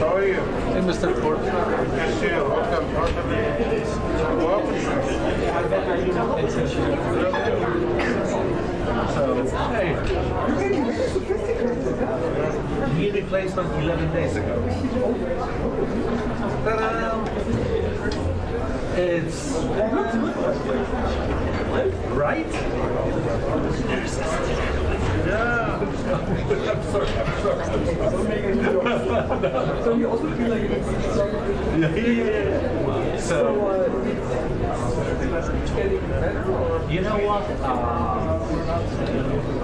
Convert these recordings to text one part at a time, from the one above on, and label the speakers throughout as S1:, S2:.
S1: How are you?
S2: Hey, Mr. Ford.
S1: Yes, yeah, welcome.
S2: Hey. He replaced us 11 days ago. Ta-da! It's right? Yeah. I'm sorry.
S3: So you also feel like it's
S2: Yeah. So, you know what?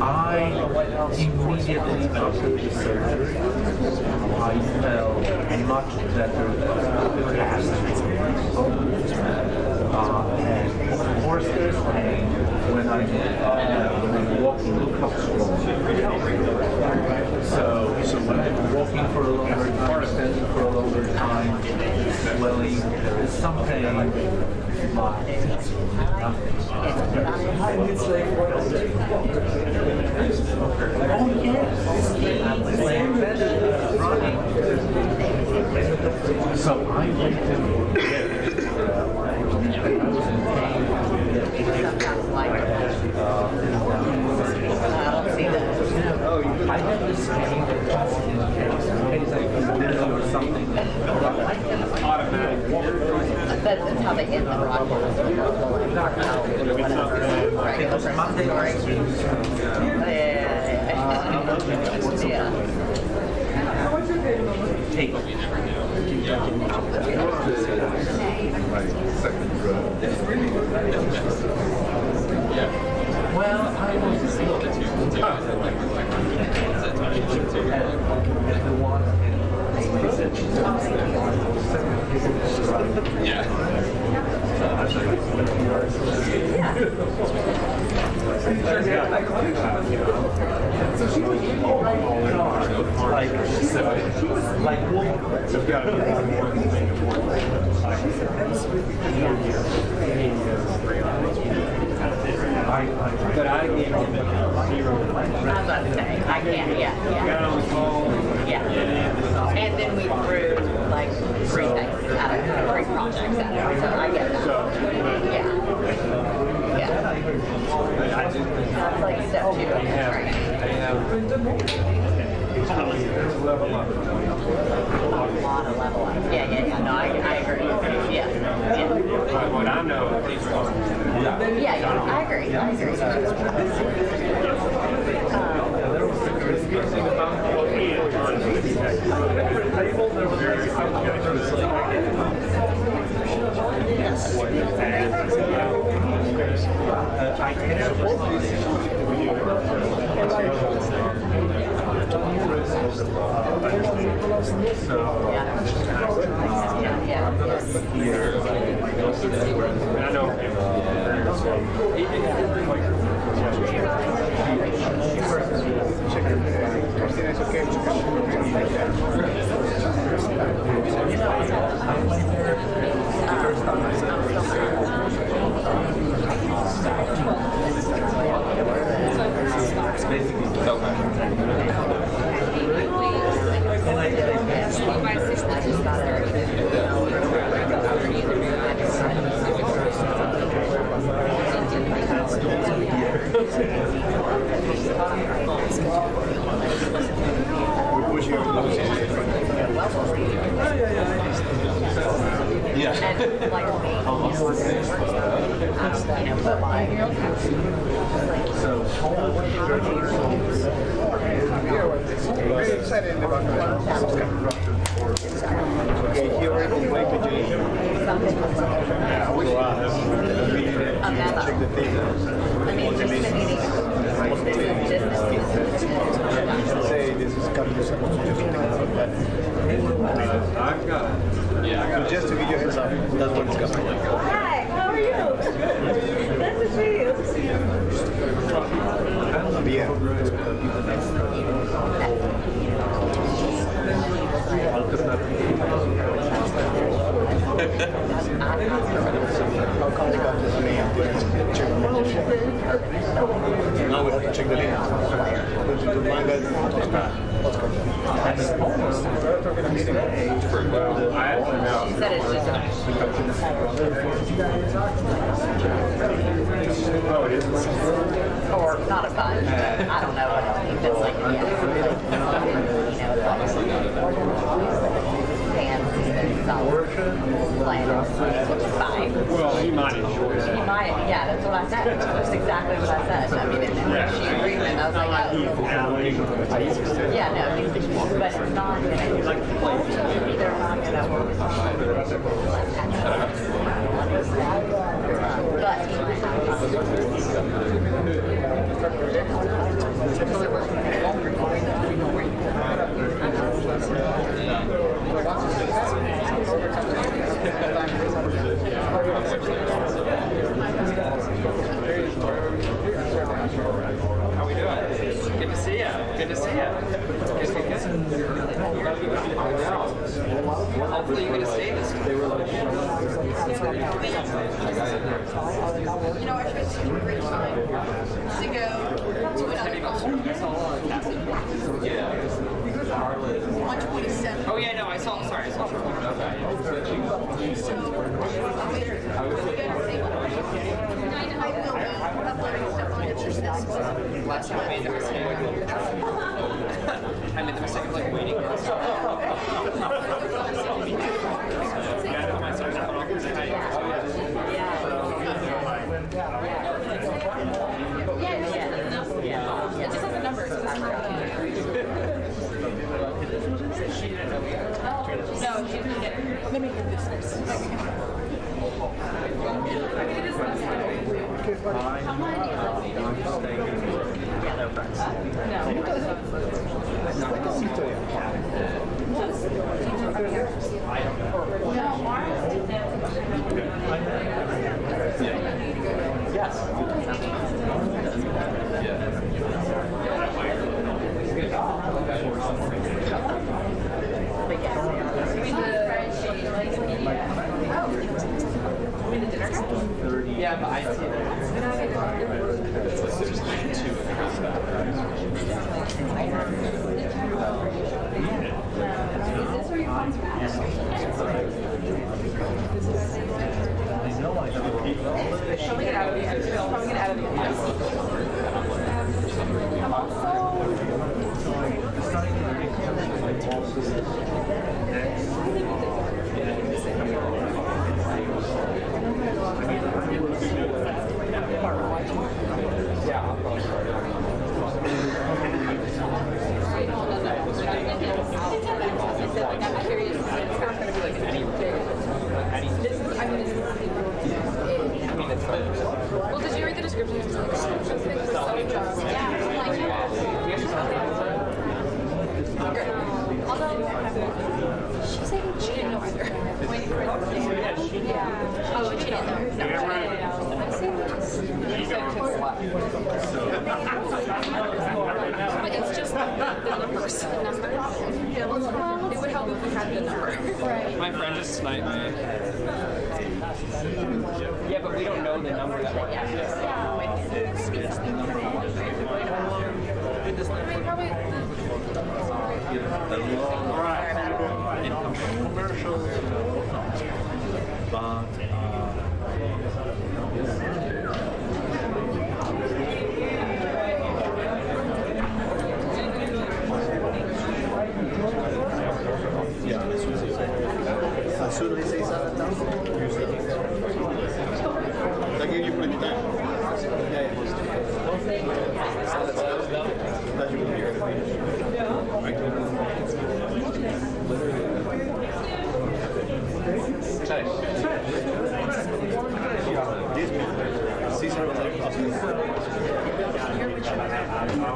S2: I immediately after the surgery, I felt much better than last week. And of course there's pain when I'm walking up strong. So when I'm walking for a longer time, standing for a longer time, swelling, there is some pain, but nothing.
S3: it's like
S2: Oh yes, running. So I went to I had this cane just in case I was busy or something.
S4: Automatic.
S5: That's how they hit the rock.
S2: It was Monday or
S5: Yeah.
S2: Take Well, I was the one
S4: Yeah.
S3: so she was
S2: But I gave him 0.
S5: I was about to say, I can't, yeah. And then we threw like 3 things out of 3 projects out of it, so I get that. Yeah. That's like step 2 of the training. A lot of level up. Yeah. No, I agree. Yeah.
S4: What I know,
S5: I agree.
S2: So
S1: Very excited about okay, he already complained to Jay.
S5: A memo.
S1: Check the thing.
S5: I mean, just the meeting.
S1: Say this is coming to someone to just think about that. So just to give you a heads up, that's what it's coming.
S5: Hi, how are you? Nice to see you.
S1: Yeah. How come they got this name? Now we have to check the name. To find that
S5: She said it's just or not a bunch, but I don't know. I think it's like, yeah, pants and solid planners, which is fine.
S4: Well, he might enjoy
S5: He
S4: that.
S5: might, yeah, that's what I said. That's exactly what I said. I mean, and then she agreed, and I was like, oh. Yeah, no, but it's not gonna, they're not gonna work
S6: How we doing? Good to see you. Good to see you. Hopefully you're going to stay this time.
S5: You know, I tried to take a great time to go to another concert. 127.
S6: Oh yeah, no, I saw. Sorry, I saw.
S5: So,
S6: Last time I made the mistake. I made the mistake of like waiting.
S5: Yeah, just as a number. No, she didn't get it. Let me get this first.
S6: Yeah, but I see that.
S5: Probably get out of here. Probably get out of here. I'm also. I'm curious. It's not going to be like any well, did you read the description? Yeah, although she said she didn't know either. Yeah. Oh, she didn't know. No, but it's just the numbers, and that's the problem. It would help if we had the number. Right.
S6: My friend just sniped me. Yeah, but we don't know the number that we're at.
S2: Commercial, but
S1: As soon as they say something, like you put it down.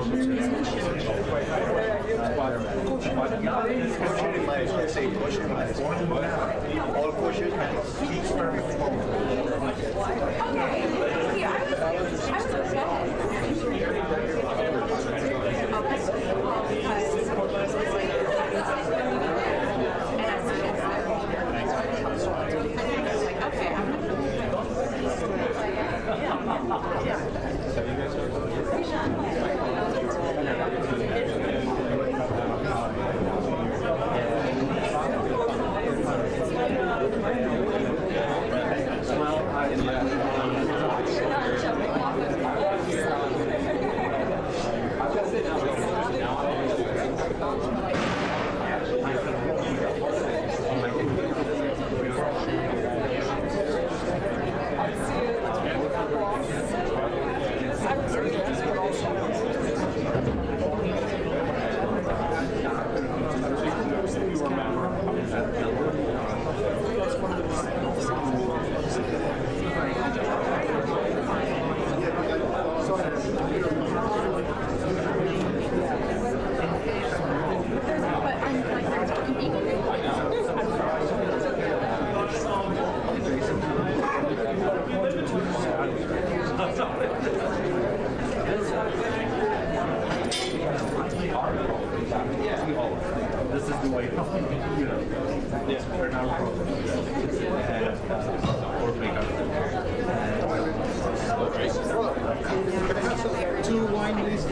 S1: All coaches.
S2: This is the way, you know, turn out or make up.
S1: Two wine lists.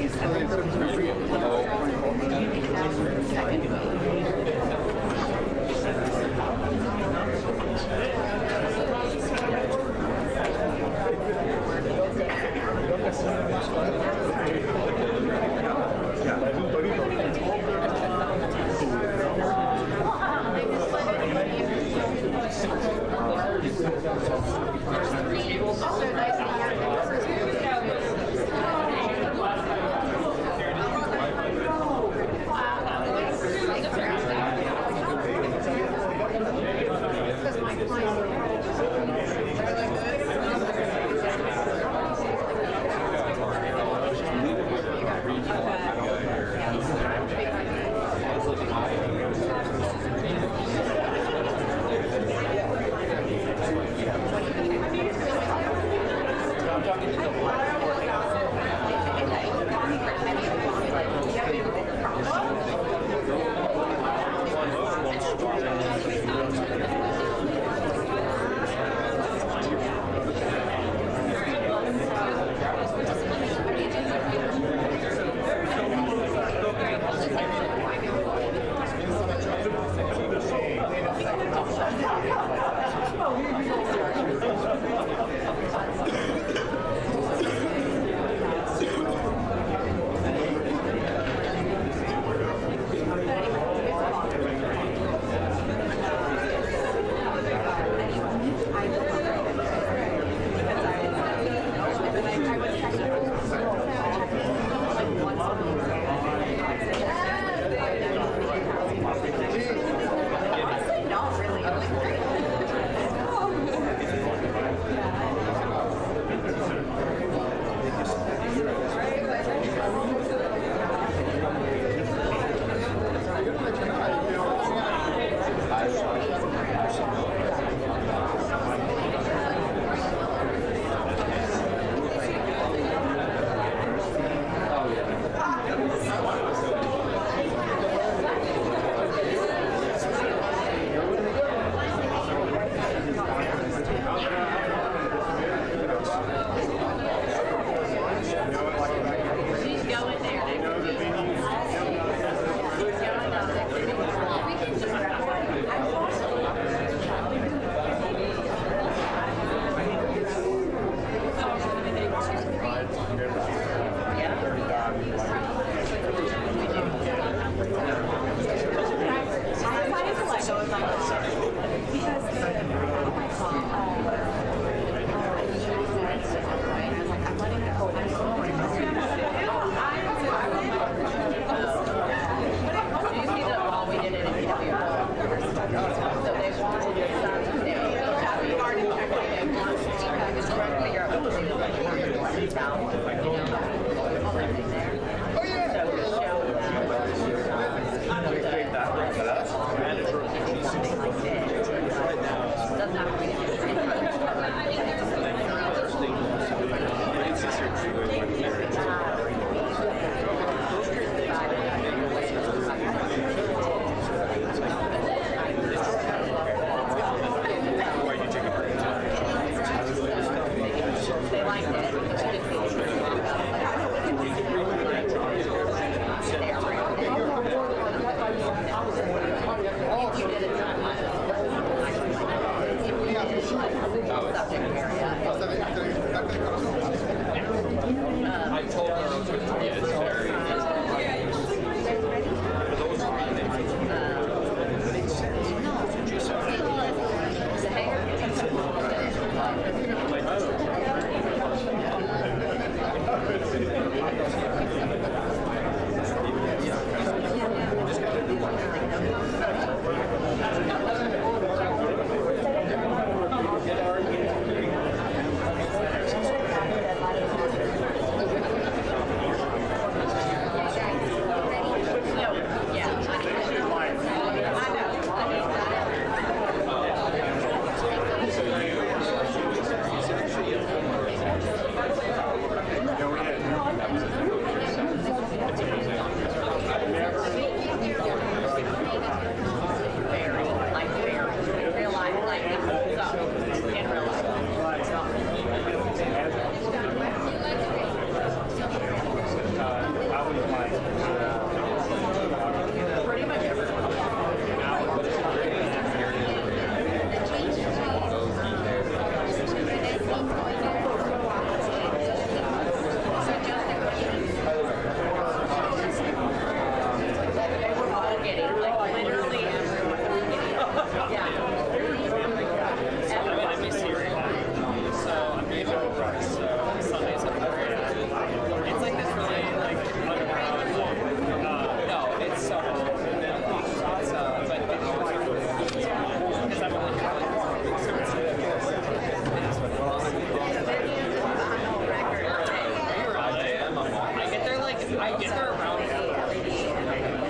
S6: I get there around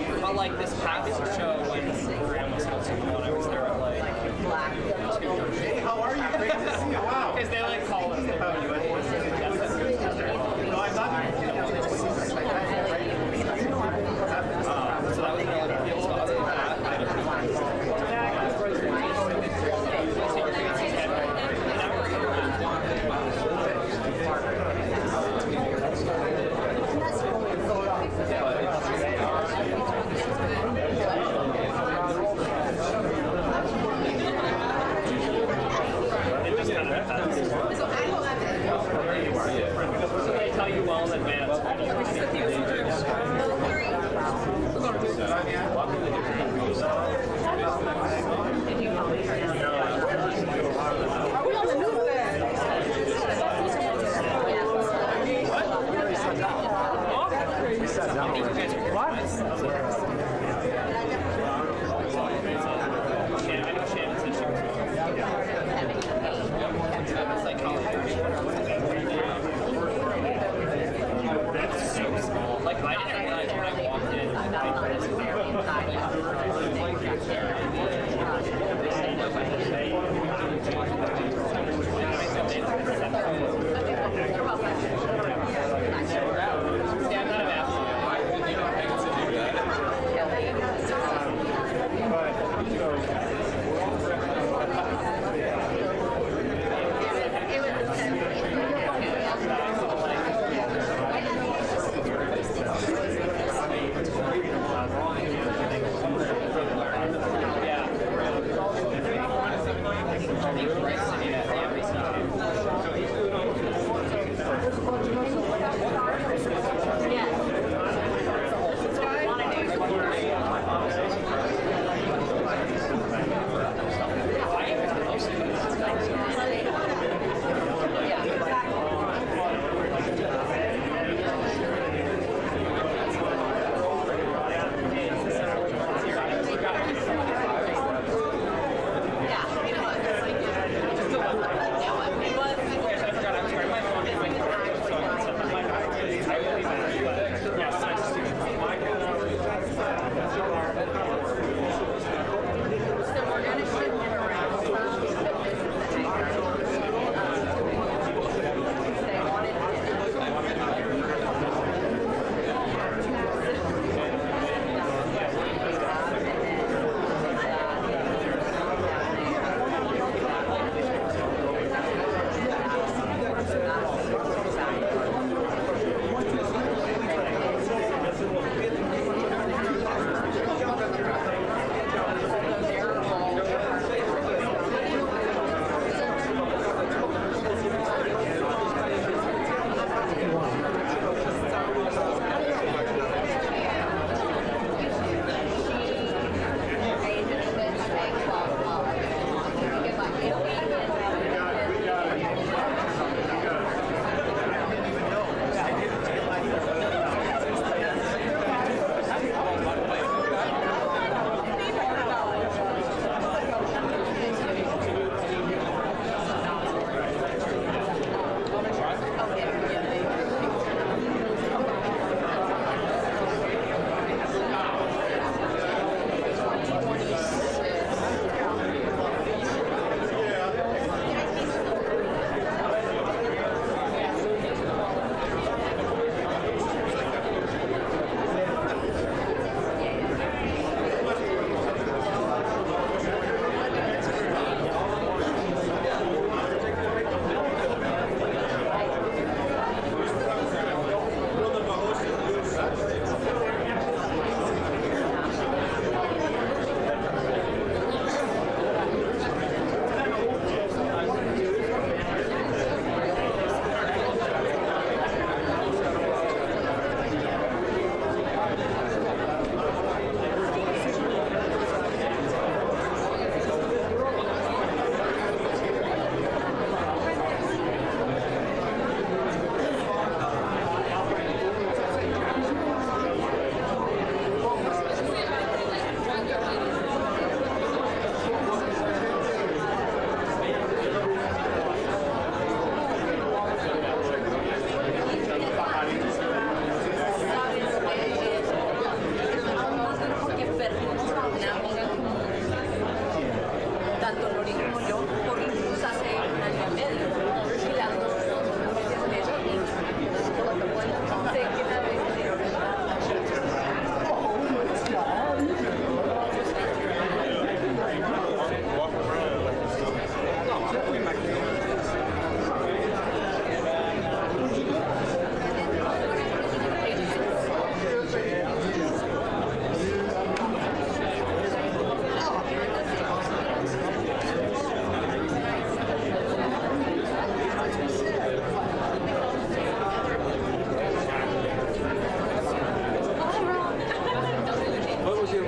S6: 4. But like this past show when Graham was hosting when I was there at like 2:30.
S1: Hey, how are you? Great to see you. Wow.
S6: Because they like call us there.
S1: No, I'm not.
S6: So that was really good. So other than that, so they tell you well in advance.
S3: Are we on the news then?
S6: Like I didn't realize when I walked in. Yeah, I'm not a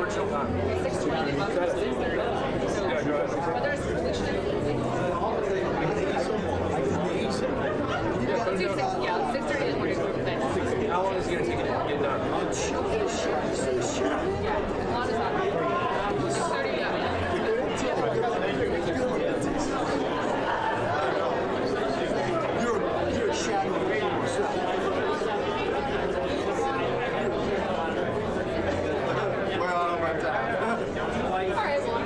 S1: works so hard.
S6: 6:20. But there's yeah, 6:30 is pretty good.
S1: How long is it going to take it to get done?
S6: Yeah, as long as I'm 6:30, yeah.
S3: You're a shadow of yourself.
S7: Well, about that.
S6: All right, well.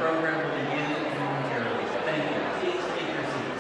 S2: program will begin momentarily. Thank you. Please take your seats.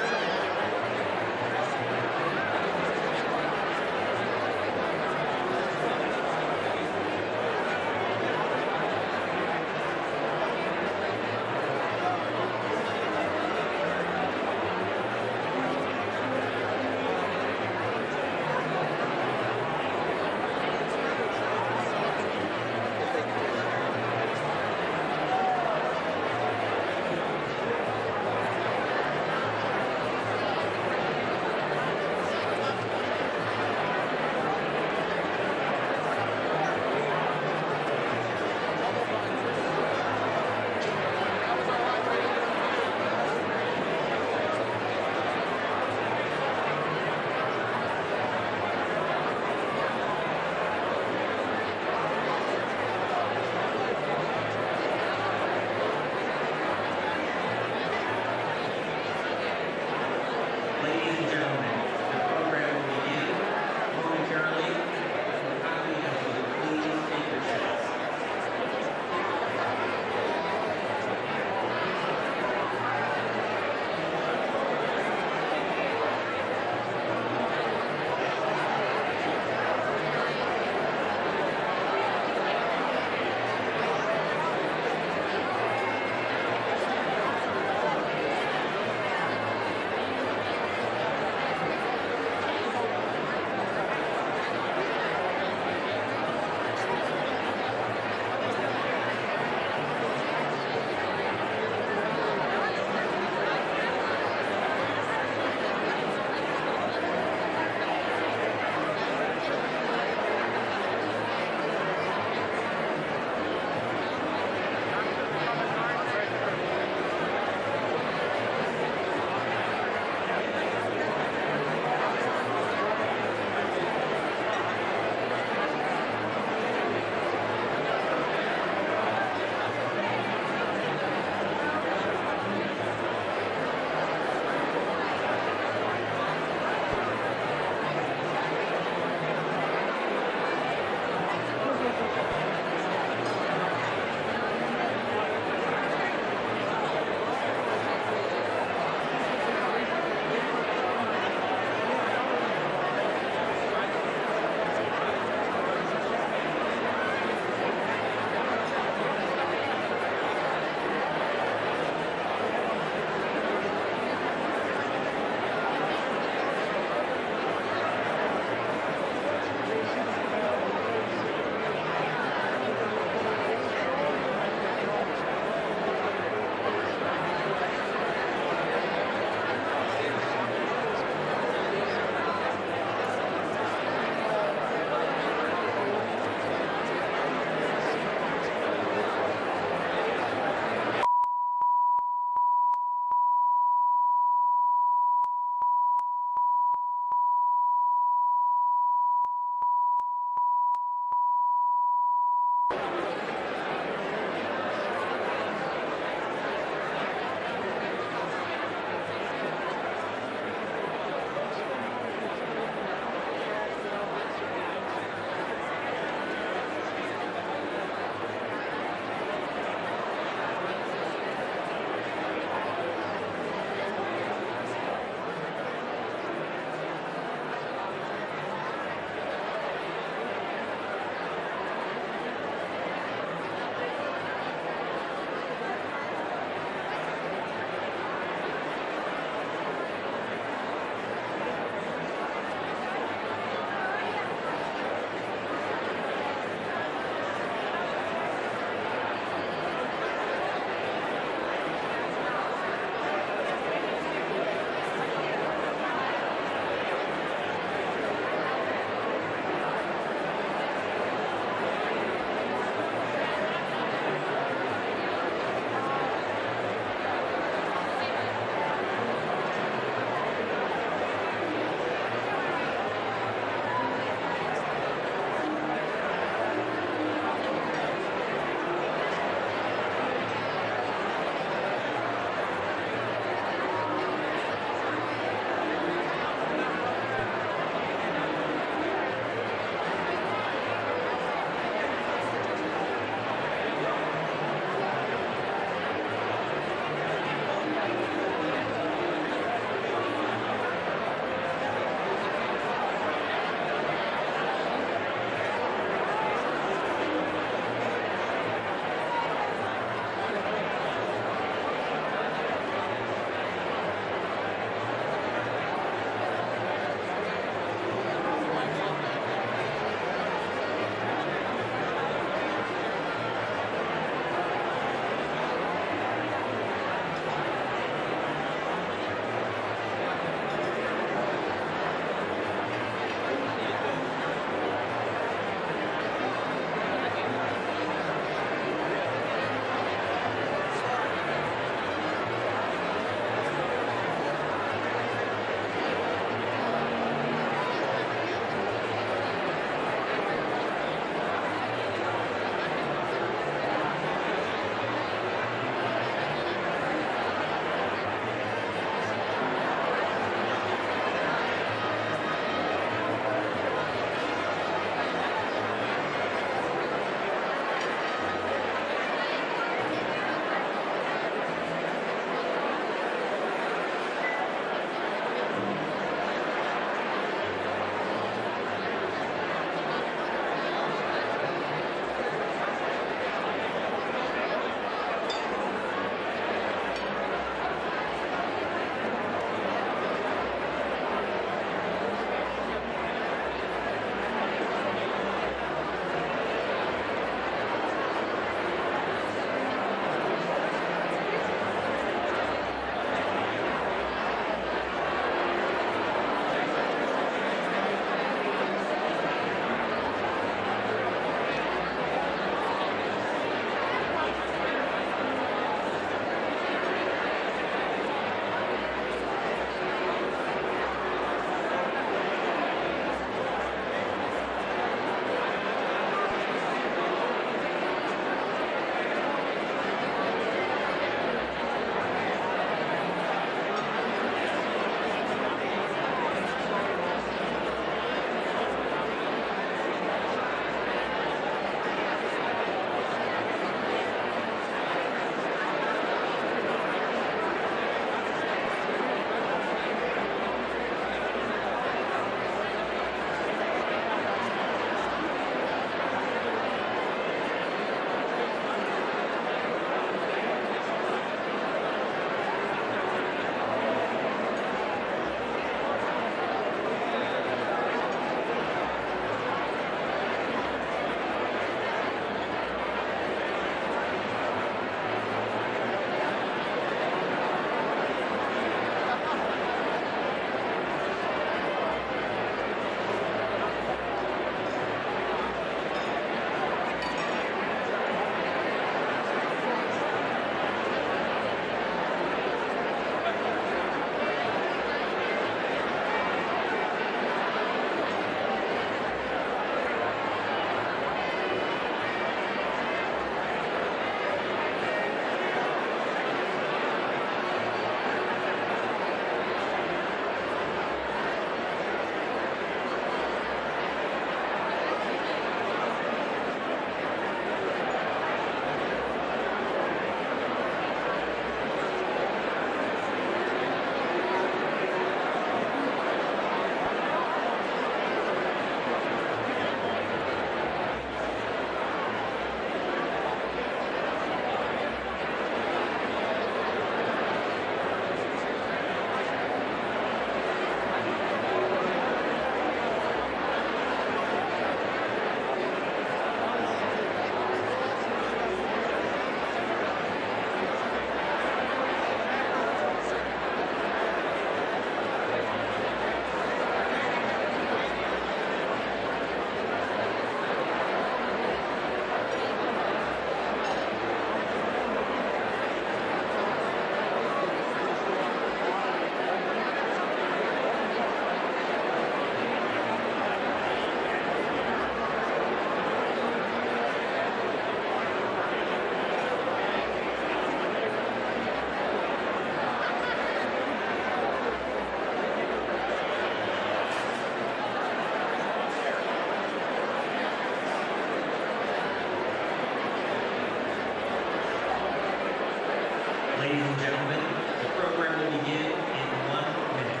S8: Ladies and gentlemen, the program will begin in 1 minute.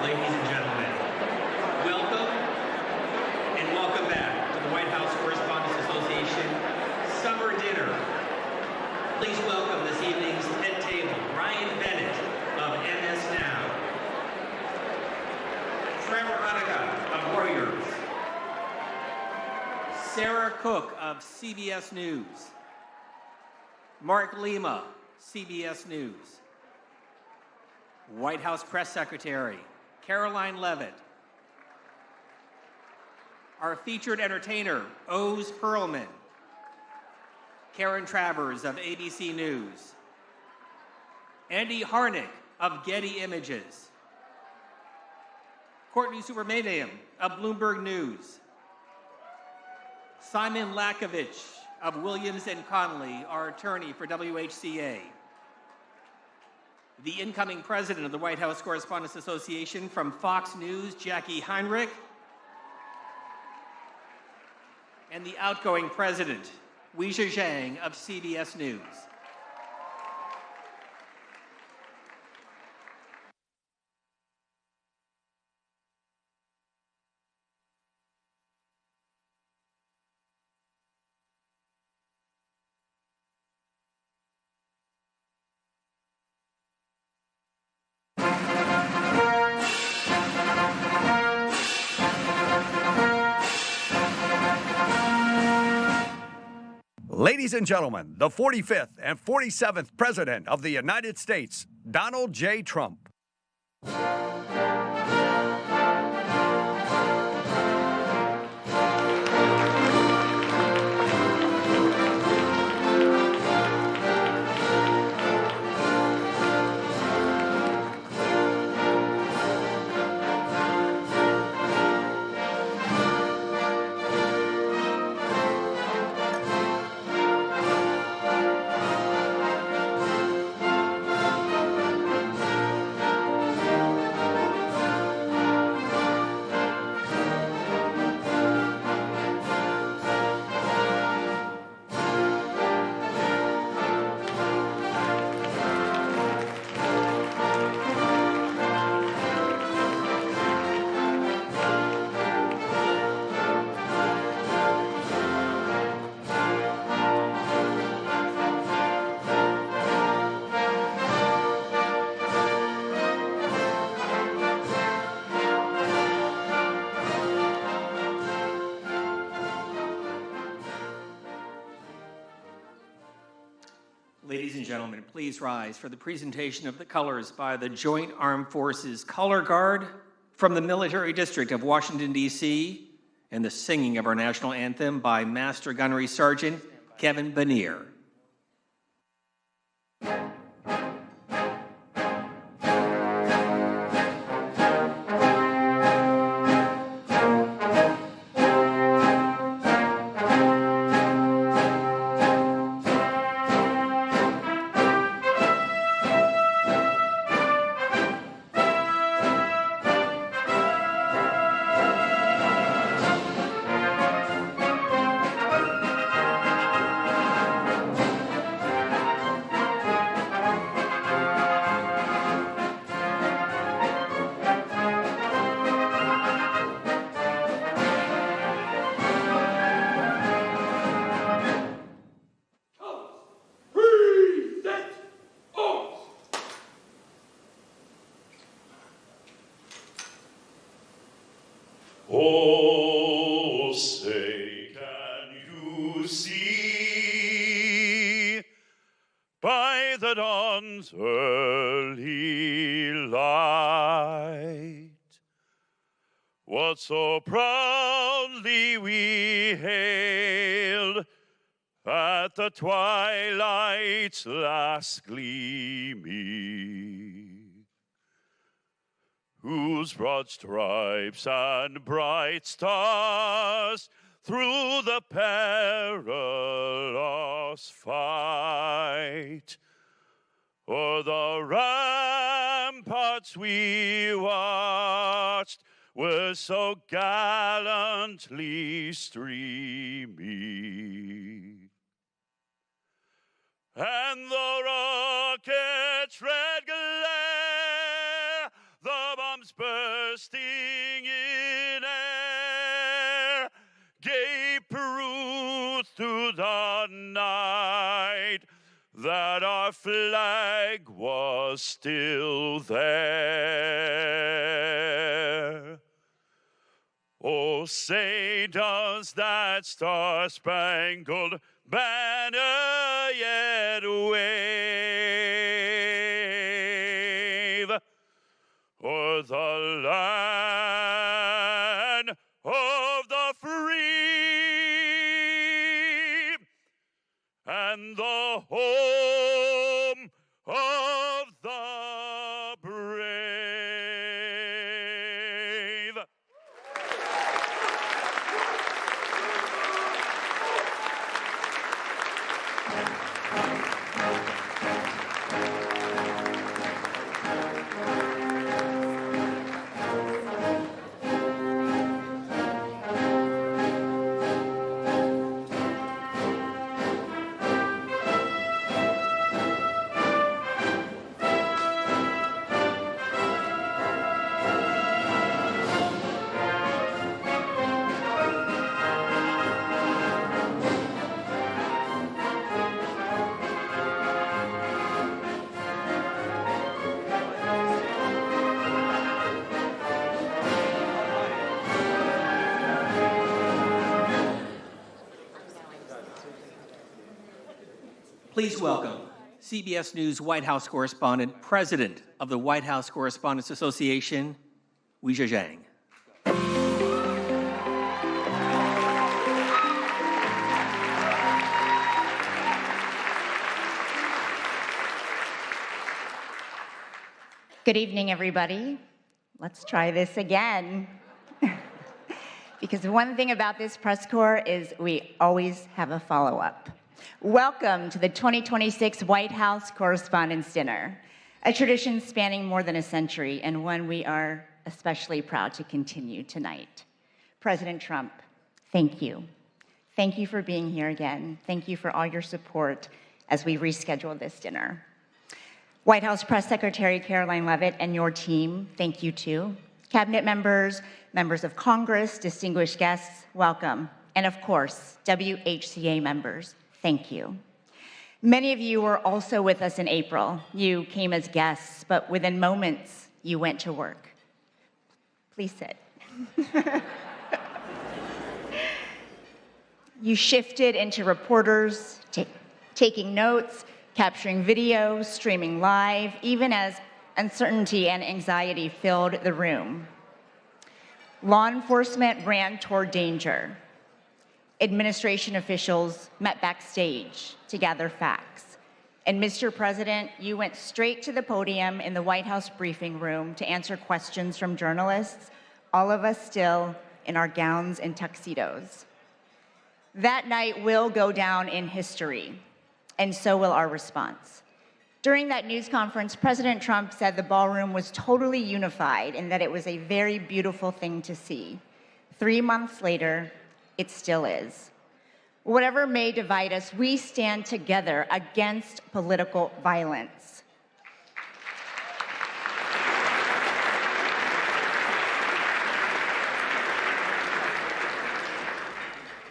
S8: Ladies and gentlemen, welcome and welcome back to the White House Correspondents Association Summer Dinner. Please welcome this evening's head table, Ryan Bennett of MS Now, Trevor Hanukkah of Warriors,
S9: Sarah Cook of CBS News, Mark Lima, CBS News, White House Press Secretary, Caroline Levitt, our featured entertainer, Oz Perlman, Karen Travers of ABC News, Andy Harnick of Getty Images, Courtney Supermedium of Bloomberg News, Simon Lakovich of Williams & Connolly, our attorney for WHCA, the incoming president of the White House Correspondents Association from Fox News, Jackie Heinrich, and the outgoing president, Weijia Zhang of CBS News.
S10: Ladies and gentlemen, the 45th and 47th President of the United States, Donald J. Trump.
S9: Ladies and gentlemen, please rise for the presentation of the colors by the Joint Armed Forces Color Guard from the Military District of Washington, D.C., and the singing of our national anthem by Master Gunnery Sergeant Kevin Banier.
S11: Oh, say, can you see by the dawn's early light what so proudly we hailed at the twilight's last gleaming, whose broad stripes and bright stars through the perilous fight o'er the ramparts we watched were so gallantly streaming, and the rocket's red glare, the bombs bursting in air, gave proof to the night that our flag was still there. Oh, say, does that star-spangled banner yet wave o'er the land of the free and the home of the brave?
S9: Please welcome CBS News White House Correspondent, President of the White House Correspondents Association, Weijia Zhang.
S12: Good evening, everybody. Let's try this again. Because one thing about this press corps is we always have a follow-up. Welcome to the 2026 White House Correspondents Dinner, a tradition spanning more than a century and one we are especially proud to continue tonight. President Trump, thank you. Thank you for being here again. Thank you for all your support as we reschedule this dinner. White House Press Secretary Caroline Leavitt and your team, thank you too. Cabinet members, members of Congress, distinguished guests, welcome. And of course, WHCA members, thank you. Many of you were also with us in April. You came as guests, but within moments, you went to work. Please sit. You shifted into reporters, taking notes, capturing video, streaming live, even as uncertainty and anxiety filled the room. Law enforcement ran toward danger. Administration officials met backstage to gather facts. And Mr. President, you went straight to the podium in the White House briefing room to answer questions from journalists, all of us still in our gowns and tuxedos. That night will go down in history, and so will our response. During that news conference, President Trump said the ballroom was totally unified and that it was a very beautiful thing to see. 3 months later, it still is. Whatever may divide us, we stand together against political violence.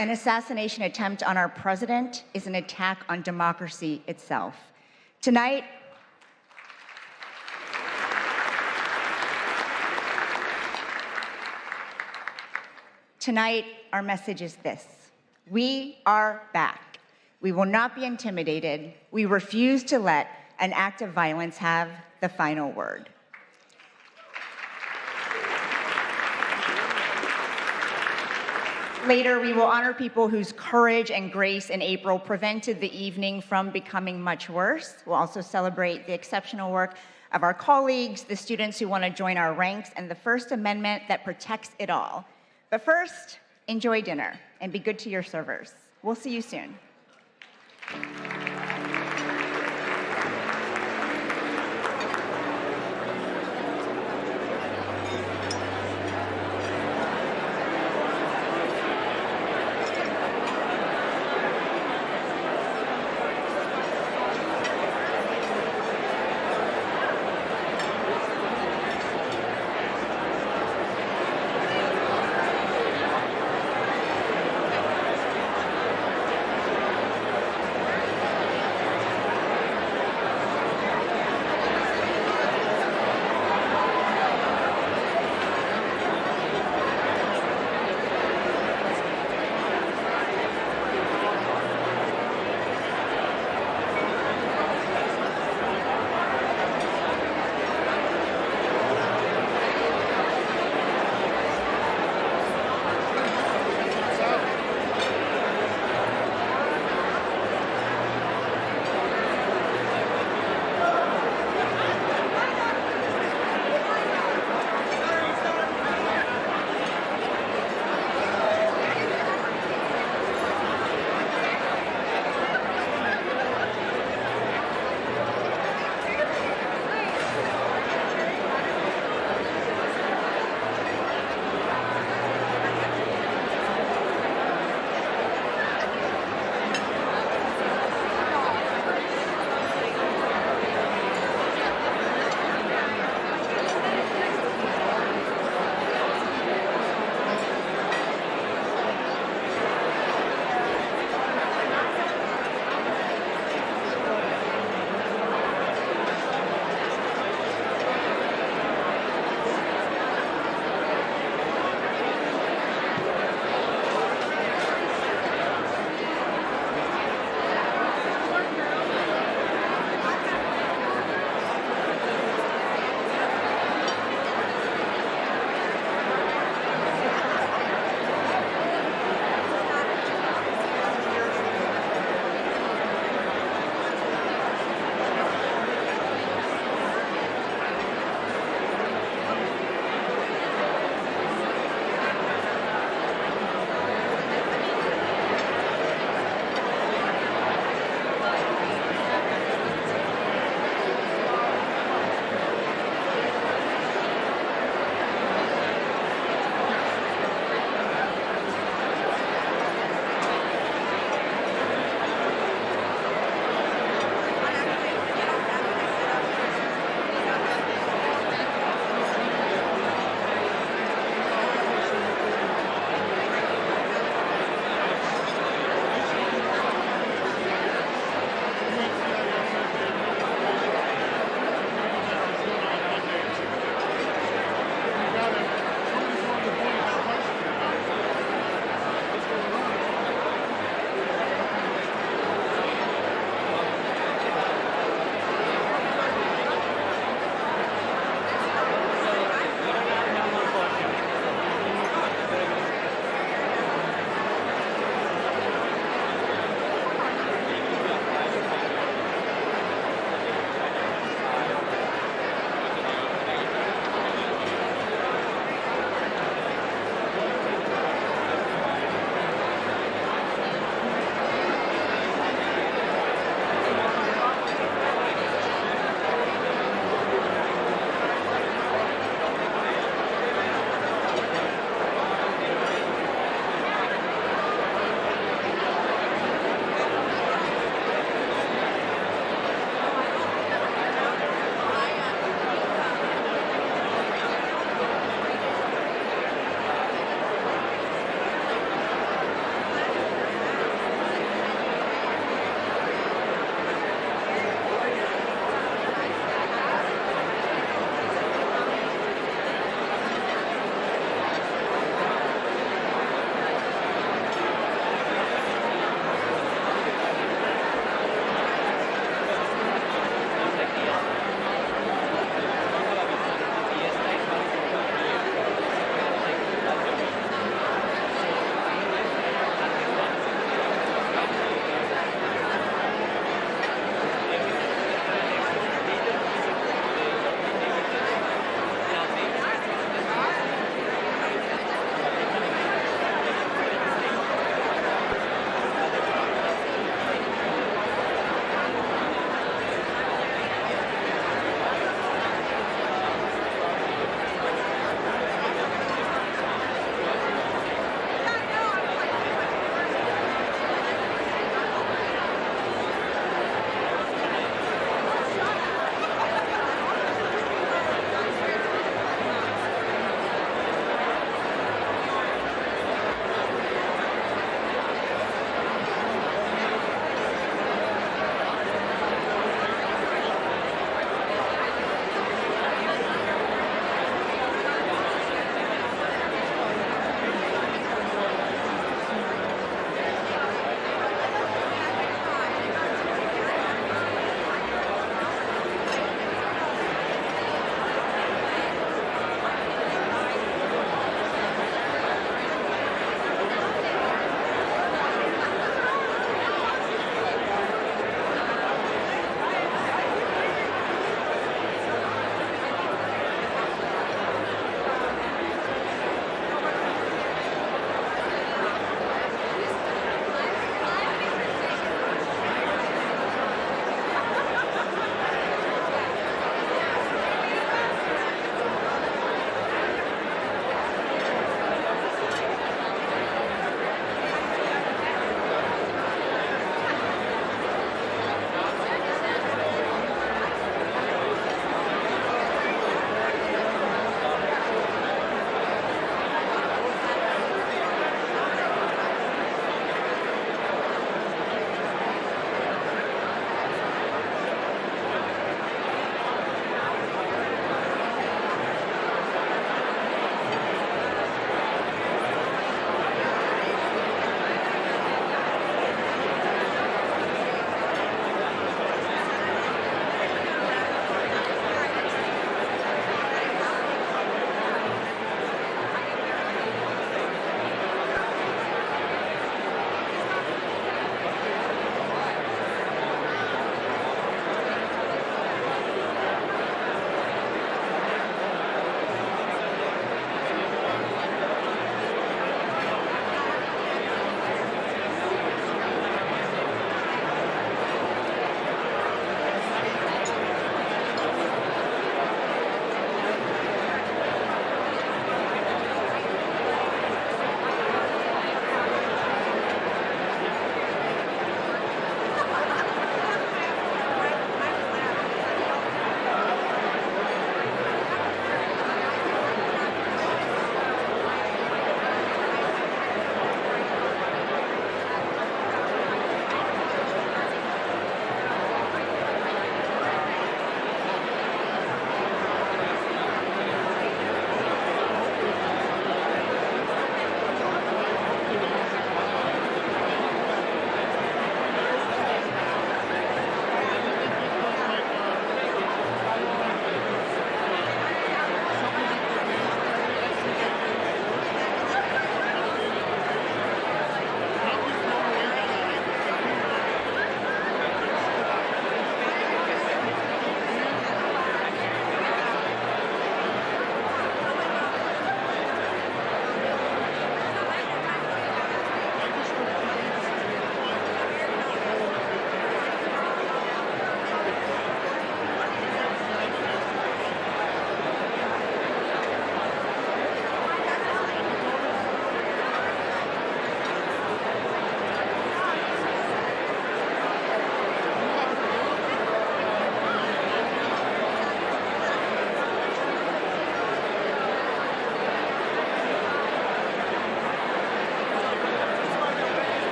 S12: An assassination attempt on our president is an attack on democracy itself. Tonight, our message is this: we are back. We will not be intimidated. We refuse to let an act of violence have the final word. Later, we will honor people whose courage and grace in April prevented the evening from becoming much worse. We'll also celebrate the exceptional work of our colleagues, the students who want to join our ranks, and the First Amendment that protects it all. But first, enjoy dinner and be good to your servers. We'll see you soon.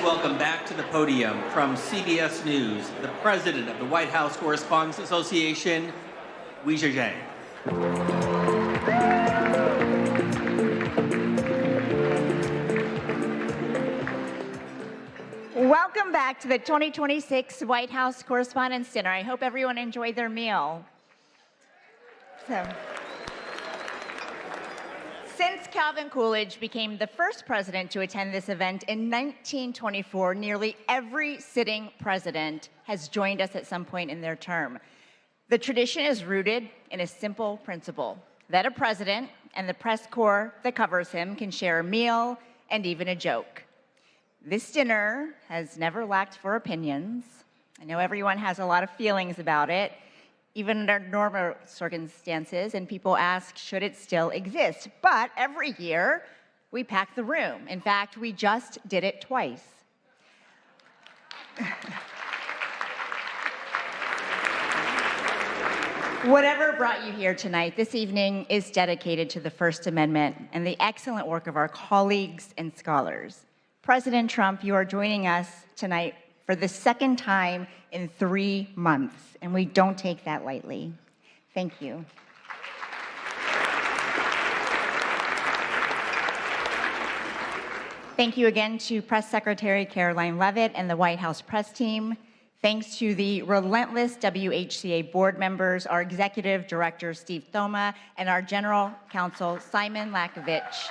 S9: welcome back to the podium from CBS News, the president of the White House Correspondents Association, Wei Zhezhang.
S12: Welcome back to the 2026 White House Correspondents Dinner. I hope everyone enjoyed their meal. Since Calvin Coolidge became the first president to attend this event in 1924, nearly every sitting president has joined us at some point in their term. The tradition is rooted in a simple principle, that a president and the press corps that covers him can share a meal and even a joke. This dinner has never lacked for opinions. I know everyone has a lot of feelings about it, even under normal circumstances, and people ask, should it still exist? But every year, we pack the room. In fact, we just did it twice. Whatever brought you here tonight, this evening is dedicated to the First Amendment and the excellent work of our colleagues and scholars. President Trump, you are joining us tonight for the second time in 3 months, and we don't take that lightly. Thank you. Thank you again to Press Secretary Caroline Leavitt and the White House press team. Thanks to the relentless WHCA board members, our executive director, Steve Thoma, and our general counsel, Simon Lakovich,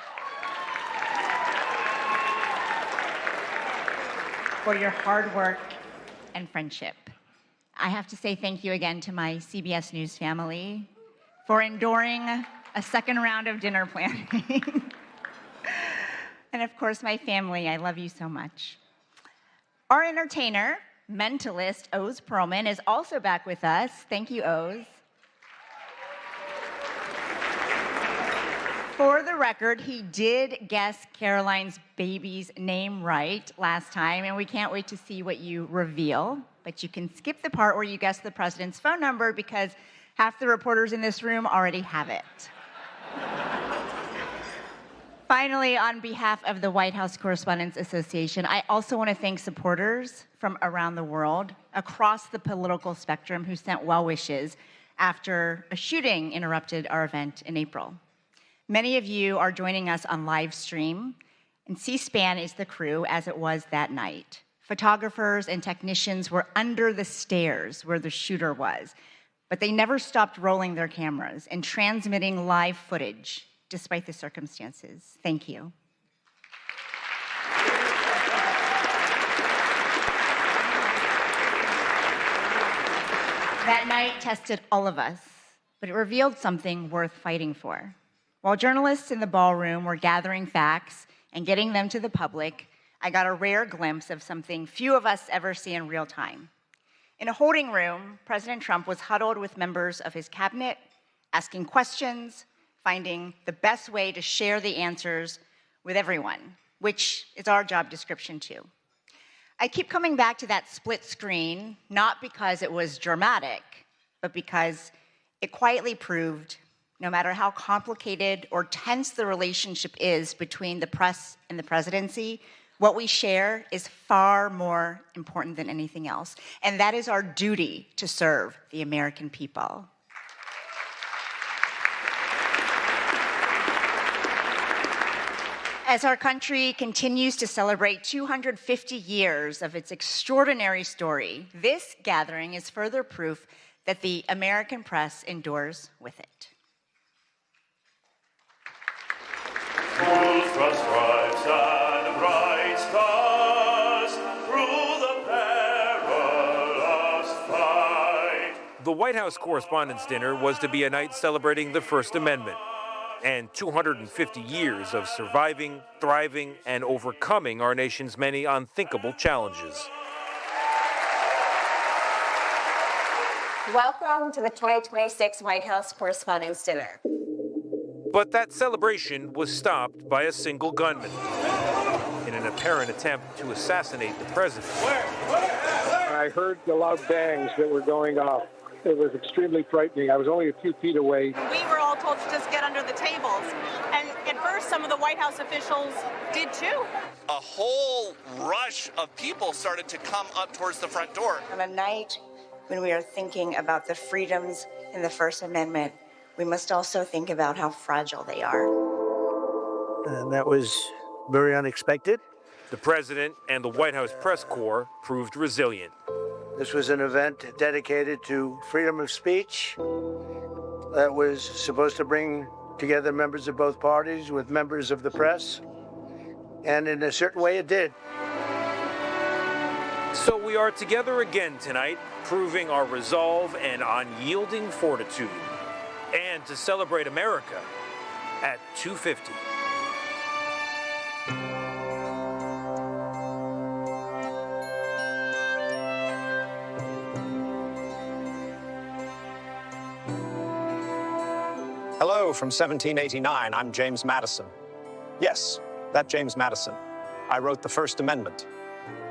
S12: for your hard work and friendship. I have to say thank you again to my CBS News family for enduring a second round of dinner planning. And of course, my family, I love you so much. Our entertainer, mentalist, Oz Perlman, is also back with us. Thank you, Oz. For the record, he did guess Caroline's baby's name right last time, and we can't wait to see what you reveal. But you can skip the part where you guess the president's phone number because half the reporters in this room already have it. Finally, on behalf of the White House Correspondents Association, I also want to thank supporters from around the world, across the political spectrum, who sent well wishes after a shooting interrupted our event in April. Many of you are joining us on live stream, and C-SPAN is the crew as it was that night. Photographers and technicians were under the stairs where the shooter was, but they never stopped rolling their cameras and transmitting live footage despite the circumstances. Thank you. That night tested all of us, but it revealed something worth fighting for. While journalists in the ballroom were gathering facts and getting them to the public, I got a rare glimpse of something few of us ever see in real time. In a holding room, President Trump was huddled with members of his cabinet, asking questions, finding the best way to share the answers with everyone, which is our job description too. I keep coming back to that split screen, not because it was dramatic, but because it quietly proved no matter how complicated or tense the relationship is between the press and the presidency, what we share is far more important than anything else. And that is our duty to serve the American people. As our country continues to celebrate 250 years of its extraordinary story, this gathering is further proof that the American press endures with it.
S11: Whose broad stripes and bright stars through the perilous fight.
S13: The White House Correspondents' Dinner was to be a night celebrating the First Amendment and 250 years of surviving, thriving, and overcoming our nation's many unthinkable challenges.
S14: Welcome to the 2026 White House Correspondents' Dinner.
S13: But that celebration was stopped by a single gunman in an apparent attempt to assassinate the president.
S15: I heard the loud bangs that were going off. It was extremely frightening. I was only a few feet away.
S3: We were all told to just get under the tables. And at first course, some of the White House officials did too.
S16: A whole rush of people started to come up towards the front door.
S12: On a night when we are thinking about the freedoms in the First Amendment, we must also think about how fragile they are.
S17: And that was very unexpected.
S13: The president and the White House press corps proved resilient.
S17: This was an event dedicated to freedom of speech that was supposed to bring together members of both parties with members of the press. And in a certain way, it did.
S13: So we are together again tonight, proving our resolve and unyielding fortitude. And to celebrate America at 2:50.
S18: Hello from 1789. I'm James Madison. Yes, that James Madison. I wrote the First Amendment.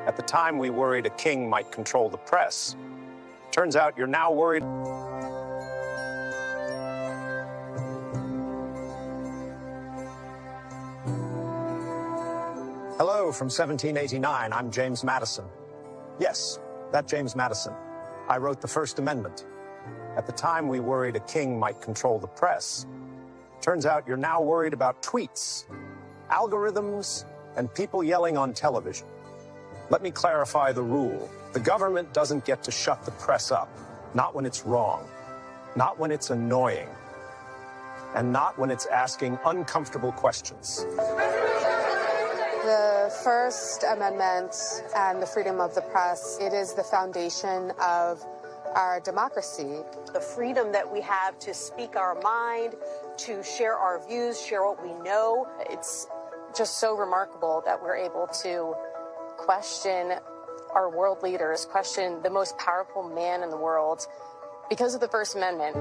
S18: At the time, we worried a king might control the press. Turns out you're now worried. Hello from 1789. I'm James Madison. Yes, that James Madison. I wrote the First Amendment. At the time, we worried a king might control the press. Turns out you're now worried about tweets, algorithms, and people yelling on television. Let me clarify the rule. The government doesn't get to shut the press up, not when it's wrong, not when it's annoying, and not when it's asking uncomfortable questions.
S19: The First Amendment and the freedom of the press, it is the foundation of our democracy.
S20: The freedom that we have to speak our mind, to share our views, share what we know.
S19: It's just so remarkable that we're able to question our world leaders, question the most powerful man in the world because of the First Amendment.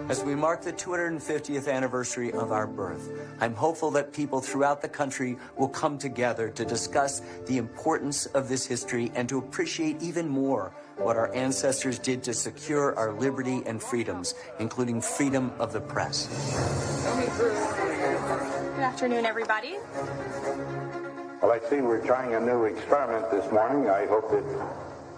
S21: As we mark the 250th anniversary of our birth, I'm hopeful that people throughout the country will come together to discuss the importance of this history and to appreciate even more what our ancestors did to secure our liberty and freedoms, including freedom of the press.
S3: Good afternoon, everybody.
S22: Well, I see we're trying a new experiment this morning. I hope it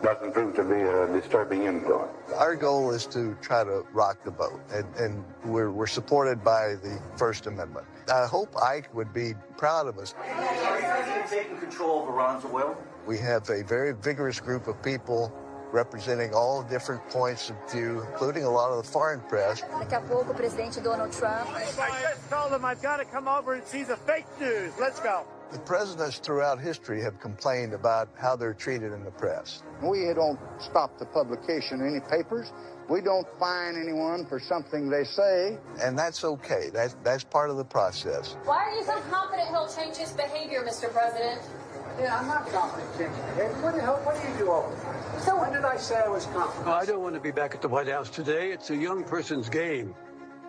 S22: doesn't prove to be a disturbing influence.
S23: Our goal is to try to rock the boat, and we're supported by the First Amendment. I hope Ike would be proud of us.
S21: Are you President taking control of Iran's oil?
S23: We have a very vigorous group of people representing all different points of view, including a lot of the foreign press.
S24: Daqui a pouco, o presidente Donald Trump.
S17: I just told them I've got to come over and see the fake news. Let's go.
S23: The presidents throughout history have complained about how they're treated in the press.
S25: We don't stop the publication of any papers. We don't fine anyone for something they say.
S23: And that's okay. That's part of the process.
S26: Why are you so confident he'll change his behavior, Mr. President?
S25: Yeah, I'm not confident changing behavior. What the hell, what do you do over there? So when did I say I was confident?
S27: I don't want to be back at the White House today. It's a young person's game.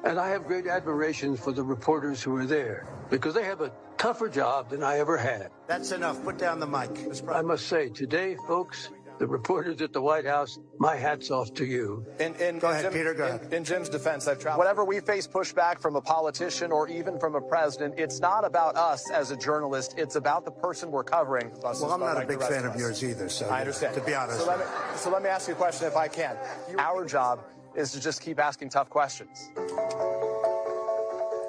S27: And I have great admiration for the reporters who are there because they have a tougher job than I ever had.
S17: That's enough. Put down the mic.
S27: I must say, today, folks, the reporters at the White House, my hat's off to you.
S17: Go ahead, Peter. Go ahead.
S28: In Jim's defense, I've traveled. Whenever we face pushback from a politician or even from a president, it's not about us as a journalist. It's about the person we're covering.
S23: Well, I'm not a big fan of yours either, so
S28: I understand.
S23: To be honest.
S28: So let me ask you a question if I can. Our job is to just keep asking tough questions.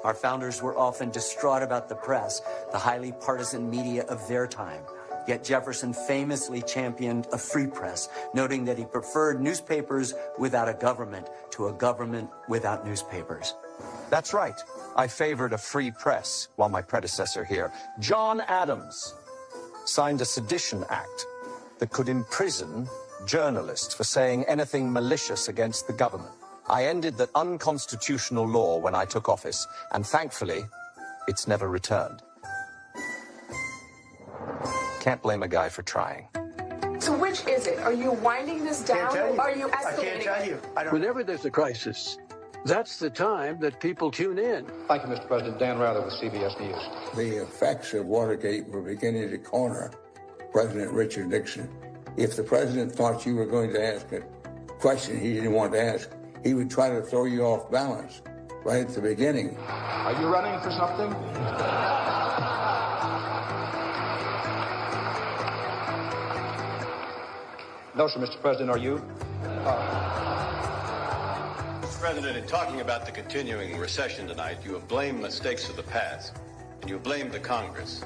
S21: Our founders were often distraught about the press, the highly partisan media of their time. Yet Jefferson famously championed a free press, noting that he preferred newspapers without a government to a government without newspapers.
S18: That's right. I favored a free press while my predecessor here, John Adams, signed a Sedition Act that could imprison journalists for saying anything malicious against the government. I ended that unconstitutional law when I took office, and thankfully, it's never returned. Can't blame a guy for trying.
S19: So which is it? Are you winding this down or are you escalating?
S17: I can't tell you.
S27: Whenever there's a crisis, that's the time that people tune in.
S25: Thank you, Mr. President. Dan Rather with CBS News.
S29: The effects of Watergate were beginning to corner President Richard Nixon. If the president thought you were going to ask a question he didn't want to ask, he would try to throw you off balance right at the beginning.
S25: Are you running for something?
S1: No, sir, Mr. President, are you?
S2: Mr. President, in talking about the continuing recession tonight, you have blamed mistakes of the past, and you blamed the Congress.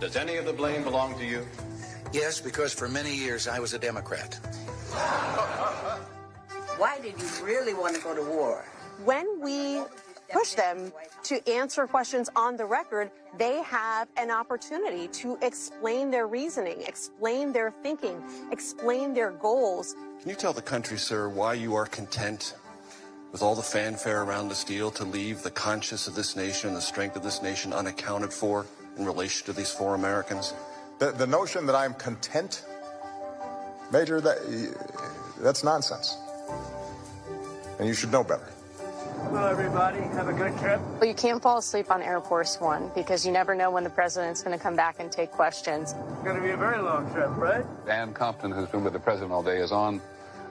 S2: Does any of the blame belong to you?
S4: Yes, because for many years I was a Democrat.
S5: Why did you really want to go to war?
S20: When we push them to answer questions on the record, they have an opportunity to explain their reasoning, explain their thinking, explain their goals.
S6: Can you tell the country, sir, why you are content with all the fanfare around this deal to leave the conscience of this nation, the strength of this nation unaccounted for in relation to these 4 Americans?
S7: The notion that I'm content, Major, that's nonsense. And you should know better.
S8: Well, everybody, have a good trip.
S19: Well, you can't fall asleep on Air Force One because you never know when the president's going to come back and take questions.
S8: It's going to be a very long trip, right?
S9: Dan Compton, who's been with the president all day, is on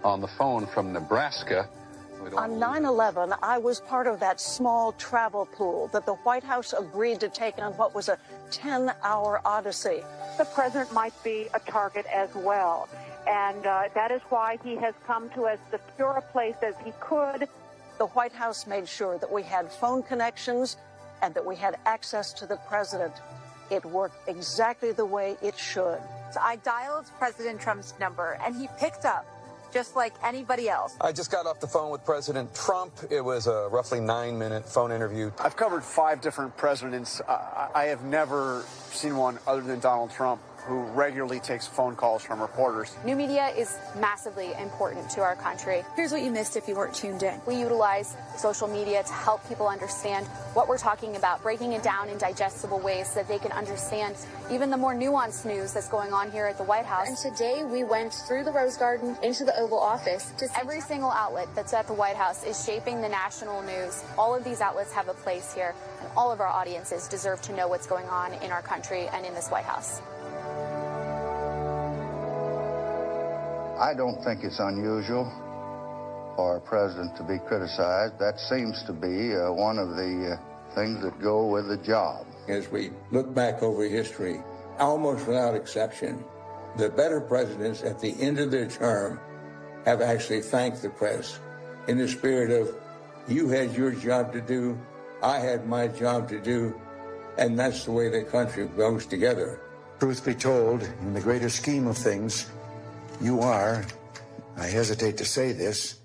S9: the phone from Nebraska.
S20: On 9/11, I was part of that small travel pool that the White House agreed to take on what was a 10-hour odyssey.
S10: The president might be a target as well, and that is why he has come to as secure a place as he could.
S20: The White House made sure that we had phone connections and that we had access to the president. It worked exactly the way it should.
S30: So I dialed President Trump's number, and he picked up, just like anybody else.
S31: I just got off the phone with President Trump. It was a roughly 9-minute phone interview.
S32: I've covered 5 different presidents. I have never seen one other than Donald Trump who regularly takes phone calls from reporters.
S19: New media is massively important to our country. Here's what you missed if you weren't tuned in. We utilize social media to help people understand what we're talking about, breaking it down in digestible ways so that they can understand even the more nuanced news that's going on here at the White House. And today we went through the Rose Garden into the Oval Office. Every single outlet that's at the White House is shaping the national news. All of these outlets have a place here, and all of our audiences deserve to know what's going on in our country and in this White House.
S25: I don't think it's unusual for a president to be criticized. That seems to be one of the things that go with the job.
S29: As we look back over history, almost without exception, the better presidents at the end of their term have actually thanked the press in the spirit of, you had your job to do, I had my job to do, and that's the way the country goes together.
S4: Truth be told, in the greater scheme of things, you are, I hesitate to say this,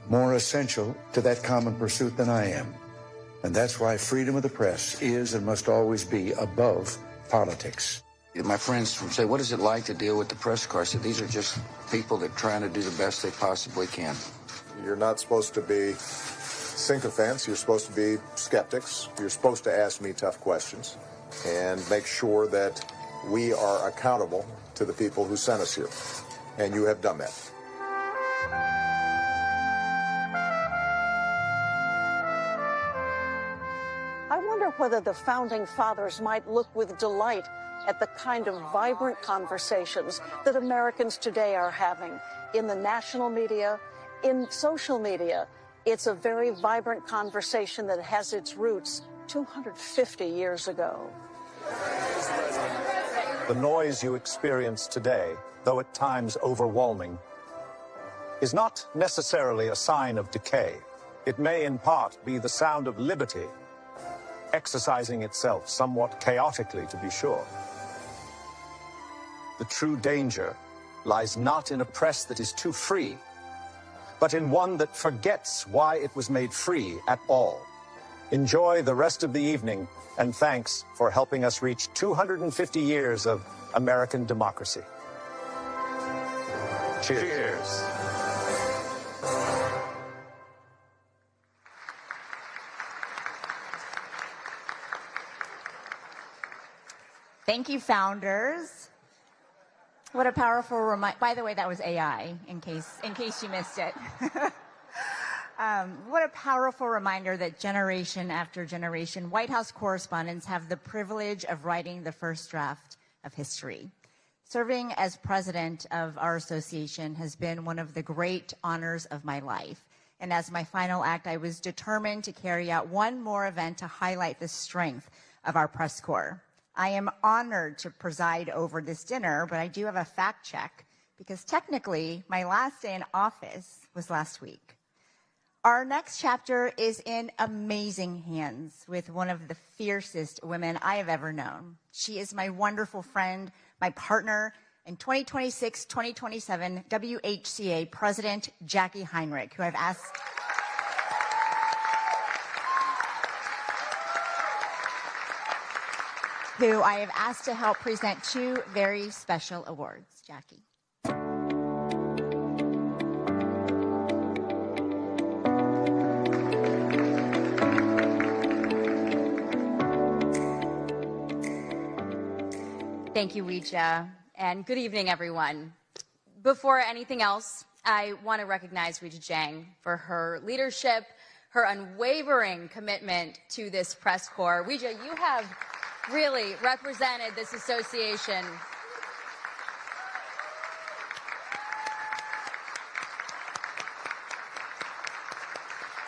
S4: more essential to that common pursuit than I am. And that's why freedom of the press is and must always be above politics. My friends say, what is it like to deal with the press corps? I said, these are just people that are trying to do the best they possibly can.
S7: You're not supposed to be sycophants. You're supposed to be skeptics. You're supposed to ask me tough questions and make sure that we are accountable to the people who sent us here. And you have done that.
S20: I wonder whether the founding fathers might look with delight at the kind of vibrant conversations that Americans today are having in the national media, in social media. It's a very vibrant conversation that has its roots 250 years ago.
S18: The noise you experience today, though at times overwhelming, is not necessarily a sign of decay. It may in part be the sound of liberty, exercising itself somewhat chaotically, to be sure. The true danger lies not in a press that is too free, but in one that forgets why it was made free at all. Enjoy the rest of the evening, and thanks for helping us reach 250 years of American democracy. Cheers. Cheers.
S12: Thank you, founders. What a powerful reminder. By the way, that was AI, in case you missed it. What a powerful reminder that generation after generation, White House correspondents have the privilege of writing the first draft of history. Serving as president of our association has been one of the great honors of my life. And as my final act, I was determined to carry out one more event to highlight the strength of our press corps. I am honored to preside over this dinner, but I do have a fact check because technically my last day in office was last week. Our next chapter is in amazing hands with one of the fiercest women I have ever known. She is my wonderful friend, my partner in 2026-2027 WHCA President Jackie Heinrich, who I've asked to help present two very special awards. Jackie.
S3: Thank you, Ouija, and good evening, everyone. Before anything else, I want to recognize Ouija Jiang for her leadership, her unwavering commitment to this press corps. Ouija, you have really represented this association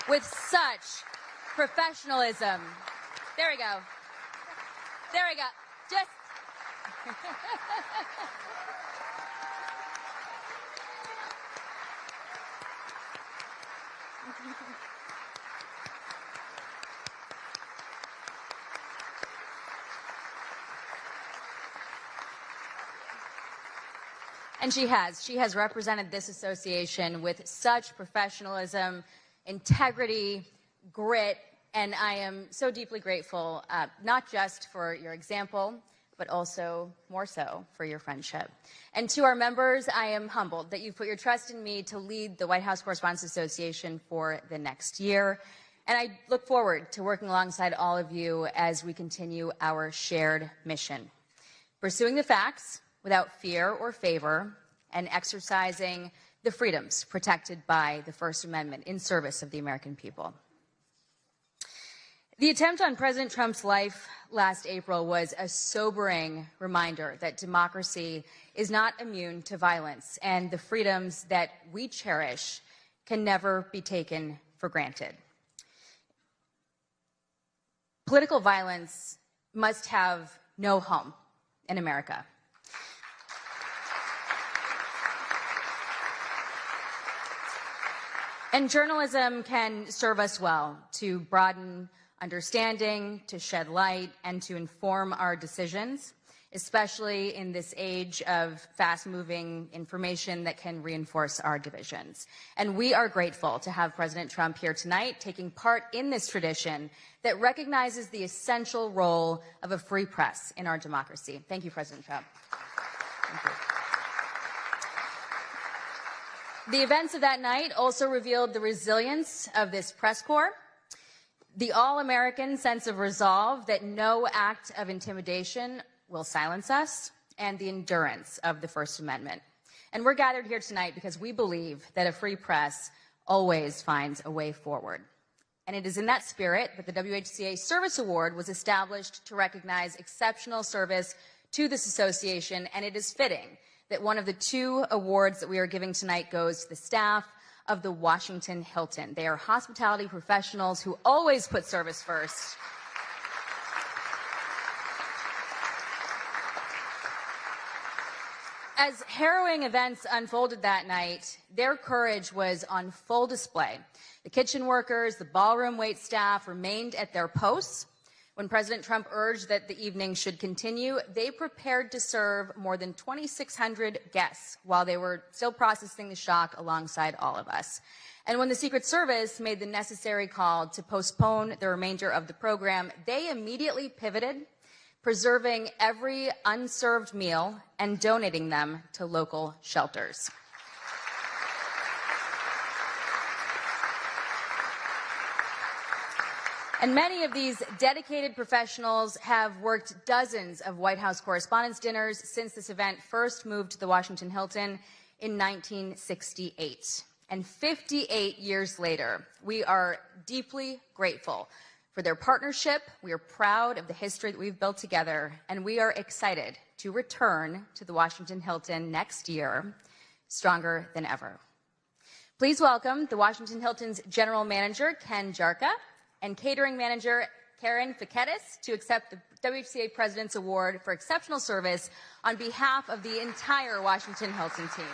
S3: with such professionalism. There we go. There we go. Just and she has represented this association with such professionalism, integrity, grit, and I am so deeply grateful, not just for your example, but also more so for your friendship. And to our members, I am humbled that you've put your trust in me to lead the White House Correspondents Association for the next year. And I look forward to working alongside all of you as we continue our shared mission, pursuing the facts without fear or favor and exercising the freedoms protected by the First Amendment in service of the American people. The attempt on President Trump's life last April was a sobering reminder that democracy is not immune to violence, and the freedoms that we cherish can never be taken for granted. Political violence must have no home in America. And journalism can serve us well to broaden understanding, to shed light, and to inform our decisions, especially in this age of fast-moving information that can reinforce our divisions. And we are grateful to have President Trump here tonight, taking part in this tradition that recognizes the essential role of a free press in our democracy. Thank you, President Trump. Thank you. The events of that night also revealed the resilience of this press corps, the all-American sense of resolve that no act of intimidation will silence us, and the endurance of the First Amendment. And we're gathered here tonight because we believe that a free press always finds a way forward. And it is in that spirit that the WHCA Service Award was established to recognize exceptional service to this association, and it is fitting that one of the two awards that we are giving tonight goes to the staff of the Washington Hilton. They are hospitality professionals who always put service first. As harrowing events unfolded that night, their courage was on full display. The kitchen workers, the ballroom wait staff remained at their posts. When President Trump urged that the evening should continue, they prepared to serve more than 2,600 guests while they were still processing the shock alongside all of us. And when the Secret Service made the necessary call to postpone the remainder of the program, they immediately pivoted, preserving every unserved meal and donating them to local shelters. And many of these dedicated professionals have worked dozens of White House Correspondents Dinners since this event first moved to the Washington Hilton in 1968. And 58 years later, we are deeply grateful for their partnership. We are proud of the history that we've built together, and we are excited to return to the Washington Hilton next year, stronger than ever. Please welcome the Washington Hilton's General Manager, Ken Jarka, and Catering Manager, Karen Fiketis, to accept the WHCA President's Award for Exceptional Service on behalf of the entire Washington Hilton team.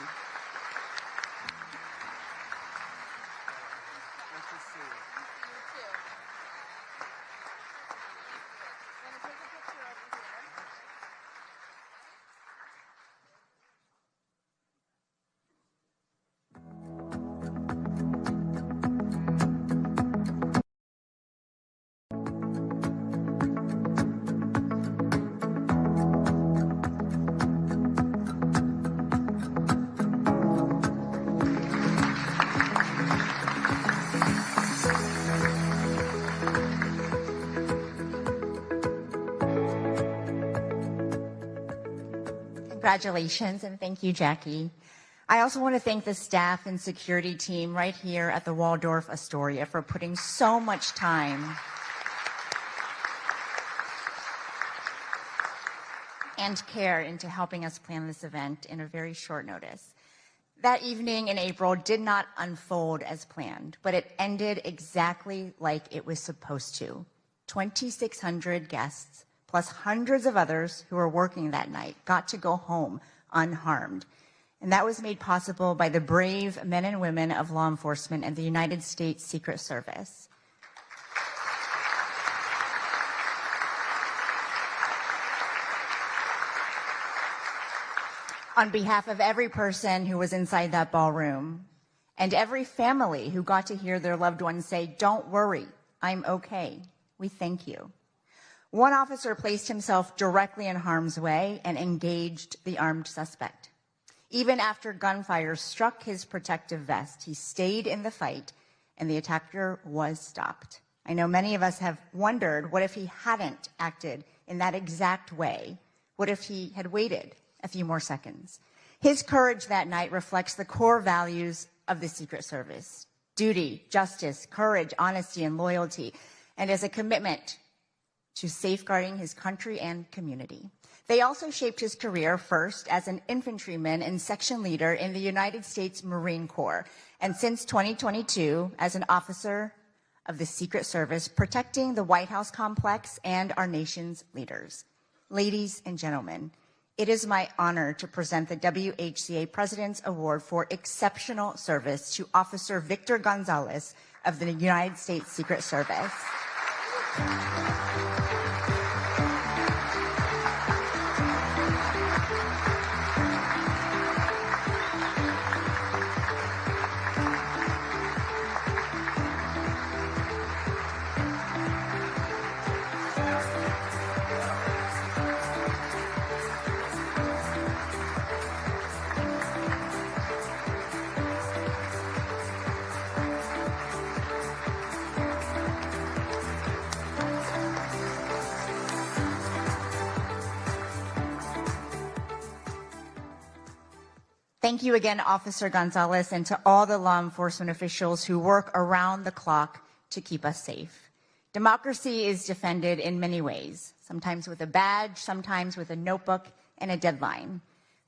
S12: Congratulations, and thank you, Jackie. I also want to thank the staff and security team right here at the Waldorf Astoria for putting so much time and care into helping us plan this event in a very short notice. That evening in April did not unfold as planned, but it ended exactly like it was supposed to. 2,600 guests, plus hundreds of others who were working that night, got to go home unharmed. And that was made possible by the brave men and women of law enforcement and the United States Secret Service. On behalf of every person who was inside that ballroom and every family who got to hear their loved ones say, "Don't worry, I'm okay," we thank you. One officer placed himself directly in harm's way and engaged the armed suspect. Even after gunfire struck his protective vest, he stayed in the fight and the attacker was stopped. I know many of us have wondered, what if he hadn't acted in that exact way? What if he had waited a few more seconds? His courage that night reflects the core values of the Secret Service: duty, justice, courage, honesty, and loyalty, and as a commitment to safeguarding his country and community. They also shaped his career first as an infantryman and section leader in the United States Marine Corps, and since 2022 as an officer of the Secret Service, protecting the White House complex and our nation's leaders. Ladies and gentlemen, it is my honor to present the WHCA President's Award for Exceptional Service to Officer Victor Gonzalez of the United States Secret Service. Thank you again, Officer Gonzalez, and to all the law enforcement officials who work around the clock to keep us safe. Democracy is defended in many ways, sometimes with a badge, sometimes with a notebook and a deadline.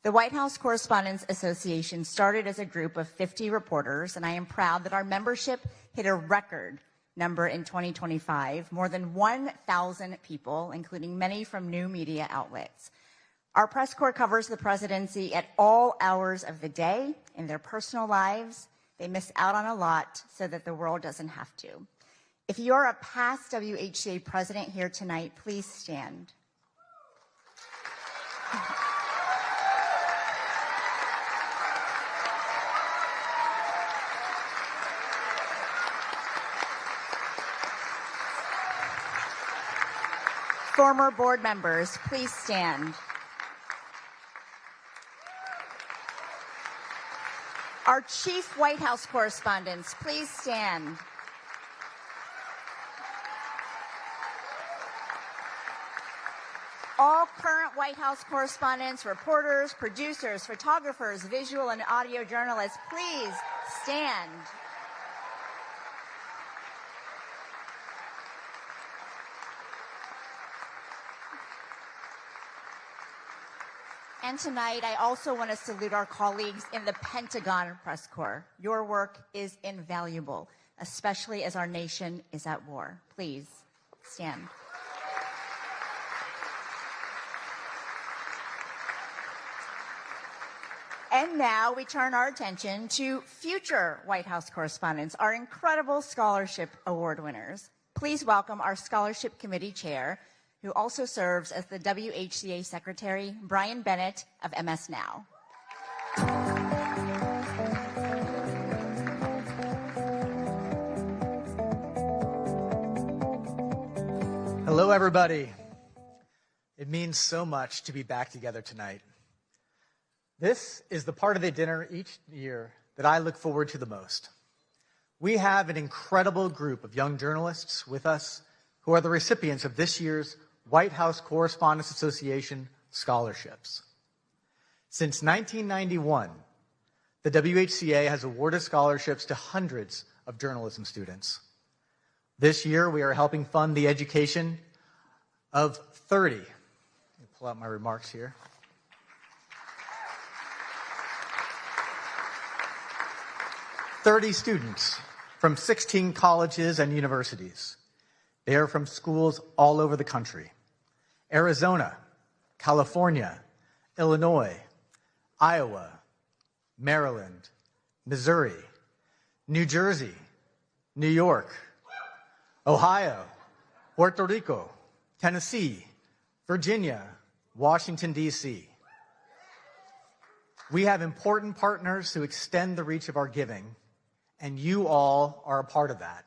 S12: The White House Correspondents Association started as a group of 50 reporters, and I am proud that our membership hit a record number in 2025, more than 1,000 people, including many from new media outlets. Our press corps covers the presidency at all hours of the day in their personal lives. They miss out on a lot so that the world doesn't have to. If you're a past WHCA president here tonight, please stand. Former board members, please stand. Our chief White House correspondents, please stand. All current White House correspondents, reporters, producers, photographers, visual and audio journalists, please stand. And tonight, I also want to salute our colleagues in the Pentagon Press Corps. Your work is invaluable, especially as our nation is at war. Please stand. And now we turn our attention to future White House correspondents, our incredible scholarship award winners. Please welcome our Scholarship Committee Chair, who also serves as the WHCA Secretary, Brian Bennett of MS Now.
S11: Hello, everybody. It means so much to be back together tonight. This is the part of the dinner each year that I look forward to the most. We have an incredible group of young journalists with us who are the recipients of this year's White House Correspondents Association scholarships. Since 1991, the WHCA has awarded scholarships to hundreds of journalism students. This year, we are helping fund the education of 30. Let me pull out my remarks here. 30 students from 16 colleges and universities. They are from schools all over the country: Arizona, California, Illinois, Iowa, Maryland, Missouri, New Jersey, New York, Ohio, Puerto Rico, Tennessee, Virginia, Washington, D.C. We have important partners who extend the reach of our giving, and you all are a part of that.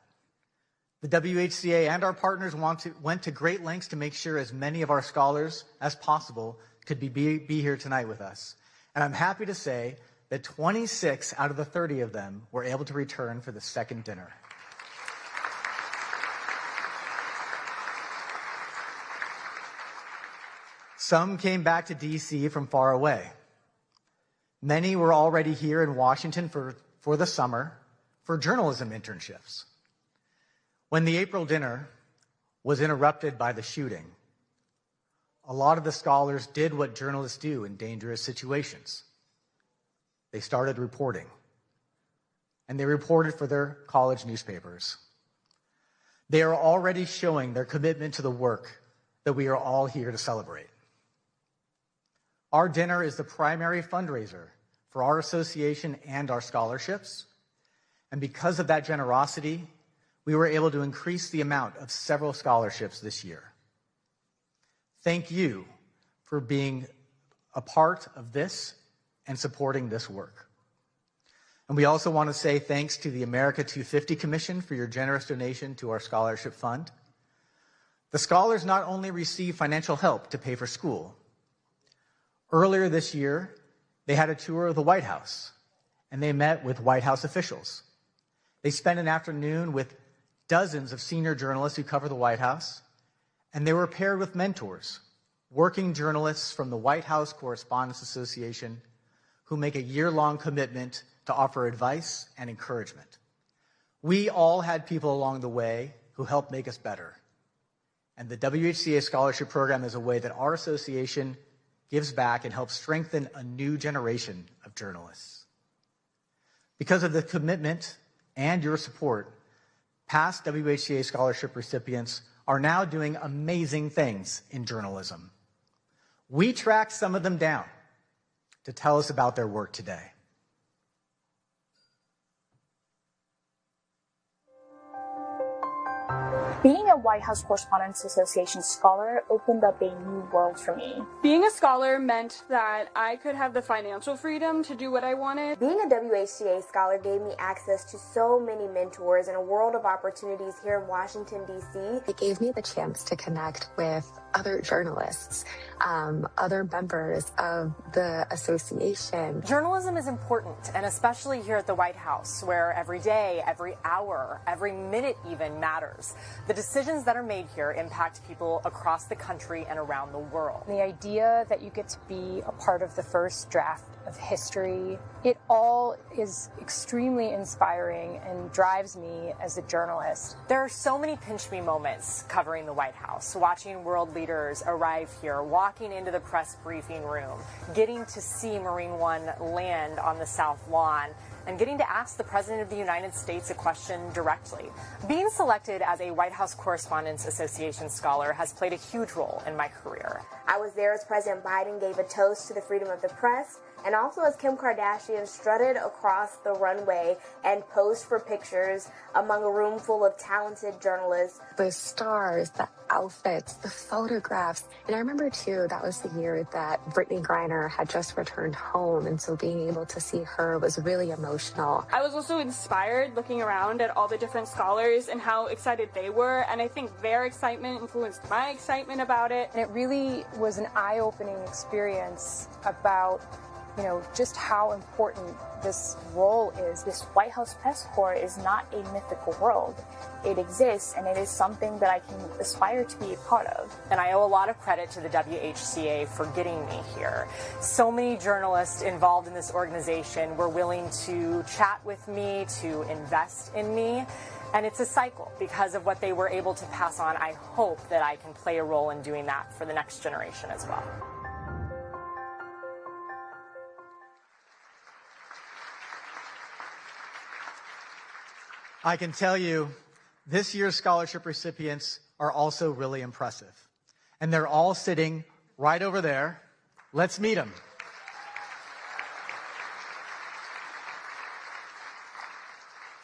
S11: The WHCA and our partners went to great lengths to make sure as many of our scholars as possible could be here tonight with us. And I'm happy to say that 26 out of the 30 of them were able to return for the second dinner. Some came back to D.C. from far away. Many were already here in Washington for the summer for journalism internships. When the April dinner was interrupted by the shooting, a lot of the scholars did what journalists do in dangerous situations. They started reporting, and they reported for their college newspapers. They are already showing their commitment to the work that we are all here to celebrate. Our dinner is the primary fundraiser for our association and our scholarships, and because of that generosity, we were able to increase the amount of several scholarships this year. Thank you for being a part of this and supporting this work. And we also want to say thanks to the America 250 Commission for your generous donation to our scholarship fund. The scholars not only receive financial help to pay for school. Earlier this year, they had a tour of the White House, and they met with White House officials. They spent an afternoon with dozens of senior journalists who cover the White House, and they were paired with mentors, working journalists from the White House Correspondents Association, who make a year-long commitment to offer advice and encouragement. We all had people along the way who helped make us better. And the WHCA Scholarship Program is a way that our association gives back and helps strengthen a new generation of journalists. Because of the commitment and your support, past WHCA scholarship recipients are now doing amazing things in journalism. We tracked some of them down to tell us about their work today.
S13: Being a White House Correspondents Association scholar opened up a new world for me.
S14: Being a scholar meant that I could have the financial freedom to do what I wanted.
S15: Being a WHCA scholar gave me access to so many mentors and a world of opportunities here in Washington, D.C.
S16: It gave me the chance to connect with other journalists, other members of the association.
S17: Journalism is important, and especially here at the White House, where every day, every hour, every minute even matters. The decisions that are made here impact people across the country and around the world.
S14: The idea that you get to be a part of the first draft of history, it all is extremely inspiring and drives me as a journalist.
S17: There are so many pinch me moments covering the White House, watching world leaders arrive here, walking into the press briefing room, getting to see Marine One land on the South Lawn, and getting to ask the President of the United States a question directly. Being selected as a White House Correspondents Association scholar has played a huge role in my career.
S15: I was there as President Biden gave a toast to the freedom of the press, and also as Kim Kardashian strutted across the runway and posed for pictures among a room full of talented journalists.
S16: The stars, the outfits, the photographs. And I remember, too, that was the year that Brittany Griner had just returned home. And so being able to see her was really emotional.
S1: I was also inspired looking around at all the different scholars and how excited they were. And I think their excitement influenced my excitement about it.
S14: And it really was an eye-opening experience about just how important this role is. This White House press corps is not a mythical world. It exists, and it is something that I can aspire to be a part of.
S17: And I owe a lot of credit to the WHCA for getting me here. So many journalists involved in this organization were willing to chat with me, to invest in me. And it's a cycle because of what they were able to pass on. I hope that I can play a role in doing that for the next generation as well.
S11: I can tell you, this year's scholarship recipients are also really impressive. And they're all sitting right over there. Let's meet them.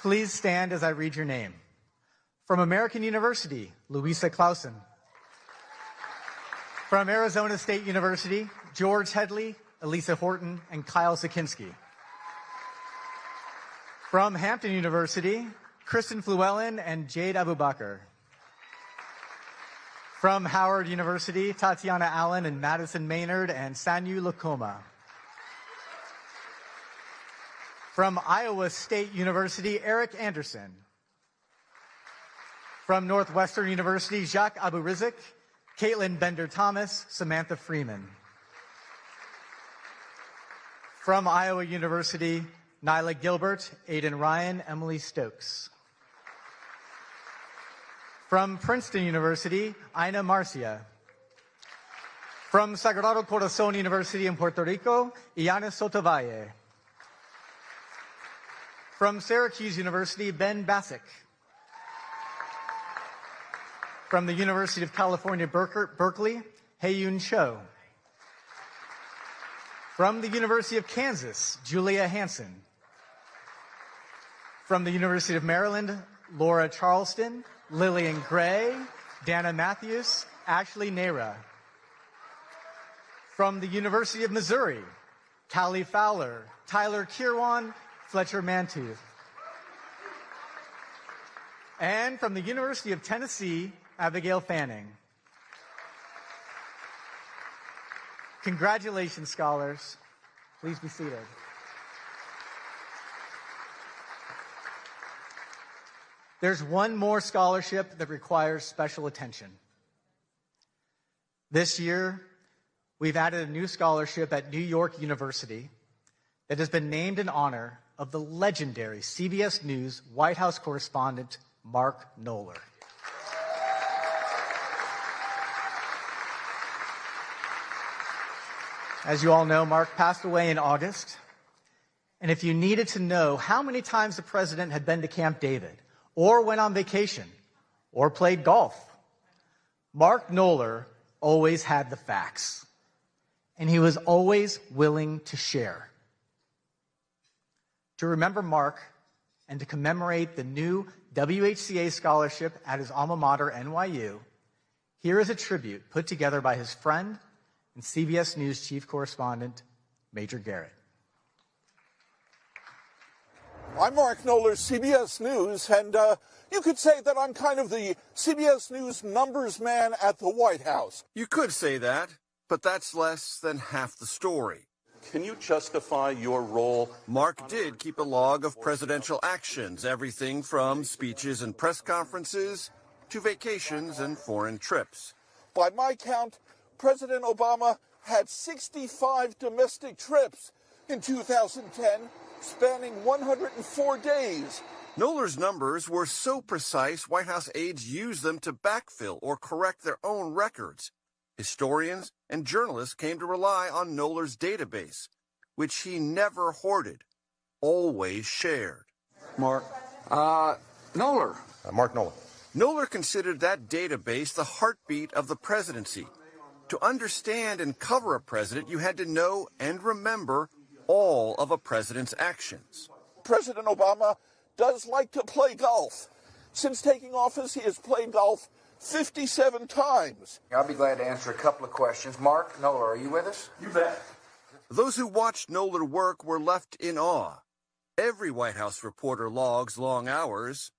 S11: Please stand as I read your name. From American University, Louisa Clausen. From Arizona State University, George Headley, Elisa Horton, and Kyle Sakinski. From Hampton University, Kristen Fluellen and Jade Abubakar. From Howard University, Tatiana Allen and Madison Maynard and Sanyu Lokoma. From Iowa State University, Eric Anderson. From Northwestern University, Jacques Aburizik, Caitlin Bender-Thomas, Samantha Freeman. From Iowa University, Nyla Gilbert, Aidan Ryan, Emily Stokes. From Princeton University, Ina Marcia. From Sagrado Corazon University in Puerto Rico, Iana Sotovalle. From Syracuse University, Ben Bassick. From the University of California, Berkeley, Hae-Yoon Cho. From the University of Kansas, Julia Hansen. From the University of Maryland, Laura Charleston, Lillian Gray, Dana Matthews, Ashley Nera. From the University of Missouri, Callie Fowler, Tyler Kirwan, Fletcher Mantooth. And from the University of Tennessee, Abigail Fanning. Congratulations, scholars. Please be seated. There's one more scholarship that requires special attention. This year, we've added a new scholarship at New York University that has been named in honor of the legendary CBS News White House correspondent, Mark Knoller. As you all know, Mark passed away in August. And if you needed to know how many times the president had been to Camp David, or went on vacation, or played golf, Mark Knoller always had the facts. And he was always willing to share. To remember Mark and to commemorate the new WHCA scholarship at his alma mater, NYU, here is a tribute put together by his friend and CBS News chief correspondent, Major Garrett.
S2: I'm Mark Knoller, CBS News, and you could say that I'm kind of the CBS News numbers man at the White House.
S5: You could say that, but that's less than half the story.
S6: Can you justify your role?
S5: Mark did keep a log of presidential actions, everything from speeches and press conferences to vacations and foreign trips.
S2: By my count, President Obama had 65 domestic trips in 2010, spanning 104 days.
S5: Knoller's numbers were so precise, White House aides used them to backfill or correct their own records. Historians and journalists came to rely on Knowler's database, which he never hoarded, always shared.
S8: Mark Knoller.
S5: Mark Knoller. Knoller considered that database the heartbeat of the presidency. To understand and cover a president, you had to know and remember all of a president's actions.
S2: President Obama does like to play golf. Since taking office, he has played golf 57 times.
S25: I'll be glad to answer a couple of questions. Mark Knoller, are you with us?
S2: You bet.
S5: Those who watched Knoller work were left in awe. Every White House reporter logs long hours.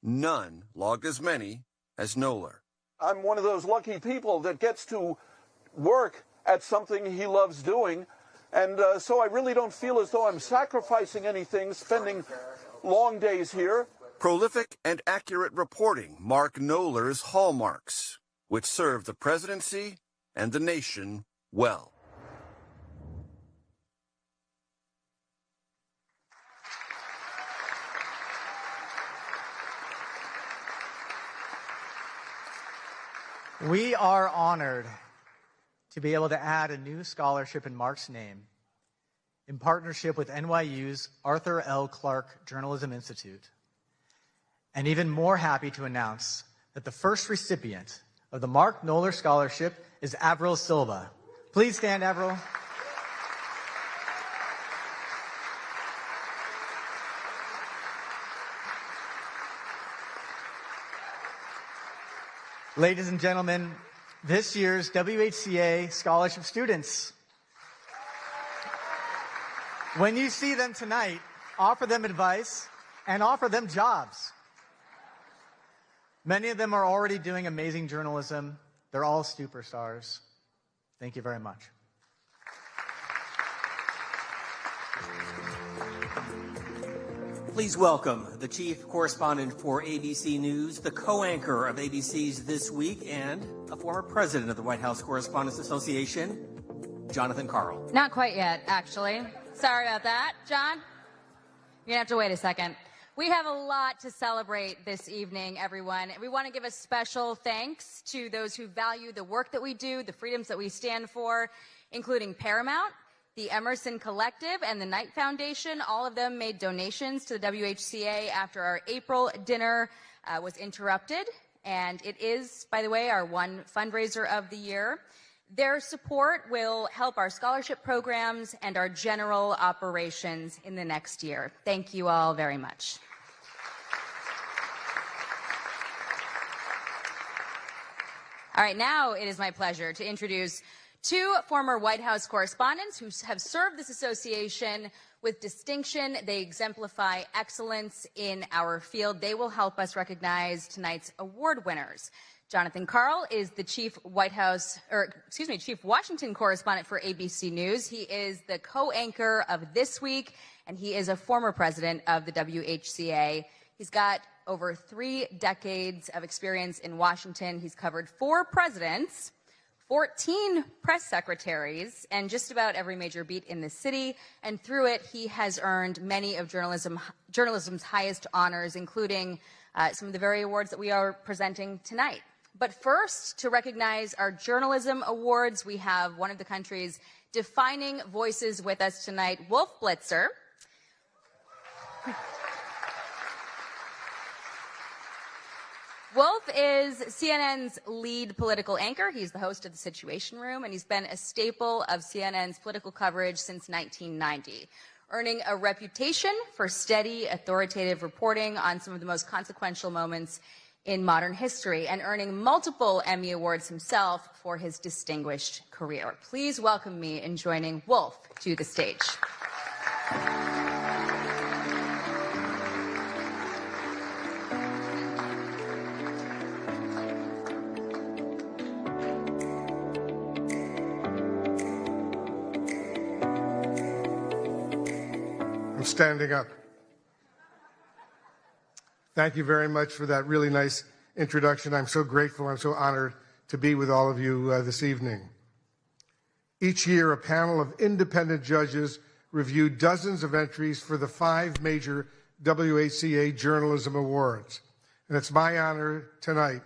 S5: None logged as many as Knoller.
S2: I'm one of those lucky people that gets to work at something he loves doing, and so I really don't feel as though I'm sacrificing anything, spending long days here.
S5: Prolific and accurate reporting mark Knoller's hallmarks, which served the presidency and the nation well.
S11: We are honored to be able to add a new scholarship in Mark's name in partnership with NYU's Arthur L. Clarke Journalism Institute. And even more happy to announce that the first recipient of the Mark Knoller Scholarship is Avril Silva. Please stand, Avril. Ladies and gentlemen, this year's WHCA Scholarship students. When you see them tonight, offer them advice and offer them jobs. Many of them are already doing amazing journalism. They're all superstars. Thank you very much.
S9: Please welcome the chief correspondent for ABC News, the co-anchor of ABC's This Week, and a former president of the White House Correspondents Association, Jonathan Karl.
S3: Not quite yet, actually. Sorry about that, John. You're gonna have to wait a second. We have a lot to celebrate this evening, everyone. We want to give a special thanks to those who value the work that we do, the freedoms that we stand for, including Paramount, the Emerson Collective, and the Knight Foundation. All of them made donations to the WHCA after our April dinner was interrupted. And it is, by the way, our one fundraiser of the year. Their support will help our scholarship programs and our general operations in the next year. Thank you all very much. All right, now it is my pleasure to introduce two former White House correspondents who have served this association with distinction. They exemplify excellence in our field. They will help us recognize tonight's award winners. Jonathan Karl is the chief Washington correspondent for ABC News. He is the co-anchor of This Week, and he is a former president of the WHCA. He's got over 3 decades of experience in Washington. He's covered 4 presidents, 14 press secretaries, and just about every major beat in the city. And through it, he has earned many of journalism's highest honors, including some of the very awards that we are presenting tonight. But first, to recognize our journalism awards, we have one of the country's defining voices with us tonight, Wolf Blitzer. Wolf is CNN's lead political anchor. He's the host of The Situation Room, and he's been a staple of CNN's political coverage since 1990, earning a reputation for steady, authoritative reporting on some of the most consequential moments in modern history, and earning multiple Emmy Awards himself for his distinguished career. Please welcome me in joining Wolf to the stage.
S10: I'm standing up. Thank you very much for that really nice introduction. I'm so grateful. I'm so honored to be with all of you this evening. Each year, a panel of independent judges review dozens of entries for the 5 major WHCA Journalism Awards. And it's my honor tonight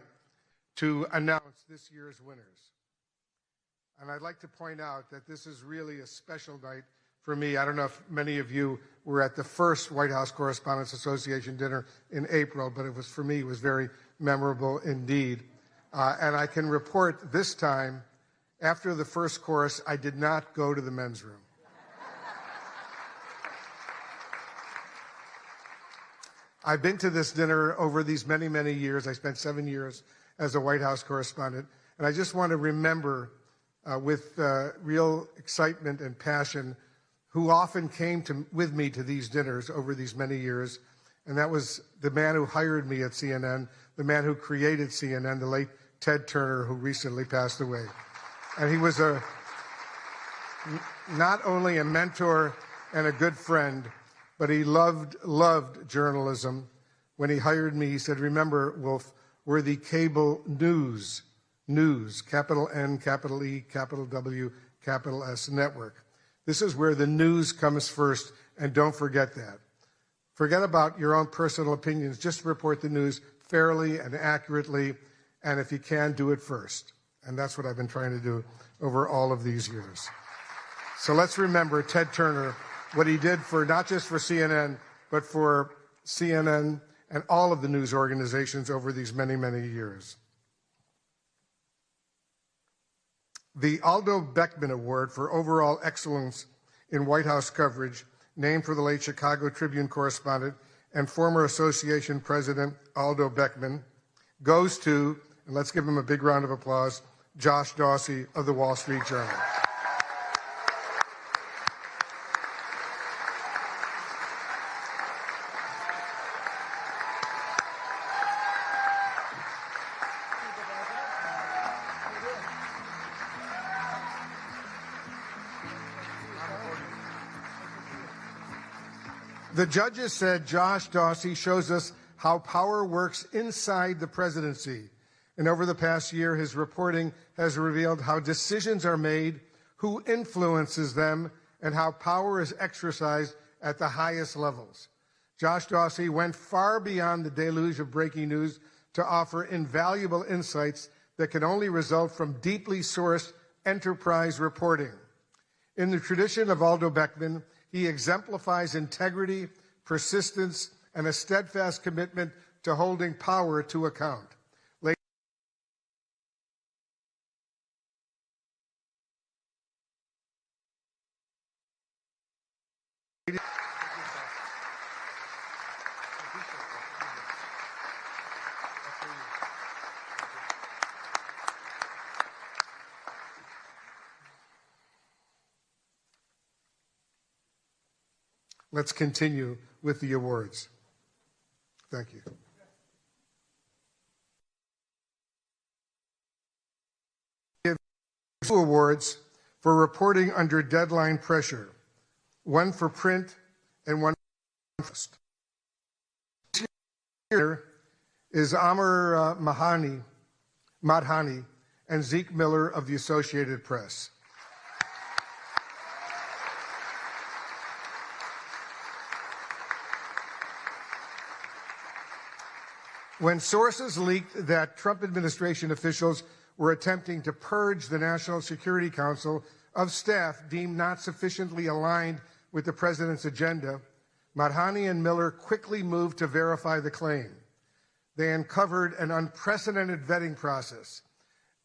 S10: to announce this year's winners. And I'd like to point out that this is really a special night for me. I don't know if many of you were at the first White House Correspondents Association dinner in April, but for me, it was very memorable indeed. And I can report this time, after the first course, I did not go to the men's room. I've been to this dinner over these many, many years. I spent 7 years as a White House correspondent. And I just want to remember with real excitement and passion who often came with me to these dinners over these many years. And that was the man who hired me at CNN, the man who created CNN, the late Ted Turner, who recently passed away. And he was not only a mentor and a good friend, but he loved journalism. When he hired me, he said, "Remember, Wolf, we're the cable news, capital N, capital E, capital W, capital S network. This is where the news comes first, and don't forget that. Forget about your own personal opinions. Just report the news fairly and accurately, and if you can, do it first." And that's what I've been trying to do over all of these years. So let's remember Ted Turner, what he did for not just for CNN, but for CNN and all of the news organizations over these many, many years. The Aldo Beckman Award for Overall Excellence in White House Coverage, named for the late Chicago Tribune correspondent and former association president Aldo Beckman, goes to, and let's give him a big round of applause, Josh Dawsey of the Wall Street Journal. The judges said Josh Dawsey shows us how power works inside the presidency. And over the past year, his reporting has revealed how decisions are made, who influences them, and how power is exercised at the highest levels. Josh Dawsey went far beyond the deluge of breaking news to offer invaluable insights that can only result from deeply sourced enterprise reporting. In the tradition of Aldo Beckman, he exemplifies integrity, persistence, and a steadfast commitment to holding power to account. Let's continue with the awards. Thank you. Give 2 awards for reporting under deadline pressure, one for print and one for post. Here is Amr Madhani and Zeke Miller of the Associated Press. When sources leaked that Trump administration officials were attempting to purge the National Security Council of staff deemed not sufficiently aligned with the president's agenda, Madhani and Miller quickly moved to verify the claim. They uncovered an unprecedented vetting process.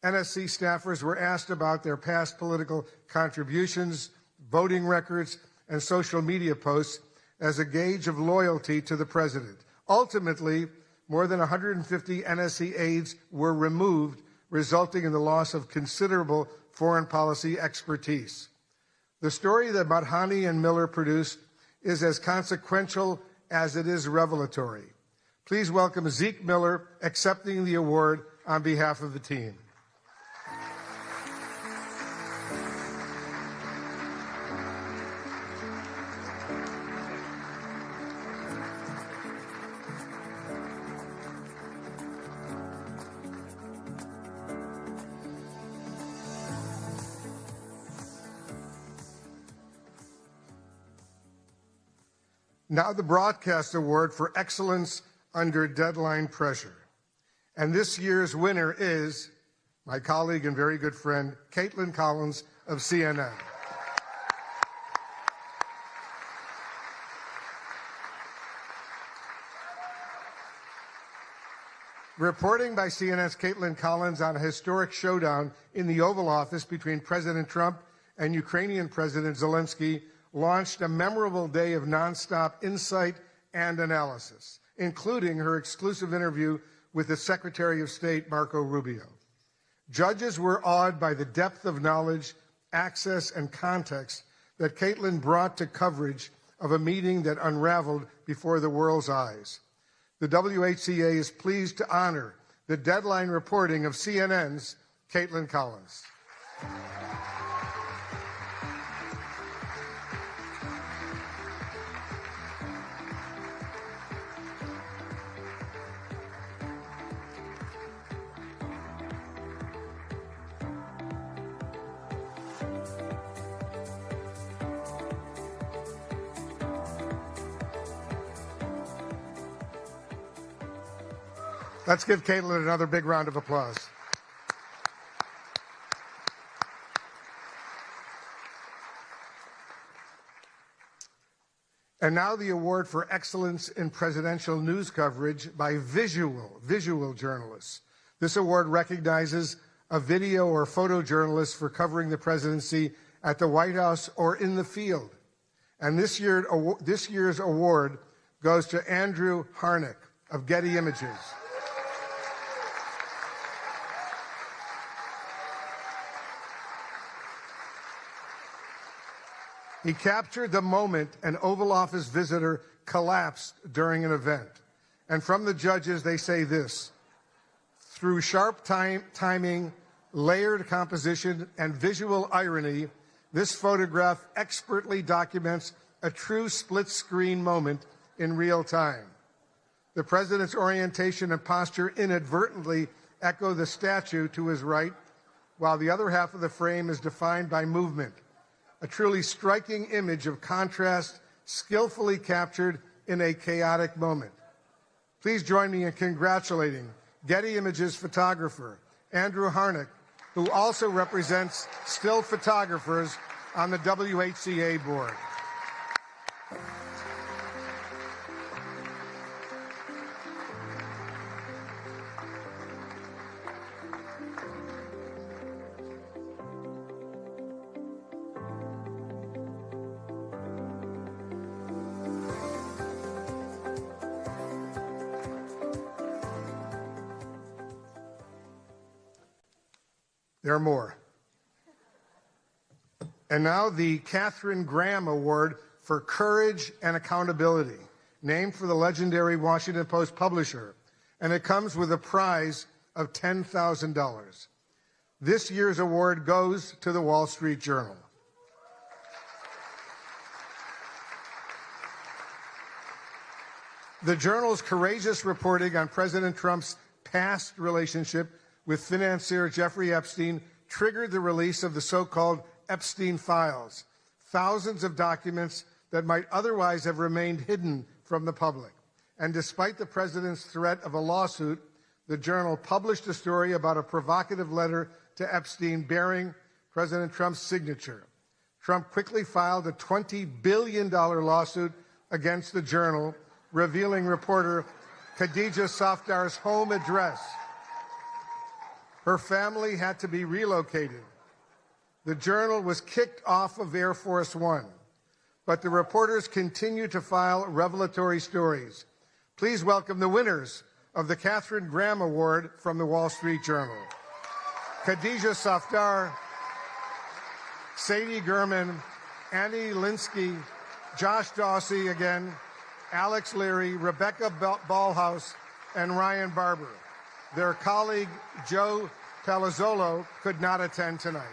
S10: NSC staffers were asked about their past political contributions, voting records, and social media posts as a gauge of loyalty to the president. Ultimately, more than 150 NSC aides were removed, resulting in the loss of considerable foreign policy expertise. The story that Madhani and Miller produced is as consequential as it is revelatory. Please welcome Zeke Miller accepting the award on behalf of the team. Now the Broadcast Award for Excellence Under Deadline Pressure. And this year's winner is my colleague and very good friend, Caitlin Collins of CNN. Reporting by CNN's Caitlin Collins on a historic showdown in the Oval Office between President Trump and Ukrainian President Zelensky launched a memorable day of nonstop insight and analysis, including her exclusive interview with the Secretary of State, Marco Rubio. Judges were awed by the depth of knowledge, access, and context that Caitlin brought to coverage of a meeting that unraveled before the world's eyes. The WHCA is pleased to honor the deadline reporting of CNN's Caitlin Collins. Let's give Caitlin another big round of applause. And now the award for excellence in presidential news coverage by visual journalists. This award recognizes a video or photojournalist for covering the presidency at the White House or in the field. And this year's award goes to Andrew Harnick of Getty Images. He captured the moment an Oval Office visitor collapsed during an event. And from the judges, they say this: through sharp timing, layered composition, and visual irony, this photograph expertly documents a true split-screen moment in real time. The president's orientation and posture inadvertently echo the statue to his right, while the other half of the frame is defined by movement. A truly striking image of contrast, skillfully captured in a chaotic moment. Please join me in congratulating Getty Images photographer Andrew Harnick, who also represents still photographers on the WHCA board. There are more. And now the Katharine Graham Award for Courage and Accountability, named for the legendary Washington Post publisher, and it comes with a prize of $10,000. This year's award goes to the Wall Street Journal. The Journal's courageous reporting on President Trump's past relationship with financier Jeffrey Epstein triggered the release of the so-called Epstein files, thousands of documents that might otherwise have remained hidden from the public. And despite the president's threat of a lawsuit, the Journal published a story about a provocative letter to Epstein bearing President Trump's signature. Trump quickly filed a $20 billion lawsuit against the Journal, revealing reporter Khadija Safdar's home address. Her family had to be relocated. The Journal was kicked off of Air Force One, but the reporters continue to file revelatory stories. Please welcome the winners of the Katharine Graham Award from the Wall Street Journal: Khadija Safdar, Sadie Gurman, Annie Linsky, Josh Dawsey again, Alex Leary, Rebecca Ballhaus, and Ryan Barber. Their colleague, Joe Palazzolo, could not attend tonight.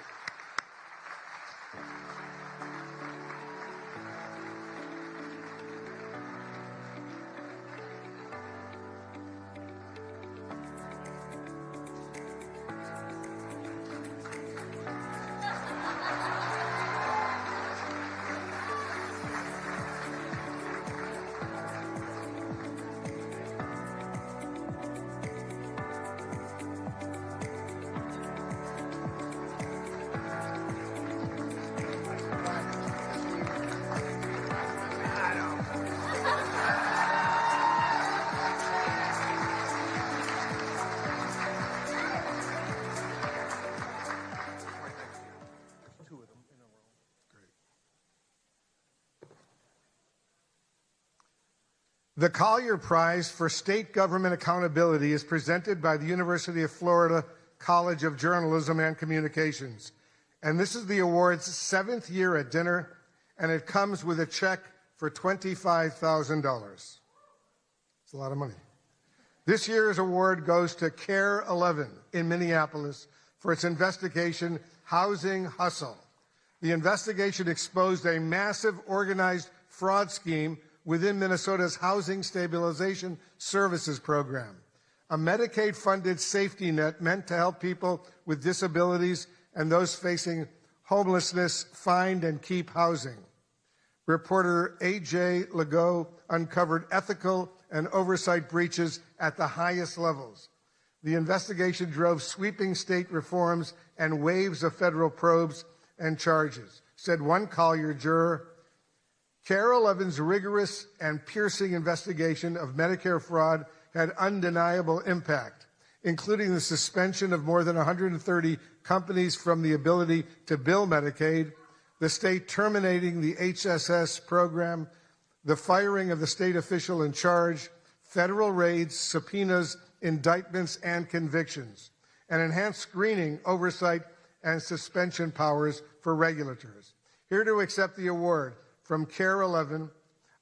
S10: The Collier Prize for State Government Accountability is presented by the University of Florida College of Journalism and Communications. And this is the award's 7th year at dinner, and it comes with a check for $25,000. It's a lot of money. This year's award goes to CARE 11 in Minneapolis for its investigation, Housing Hustle. The investigation exposed a massive organized fraud scheme within Minnesota's Housing Stabilization Services Program, a Medicaid-funded safety net meant to help people with disabilities and those facing homelessness find and keep housing. Reporter A.J. Legault uncovered ethical and oversight breaches at the highest levels. The investigation drove sweeping state reforms and waves of federal probes and charges, said one Collier juror. CARE 11's rigorous and piercing investigation of Medicare fraud had undeniable impact, including the suspension of more than 130 companies from the ability to bill Medicaid, the state terminating the HSS program, the firing of the state official in charge, federal raids, subpoenas, indictments, and convictions, and enhanced screening, oversight, and suspension powers for regulators. Here to accept the award from CARE 11,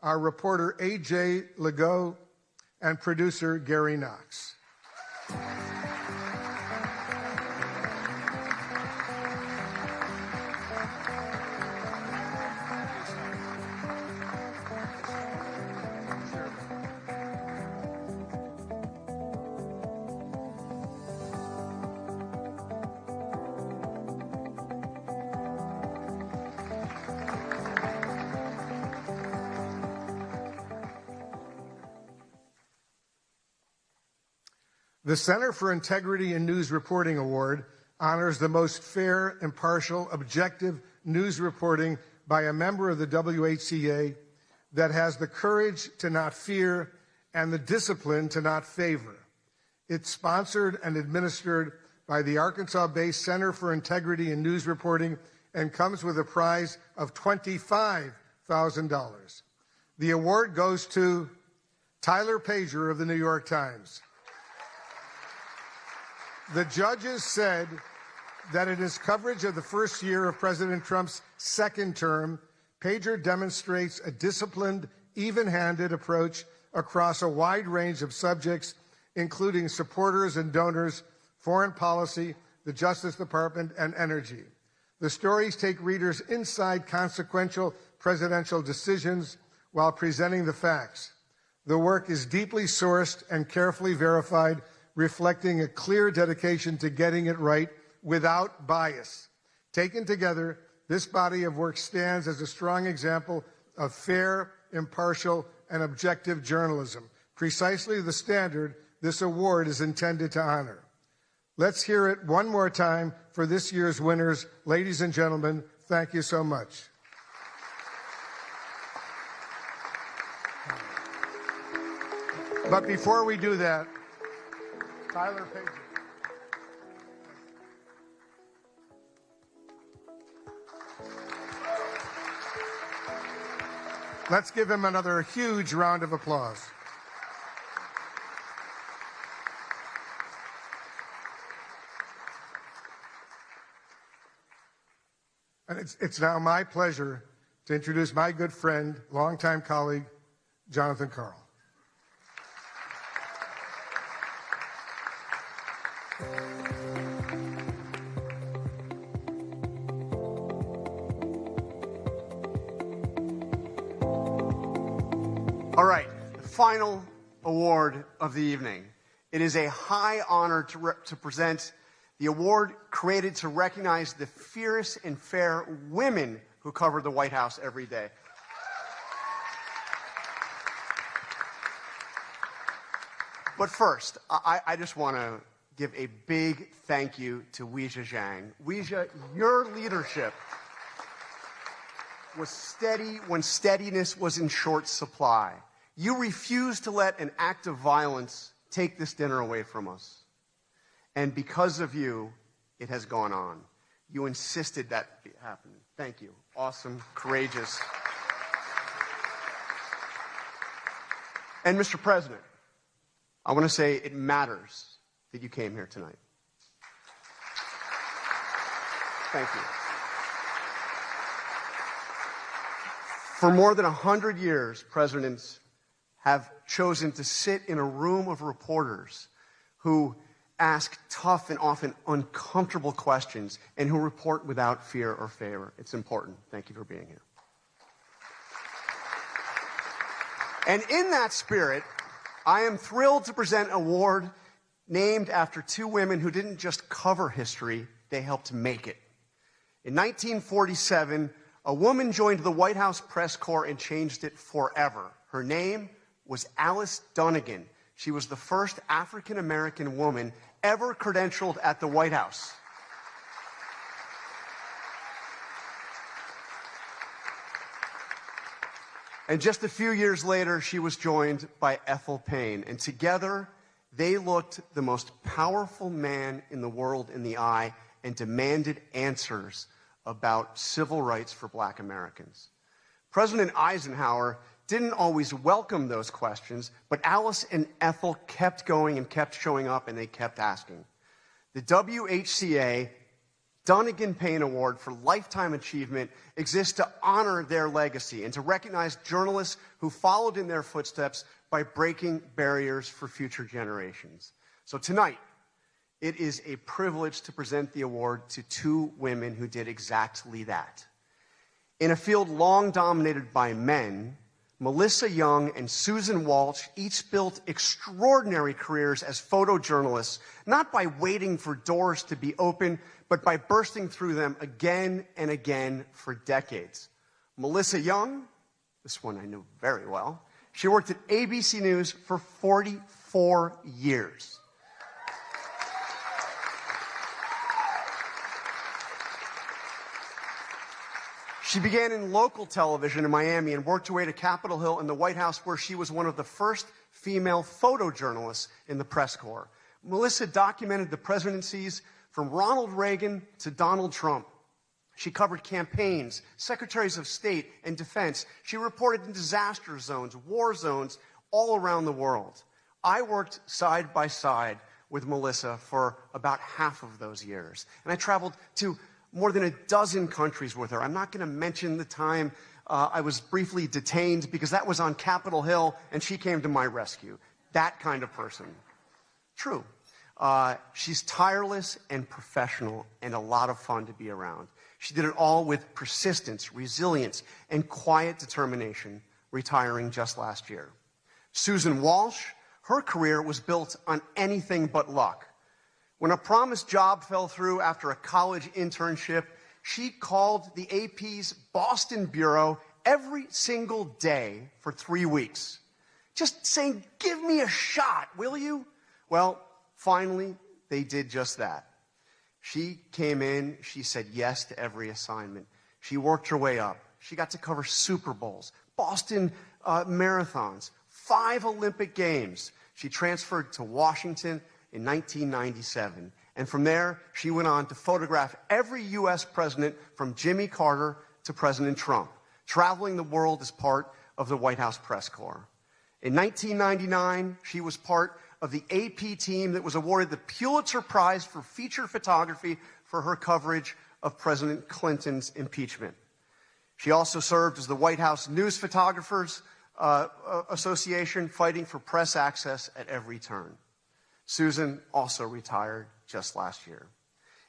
S10: our reporter A.J. Legault and producer Gary Knox. The Center for Integrity in News Reporting Award honors the most fair, impartial, objective news reporting by a member of the WHCA that has the courage to not fear and the discipline to not favor. It's sponsored and administered by the Arkansas-based Center for Integrity in News Reporting and comes with a prize of $25,000. The award goes to Tyler Pager of the New York Times. The judges said that in his coverage of the first year of President Trump's second term, Pager demonstrates a disciplined, even-handed approach across a wide range of subjects, including supporters and donors, foreign policy, the Justice Department, and energy. The stories take readers inside consequential presidential decisions while presenting the facts. The work is deeply sourced and carefully verified, reflecting a clear dedication to getting it right without bias. Taken together, this body of work stands as a strong example of fair, impartial, and objective journalism, precisely the standard this award is intended to honor. Let's hear it one more time for this year's winners. Ladies and gentlemen, thank you so much. But before we do that, Tyler Pager. Let's give him another huge round of applause. And it's now my pleasure to introduce my good friend, longtime colleague, Jonathan Karl.
S19: All right, the final award of the evening. It is a high honor to present the award created to recognize the fierce and fair women who cover the White House every day. But first, I just want to give a big thank you to Weijia Zhang. Weijia, your leadership was steady when steadiness was in short supply. You refused to let an act of violence take this dinner away from us. And because of you, it has gone on. You insisted that happen. Thank you. Awesome, courageous. And Mr. President, I want to say it matters that you came here tonight. Thank you. For more than 100 years, presidents have chosen to sit in a room of reporters who ask tough and often uncomfortable questions and who report without fear or favor. It's important. Thank you for being here. And in that spirit, I am thrilled to present an award named after two women who didn't just cover history, they helped make it. In 1947, a woman joined the White House press corps and changed it forever. Her name was Alice Dunnigan. She was the first African-American woman ever credentialed at the White House. And just a few years later, she was joined by Ethel Payne. And together, they looked the most powerful man in the world in the eye and demanded answers about civil rights for Black Americans. President Eisenhower didn't always welcome those questions, but Alice and Ethel kept going and kept showing up, and they kept asking. The WHCA Dunnigan Payne Award for Lifetime Achievement exists to honor their legacy and to recognize journalists who followed in their footsteps by breaking barriers for future generations. So tonight, it is a privilege to present the award to two women who did exactly that. In a field long dominated by men, Melissa Young and Susan Walsh each built extraordinary careers as photojournalists, not by waiting for doors to be open, but by bursting through them again and again for decades. Melissa Young, this one I knew very well, she worked at ABC News for 44 years. She began in local television in Miami and worked her way to Capitol Hill and the White House, where she was one of the first female photojournalists in the press corps. Melissa documented the presidencies from Ronald Reagan to Donald Trump. She covered campaigns, secretaries of state, and defense. She reported in disaster zones, war zones, all around the world. I worked side by side with Melissa for about half of those years. And I traveled to more than a dozen countries with her. I'm not going to mention the time I was briefly detained because that was on Capitol Hill and she came to my rescue. That kind of person. True. She's tireless and professional and a lot of fun to be around. She did it all with persistence, resilience, and quiet determination, retiring just last year. Susan Walsh, her career was built on anything but luck. When a promised job fell through after a college internship, she called the AP's Boston bureau every single day for 3 weeks. Just saying, give me a shot, will you? Well, finally, they did just that. She came in, she said yes to every assignment. She worked her way up. She got to cover Super Bowls, Boston marathons, 5 Olympic Games. She transferred to Washington in 1997. And from there, she went on to photograph every U.S. president from Jimmy Carter to President Trump, traveling the world as part of the White House press corps. In 1999, she was part of the AP team that was awarded the Pulitzer Prize for feature photography for her coverage of President Clinton's impeachment. She also served as the White House News Photographers Association, fighting for press access at every turn. Susan also retired just last year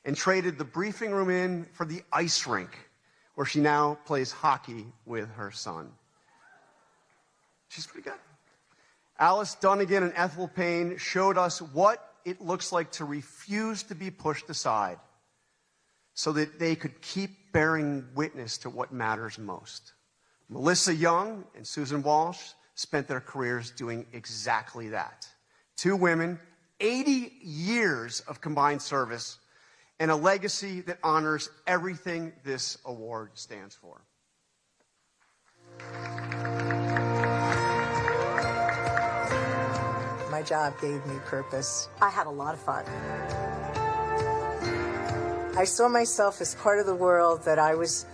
S19: and traded the briefing room in for the ice rink, where she now plays hockey with her son. She's pretty good. Alice Dunnigan and Ethel Payne showed us what it looks like to refuse to be pushed aside so that they could keep bearing witness to what matters most. Melissa Young and Susan Walsh spent their careers doing exactly that. Two women, 80 years of combined service, and a legacy that honors everything this award stands for.
S4: My job gave me purpose. I had a lot of fun. I saw myself as part of the world that I was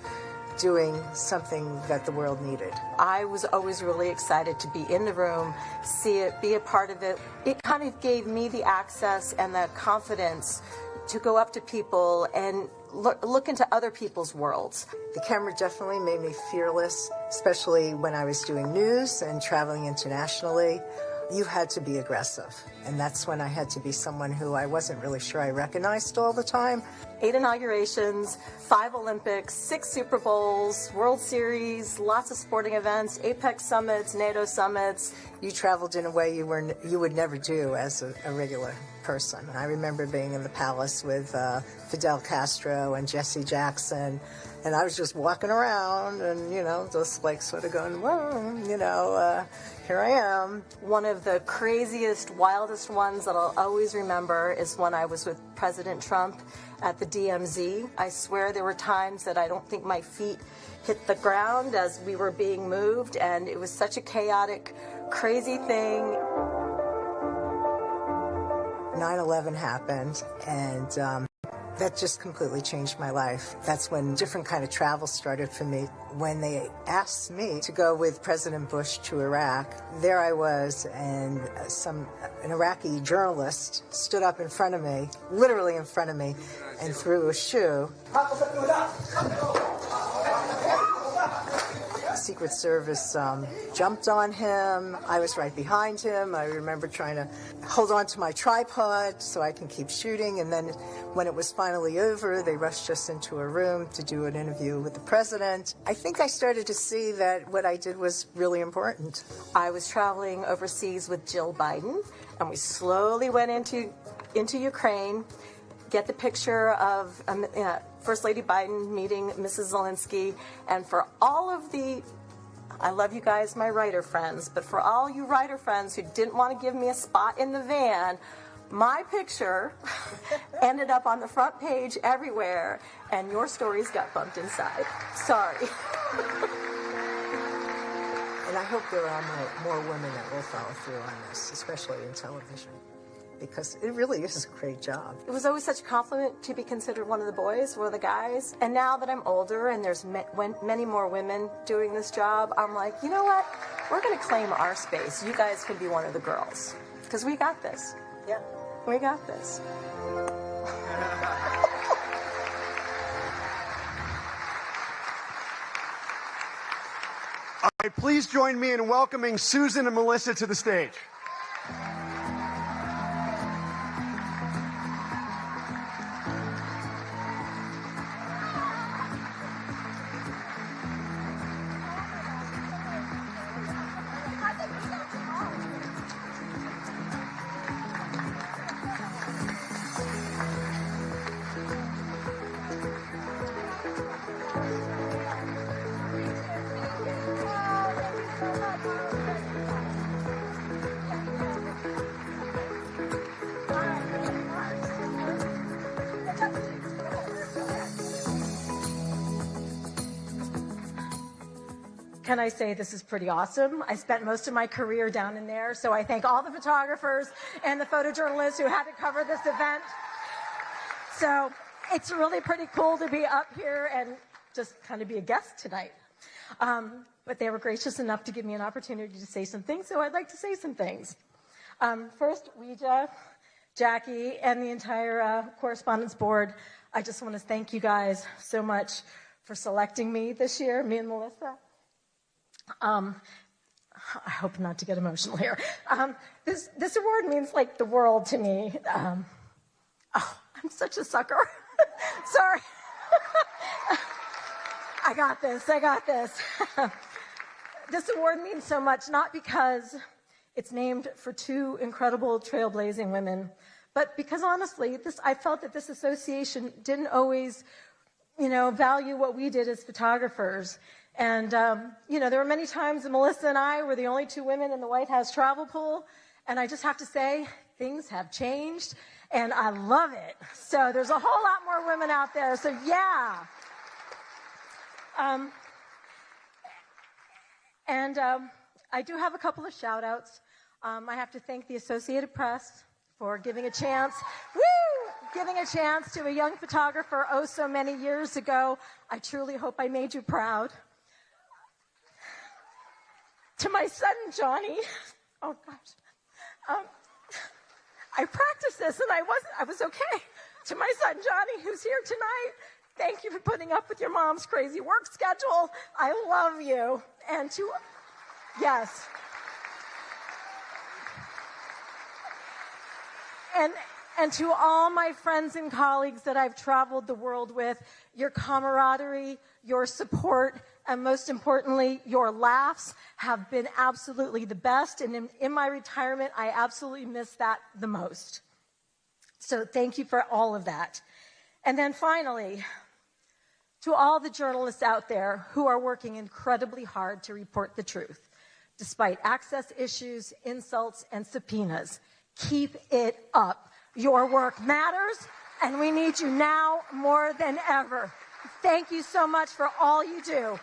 S4: doing something that the world needed. I was always really excited to be in the room, see it, be a part of it. It kind of gave me the access and the confidence to go up to people and look into other people's worlds. The camera definitely made me fearless, especially when I was doing news and traveling internationally. You had to be aggressive, and that's when I had to be someone who I wasn't really sure I recognized all the time. 8 inaugurations, 5 Olympics, 6 Super Bowls, World Series, lots of sporting events, APEC summits, NATO summits. You traveled in a way you would never do as a regular person. I remember being in the palace with Fidel Castro and Jesse Jackson, and I was just walking around and, just like sort of going, whoa, here I am. One of the craziest, wildest ones that I'll always remember is when I was with President Trump at the DMZ. I swear there were times that I don't think my feet hit the ground as we were being moved, and it was such a chaotic, crazy thing. 9/11 happened, and that just completely changed my life. That's when different kind of travel started for me. When they asked me to go with President Bush to Iraq, there I was, and an Iraqi journalist stood up in front of me, literally in front of me, and threw a shoe. Secret Service jumped on him. I was right behind him. I remember trying to hold on to my tripod so I can keep shooting. And then when it was finally over, they rushed us into a room to do an interview with the president. I think I started to see that what I did was really important. I was traveling overseas with Jill Biden, and we slowly went into Ukraine, get the picture of First Lady Biden meeting Mrs. Zelensky, and for all of I love you guys, my writer friends, but for all you writer friends who didn't want to give me a spot in the van, my picture ended up on the front page everywhere, and your stories got bumped inside. Sorry. And I hope there are more women that will follow through on this, especially in television, because it really is a great job. It was always such a compliment to be considered one of the boys, one of the guys. And now that I'm older and there's many more women doing this job, I'm like, you know what? We're going to claim our space. You guys can be one of the girls, because we got this. Yeah. We got this.
S19: All right, please join me in welcoming Susan and Melissa to the stage.
S7: Can I say this is pretty awesome? I spent most of my career down in there, so I thank all the photographers and the photojournalists who had to cover this event. So it's really pretty cool to be up here and just kind of be a guest tonight. But they were gracious enough to give me an opportunity to say some things, so I'd like to say some things. First, Ouija, Jackie, and the entire Correspondents Board, I just want to thank you guys so much for selecting me this year, me and Melissa. I hope not to get emotional here. This award means like the world to me. I'm such a sucker. Sorry. I got this. This award means so much, not because it's named for 2 incredible trailblazing women, but because honestly, I felt that this association didn't always, value what we did as photographers. And, there were many times that Melissa and I were the only 2 women in the White House travel pool. And I just have to say, things have changed, and I love it. So there's a whole lot more women out there. So, yeah. I do have a couple of shout-outs. I have to thank the Associated Press for giving a chance. Woo! giving a chance to a young photographer oh so many years ago. I truly hope I made you proud. To my son, Johnny, oh gosh, I practiced this and I was okay. To my son, Johnny, who's here tonight, thank you for putting up with your mom's crazy work schedule. I love you. And to, yes. And to all my friends and colleagues that I've traveled the world with, your camaraderie, your support, and most importantly, your laughs have been absolutely the best. And in my retirement, I absolutely miss that the most. So thank you for all of that. And then finally, to all the journalists out there who are working incredibly hard to report the truth, despite access issues, insults, and subpoenas, keep it up. Your work matters, and we need you now more than ever. Thank you so much for all you do.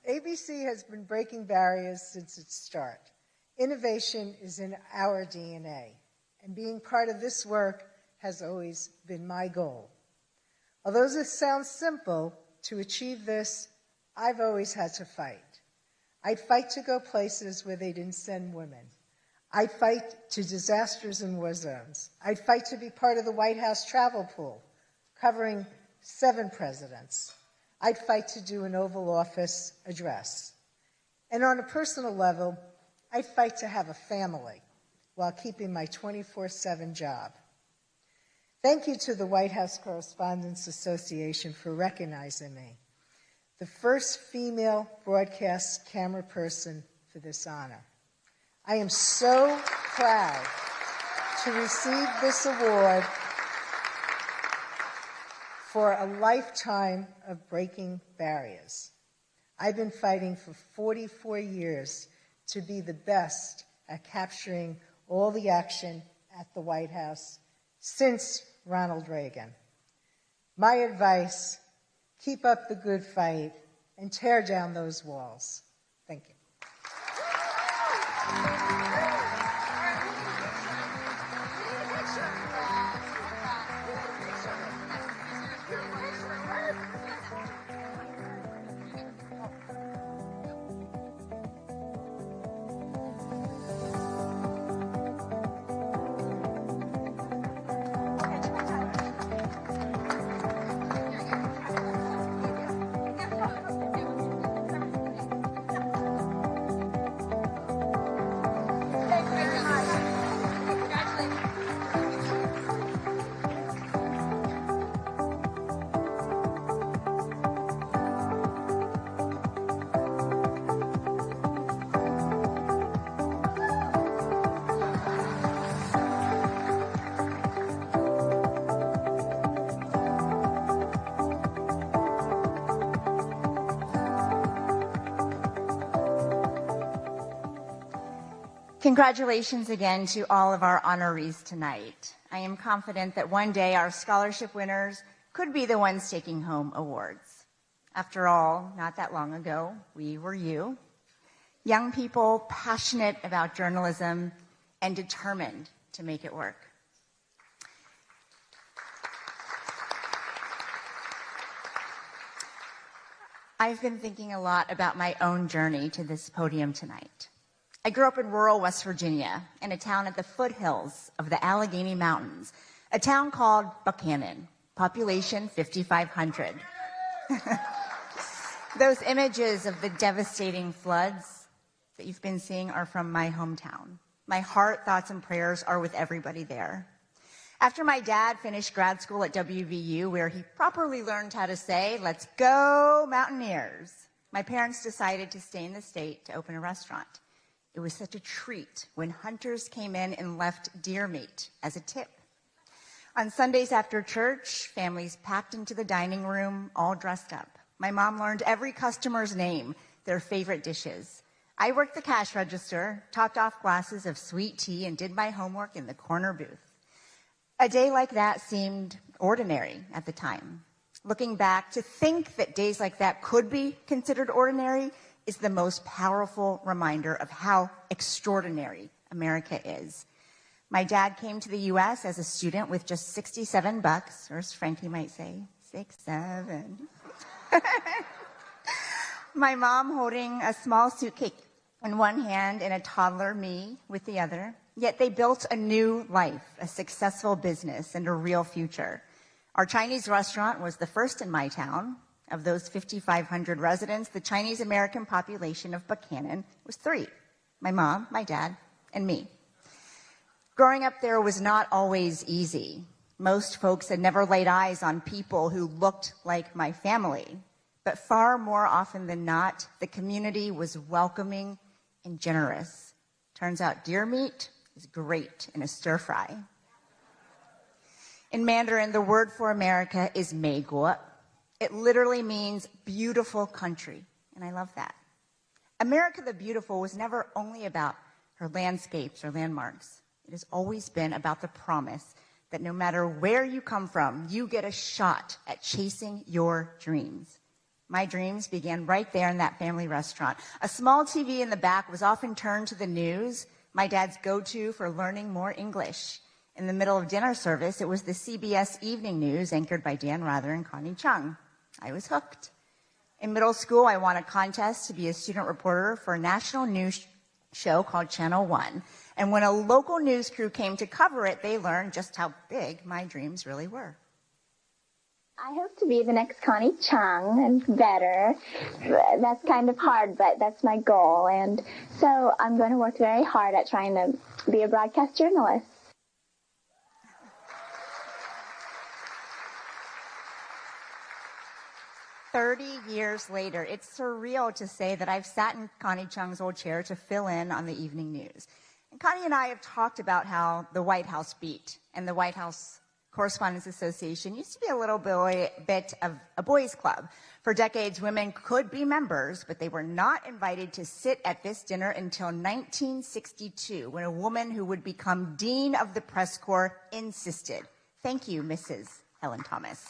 S20: ABC has been breaking barriers since its start. Innovation is in our DNA, and being part of this work has always been my goal. Although this sounds simple, to achieve this, I've always had to fight. I'd fight to go places where they didn't send women. I'd fight to disasters in war zones. I'd fight to be part of the White House travel pool, covering 7 presidents. I'd fight to do an Oval Office address. And on a personal level, I'd fight to have a family while keeping my 24/7 job. Thank you to the White House Correspondents Association for recognizing me, the first female broadcast camera person for this honor. I am so proud to receive this award for a lifetime of breaking barriers. I've been fighting for 44 years to be the best at capturing all the action at the White House since Ronald Reagan. My advice, keep up the good fight and tear down those walls. Thank you.
S12: Congratulations again to all of our honorees tonight. I am confident that one day our scholarship winners could be the ones taking home awards. After all, not that long ago, we were you. Young people passionate about journalism and determined to make it work. I've been thinking a lot about my own journey to this podium tonight. I grew up in rural West Virginia, in a town at the foothills of the Allegheny Mountains, a town called Buchanan, population 5,500. Those images of the devastating floods that you've been seeing are from my hometown. My heart, thoughts, and prayers are with everybody there. After my dad finished grad school at WVU, where he properly learned how to say, "Let's go Mountaineers," my parents decided to stay in the state to open a restaurant. It was such a treat when hunters came in and left deer meat as a tip. On Sundays after church, families packed into the dining room, all dressed up. My mom learned every customer's name, their favorite dishes. I worked the cash register, topped off glasses of sweet tea, and did my homework in the corner booth. A day like that seemed ordinary at the time. Looking back, to think that days like that could be considered ordinary is the most powerful reminder of how extraordinary America is. My dad came to the U.S. as a student with just $67, or as Frankie might say, 6-7. My mom holding a small suitcase in one hand and a toddler, me, with the other. Yet they built a new life, a successful business, and a real future. Our Chinese restaurant was the first in my town. Of those 5,500 residents, the Chinese American population of Buchanan was 3. My mom, my dad, and me. Growing up there was not always easy. Most folks had never laid eyes on people who looked like my family. But far more often than not, the community was welcoming and generous. Turns out deer meat is great in a stir fry. In Mandarin, the word for America is 美国. It literally means beautiful country, and I love that. America the Beautiful was never only about her landscapes or landmarks. It has always been about the promise that no matter where you come from, you get a shot at chasing your dreams. My dreams began right there in that family restaurant. A small TV in the back was often turned to the news, my dad's go-to for learning more English. In the middle of dinner service, it was the CBS Evening News, anchored by Dan Rather and Connie Chung. I was hooked. In middle school, I won a contest to be a student reporter for a national news show called Channel 1. And when a local news crew came to cover it, they learned just how big my dreams really were.
S18: I hope to be the next Connie Chung and better. That's kind of hard, but that's my goal. And so I'm going to work very hard at trying to be a broadcast journalist.
S12: "30 years later, it's surreal to say that I've sat in Connie Chung's old chair to fill in on the evening news. And Connie and I have talked about how the White House beat and the White House Correspondents Association used to be a little bit of a boys' club. For decades, women could be members, but they were not invited to sit at this dinner until 1962, when a woman who would become Dean of the Press Corps insisted. Thank you, Mrs. Helen Thomas.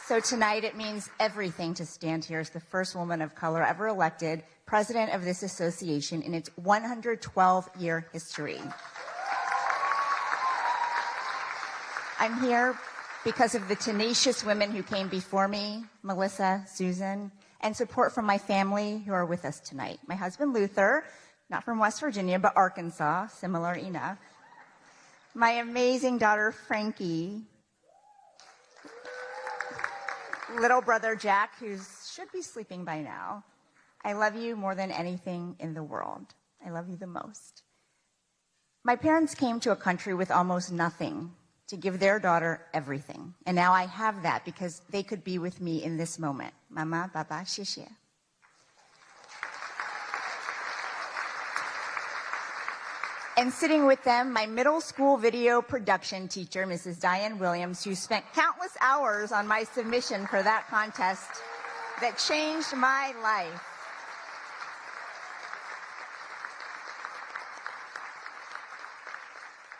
S12: So tonight it means everything to stand here as the first woman of color ever elected president of this association in its 112-year history. I'm here because of the tenacious women who came before me, Melissa, Susan, and support from my family who are with us tonight. My husband, Luther, not from West Virginia, but Arkansas, similar enough. My amazing daughter, Frankie. Little brother, Jack, who should be sleeping by now. I love you more than anything in the world. I love you the most. My parents came to a country with almost nothing to give their daughter everything. And now I have that because they could be with me in this moment. Mama, Baba, 谢谢. And sitting with them, my middle school video production teacher, Mrs. Diane Williams, who spent countless hours on my submission for that contest that changed my life.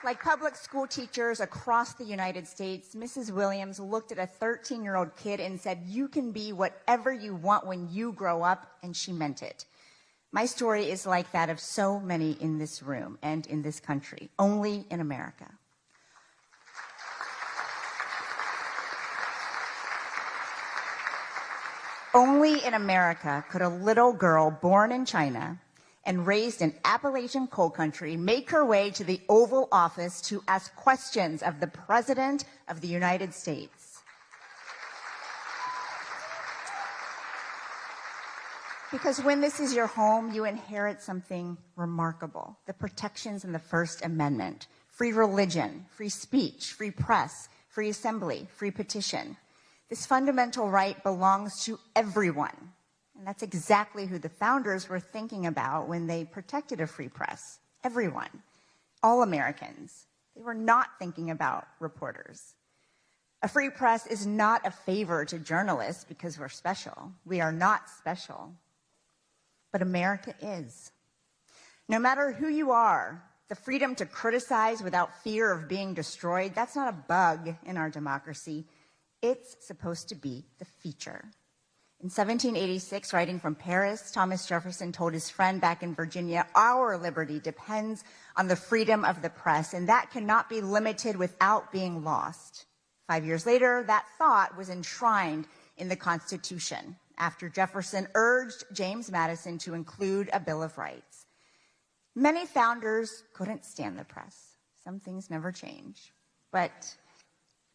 S12: Like public school teachers across the United States, Mrs. Williams looked at a 13-year-old kid and said, "You can be whatever you want when you grow up," and she meant it. My story is like that of so many in this room and in this country, only in America. Only in America could a little girl born in China and raised in Appalachian coal country make her way to the Oval Office to ask questions of the President of the United States. Because when this is your home, you inherit something remarkable. The protections in the First Amendment: free religion, free speech, free press, free assembly, free petition. This fundamental right belongs to everyone. And that's exactly who the founders were thinking about when they protected a free press. Everyone. All Americans. They were not thinking about reporters. A free press is not a favor to journalists because we're special. We are not special. But America is. No matter who you are, the freedom to criticize without fear of being destroyed, that's not a bug in our democracy. It's supposed to be the feature. In 1786, writing from Paris, Thomas Jefferson told his friend back in Virginia, "Our liberty depends on the freedom of the press, and that cannot be limited without being lost." 5 years later, that thought was enshrined in the Constitution after Jefferson urged James Madison to include a Bill of Rights. Many founders couldn't stand the press. Some things never change. But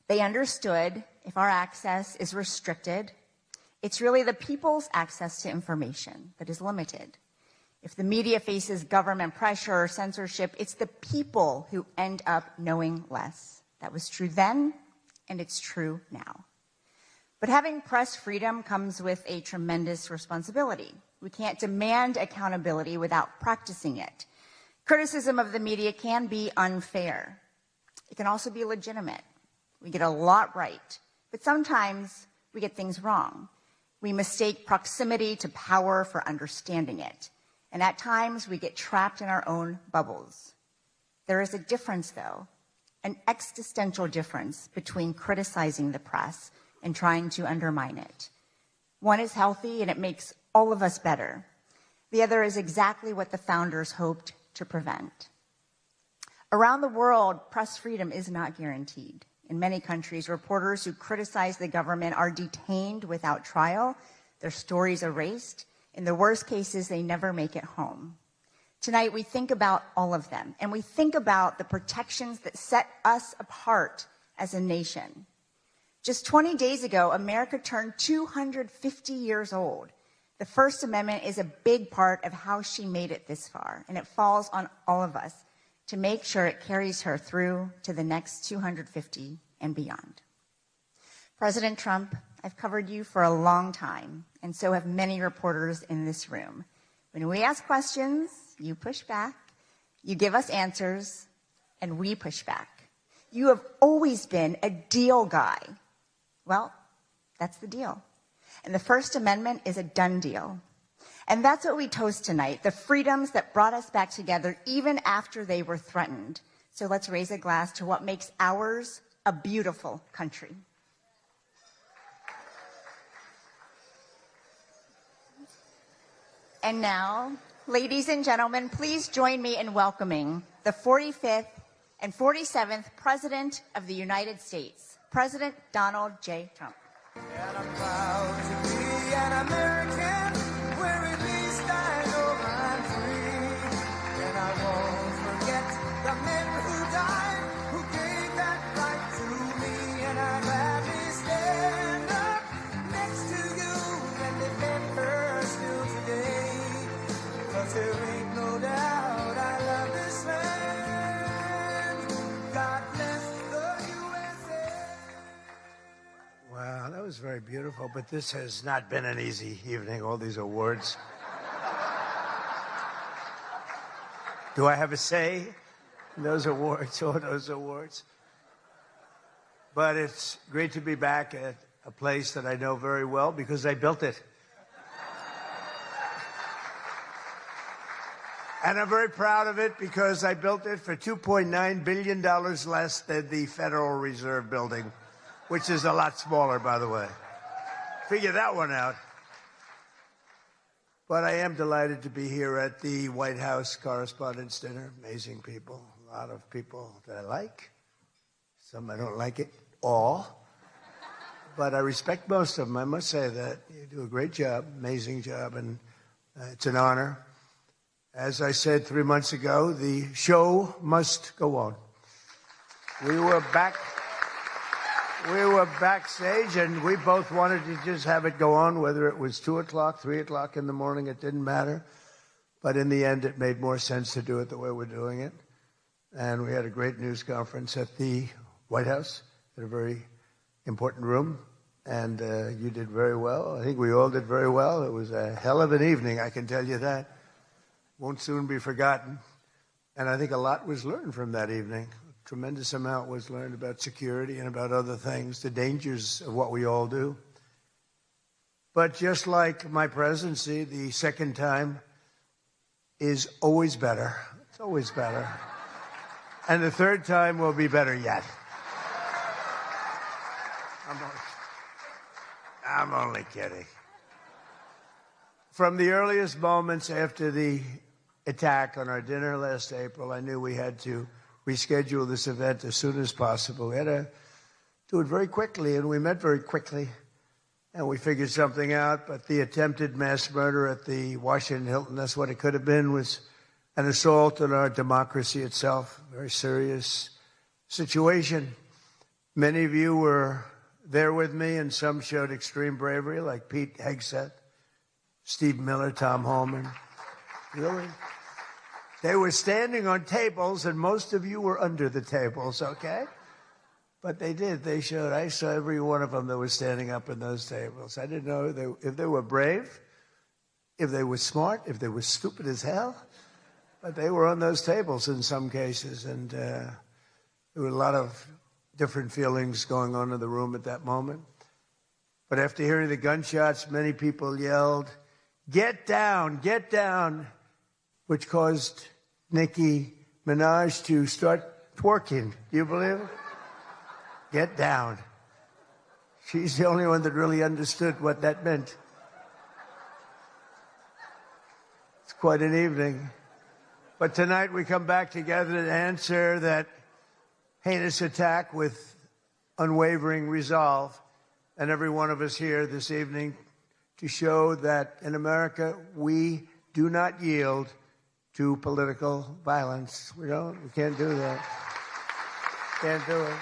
S12: they understood if our access is restricted, it's really the people's access to information that is limited. If the media faces government pressure or censorship, it's the people who end up knowing less. That was true then, and it's true now. But having press freedom comes with a tremendous responsibility. We can't demand accountability without practicing it. Criticism of the media can be unfair. It can also be legitimate. We get a lot right, but sometimes we get things wrong. We mistake proximity to power for understanding it. And at times, we get trapped in our own bubbles. There is a difference, though, an existential difference between criticizing the press and trying to undermine it. One is healthy, and it makes all of us better. The other is exactly what the founders hoped to prevent. Around the world, press freedom is not guaranteed. In many countries, reporters who criticize the government are detained without trial, their stories erased. In the worst cases, they never make it home. Tonight, we think about all of them, and we think about the protections that set us apart as a nation. Just 20 days ago, America turned 250 years old. The First Amendment is a big part of how she made it this far, and it falls on all of us to make sure it carries her through to the next 250 and beyond. President Trump, I've covered you for a long time, and so have many reporters in this room. When we ask questions, you push back, you give us answers, and we push back. You have always been a deal guy. Well, that's the deal. And the First Amendment is a done deal. And that's what we toast tonight, the freedoms that brought us back together even after they were threatened. So let's raise a glass to what makes ours a beautiful country. And now, ladies and gentlemen, please join me in welcoming the 45th and 47th President of the United States, President Donald J. Trump.
S13: And I'm proud to be an American, where at least I know I'm free. And I won't forget the men who died, who gave that right to me. And I'd gladly stand up next to you and defend her still today. 'Cause there ain't no doubt I love this land. God bless the USA.
S21: Wow, that was very beautiful, but this has not been an easy evening, all these awards. Do I have a say in those awards, all those awards? But it's great to be back at a place that I know very well because I built it. And I'm very proud of it because I built it for $2.9 billion less than the Federal Reserve building, which is a lot smaller, by the way. Figure that one out. But I am delighted to be here at the White House Correspondents Dinner. Amazing people, a lot of people that I like. Some I don't like at all. But I respect most of them, I must say that. You do a great job, amazing job, and it's an honor. As I said 3 months ago, the show must go on. We were backstage, and we both wanted to just have it go on, whether it was 2 o'clock, 3 o'clock in the morning, it didn't matter. But in the end, it made more sense to do it the way we're doing it. And we had a great news conference at the White House, in a very important room. And you did very well. I think we all did very well. It was a hell of an evening, I can tell you that. Won't soon be forgotten. And I think a lot was learned from that evening. tremendous amount was learned about security and about other things, the dangers of what we all do. But just like my presidency, the second time is always better. It's always better. And the third time will be better yet. I'm only kidding. From the earliest moments after the attack on our dinner last April, I knew we had to reschedule this event as soon as possible. We had to do it very quickly, and we met very quickly, and we figured something out. But the attempted mass murder at the Washington Hilton, that's what it could have been, was an assault on our democracy itself, a very serious situation. Many of you were there with me, and some showed extreme bravery, like Pete Hegseth, Steve Miller, Tom Holman. Really? They were standing on tables, and most of you were under the tables, okay? But they did. They showed. I saw every one of them that was standing up in those tables. I didn't know if they were brave, if they were smart, if they were stupid as hell. But they were on those tables in some cases, and there were a lot of different feelings going on in the room at that moment. But after hearing the gunshots, many people yelled, "Get down, get down," which caused Nicki Minaj to start twerking. Do you believe it? Get down. She's the only one that really understood what that meant. It's quite an evening. But tonight we come back together to answer that heinous attack with unwavering resolve. And every one of us here this evening to show that in America we do not yield to political violence. We can't do that. Can't do it.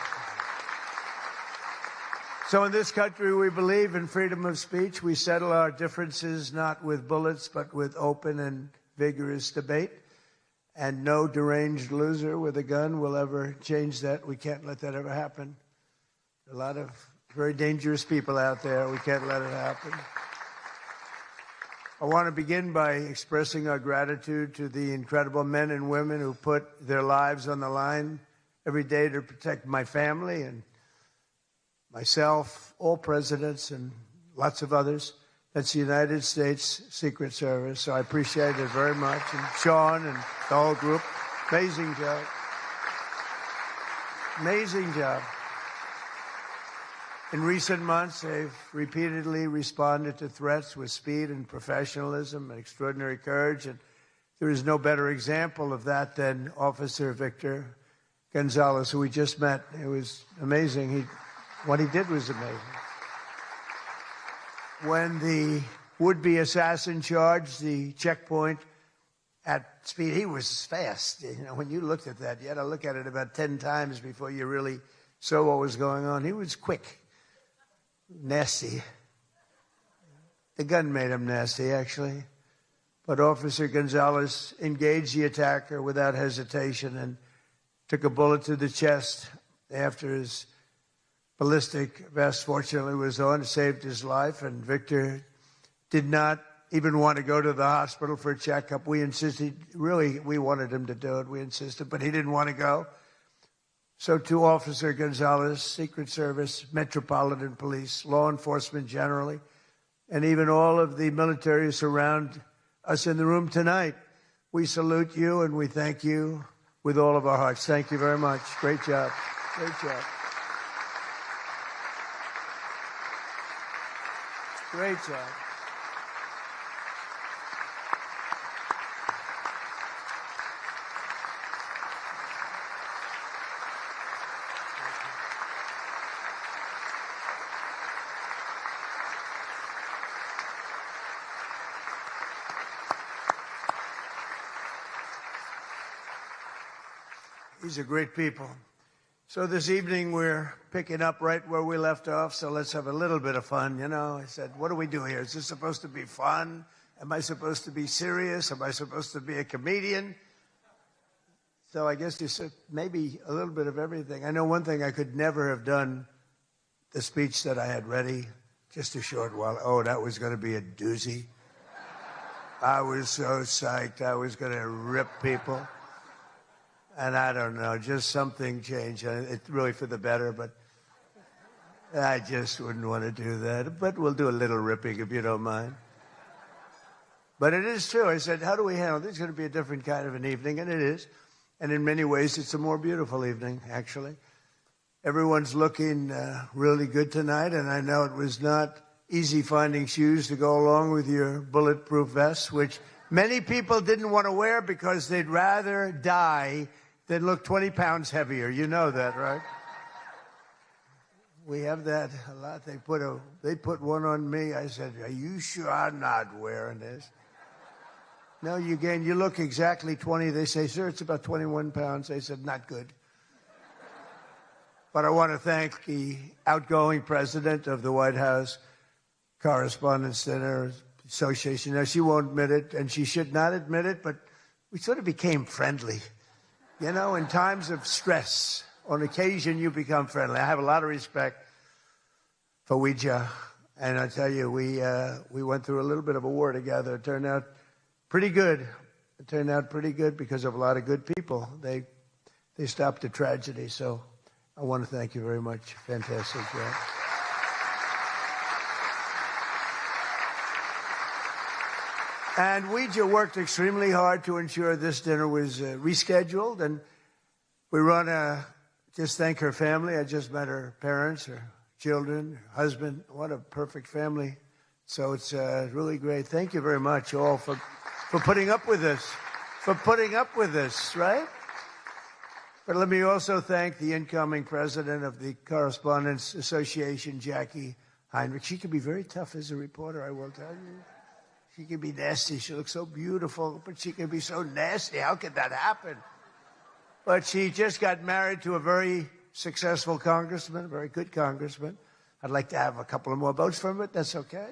S21: So in this country, we believe in freedom of speech. We settle our differences not with bullets, but with open and vigorous debate. And no deranged loser with a gun will ever change that. We can't let that ever happen. A lot of very dangerous people out there. We can't let it happen. I want to begin by expressing our gratitude to the incredible men and women who put their lives on the line every day to protect my family and myself, all presidents, and lots of others. That's the United States Secret Service. So I appreciate it very much. And Sean and the whole group, amazing job. Amazing job. In recent months, they've repeatedly responded to threats with speed and professionalism and extraordinary courage. And there is no better example of that than Officer Victor Gonzalez, who we just met. It was amazing. What he did was amazing. When the would-be assassin charged the checkpoint at speed, he was fast. You know, when you looked at that, you had to look at it about 10 times before you really saw what was going on. He was quick. Nasty. The gun made him nasty, actually. But Officer Gonzalez engaged the attacker without hesitation and took a bullet to the chest after his ballistic vest, fortunately, was on, saved his life. And Victor did not even want to go to the hospital for a checkup. We insisted, really, we wanted him to do it. We insisted, but he didn't want to go. So to Officer Gonzalez, Secret Service, Metropolitan Police, law enforcement generally, and even all of the military who surround us in the room tonight, we salute you and we thank you with all of our hearts. Thank you very much. Great job. Great job. Great job. These are great people. So this evening we're picking up right where we left off, so let's have a little bit of fun, you know. I said, what do we do here? Is this supposed to be fun? Am I supposed to be serious? Am I supposed to be a comedian? So I guess you said maybe a little bit of everything. I know one thing, I could never have done the speech that I had ready just a short while. Oh, that was going to be a doozy. I was so psyched. I was going to rip people. And I don't know, just something changed. It's really for the better, but I just wouldn't want to do that. But we'll do a little ripping if you don't mind. But it is true. I said, how do we handle this? It's going to be a different kind of an evening, and it is. And in many ways, it's a more beautiful evening, actually. Everyone's looking really good tonight, and I know it was not easy finding shoes to go along with your bulletproof vests, which many people didn't want to wear because they'd rather die than look 20 pounds heavier. You know that, right? We have that a lot. They put one on me. I said, are you sure I'm not wearing this? No, you look exactly 20. They say, sir, it's about 21 pounds. They said, not good. But I want to thank the outgoing president of the White House Correspondents Dinner Association. Now, she won't admit it, and she should not admit it, but we sort of became friendly. You know, in times of stress, on occasion, you become friendly. I have a lot of respect for Ouija, and I tell you, we went through a little bit of a war together. It turned out pretty good. It turned out pretty good because of a lot of good people. They stopped the tragedy, so I want to thank you very much. Fantastic job. And Ouija worked extremely hard to ensure this dinner was rescheduled, and we want to just thank her family. I just met her parents, her children, her husband. What a perfect family. So it's really great. Thank you very much all for putting up with this, right? But let me also thank the incoming president of the Correspondents Association, Jackie Heinrich. She can be very tough as a reporter, I will tell you. She can be nasty. She looks so beautiful, but she can be so nasty. How could that happen? But she just got married to a very successful congressman, a very good congressman. I'd like to have a couple of more votes from it. That's okay.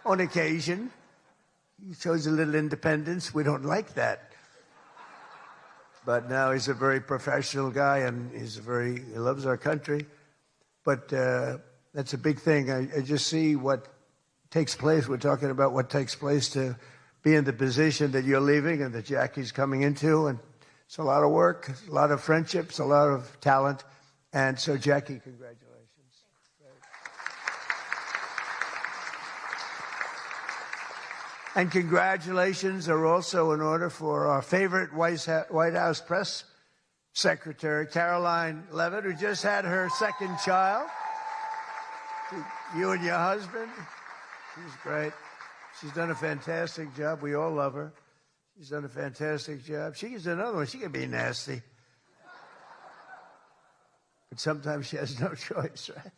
S21: On occasion, he shows a little independence. We don't like that. But now he's a very professional guy, and he loves our country. But that's a big thing. I just see what takes place. We're talking about what takes place to be in the position that you're leaving and that Jackie's coming into. And it's a lot of work, a lot of friendships, a lot of talent. And so, Jackie, congratulations. And congratulations are also in order for our favorite White House press secretary, Caroline Levitt, who just had her second child. You and your husband. She's great. She's done a fantastic job. We all love her. She's done a fantastic job. She's another one. She can be nasty. But sometimes she has no choice, right?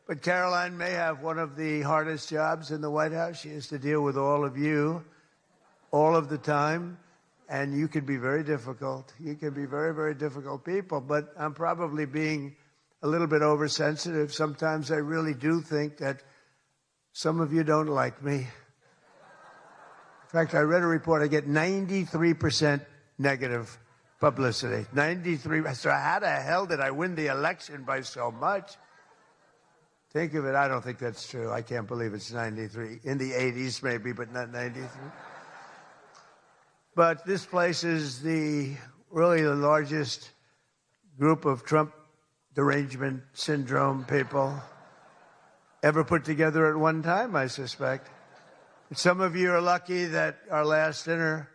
S21: But Caroline may have one of the hardest jobs in the White House. She has to deal with all of you all of the time. And you can be very difficult. You can be very, very difficult people. But I'm probably being a little bit oversensitive. Sometimes I really do think that some of you don't like me. In fact, I read a report. I get 93% negative publicity. 93. So how the hell did I win the election by so much? Think of it. I don't think that's true. I can't believe it's 93. In the 80s, maybe, but not 93. But this place is really the largest group of Trump derangement syndrome people ever put together at one time, I suspect. Some of you are lucky that our last dinner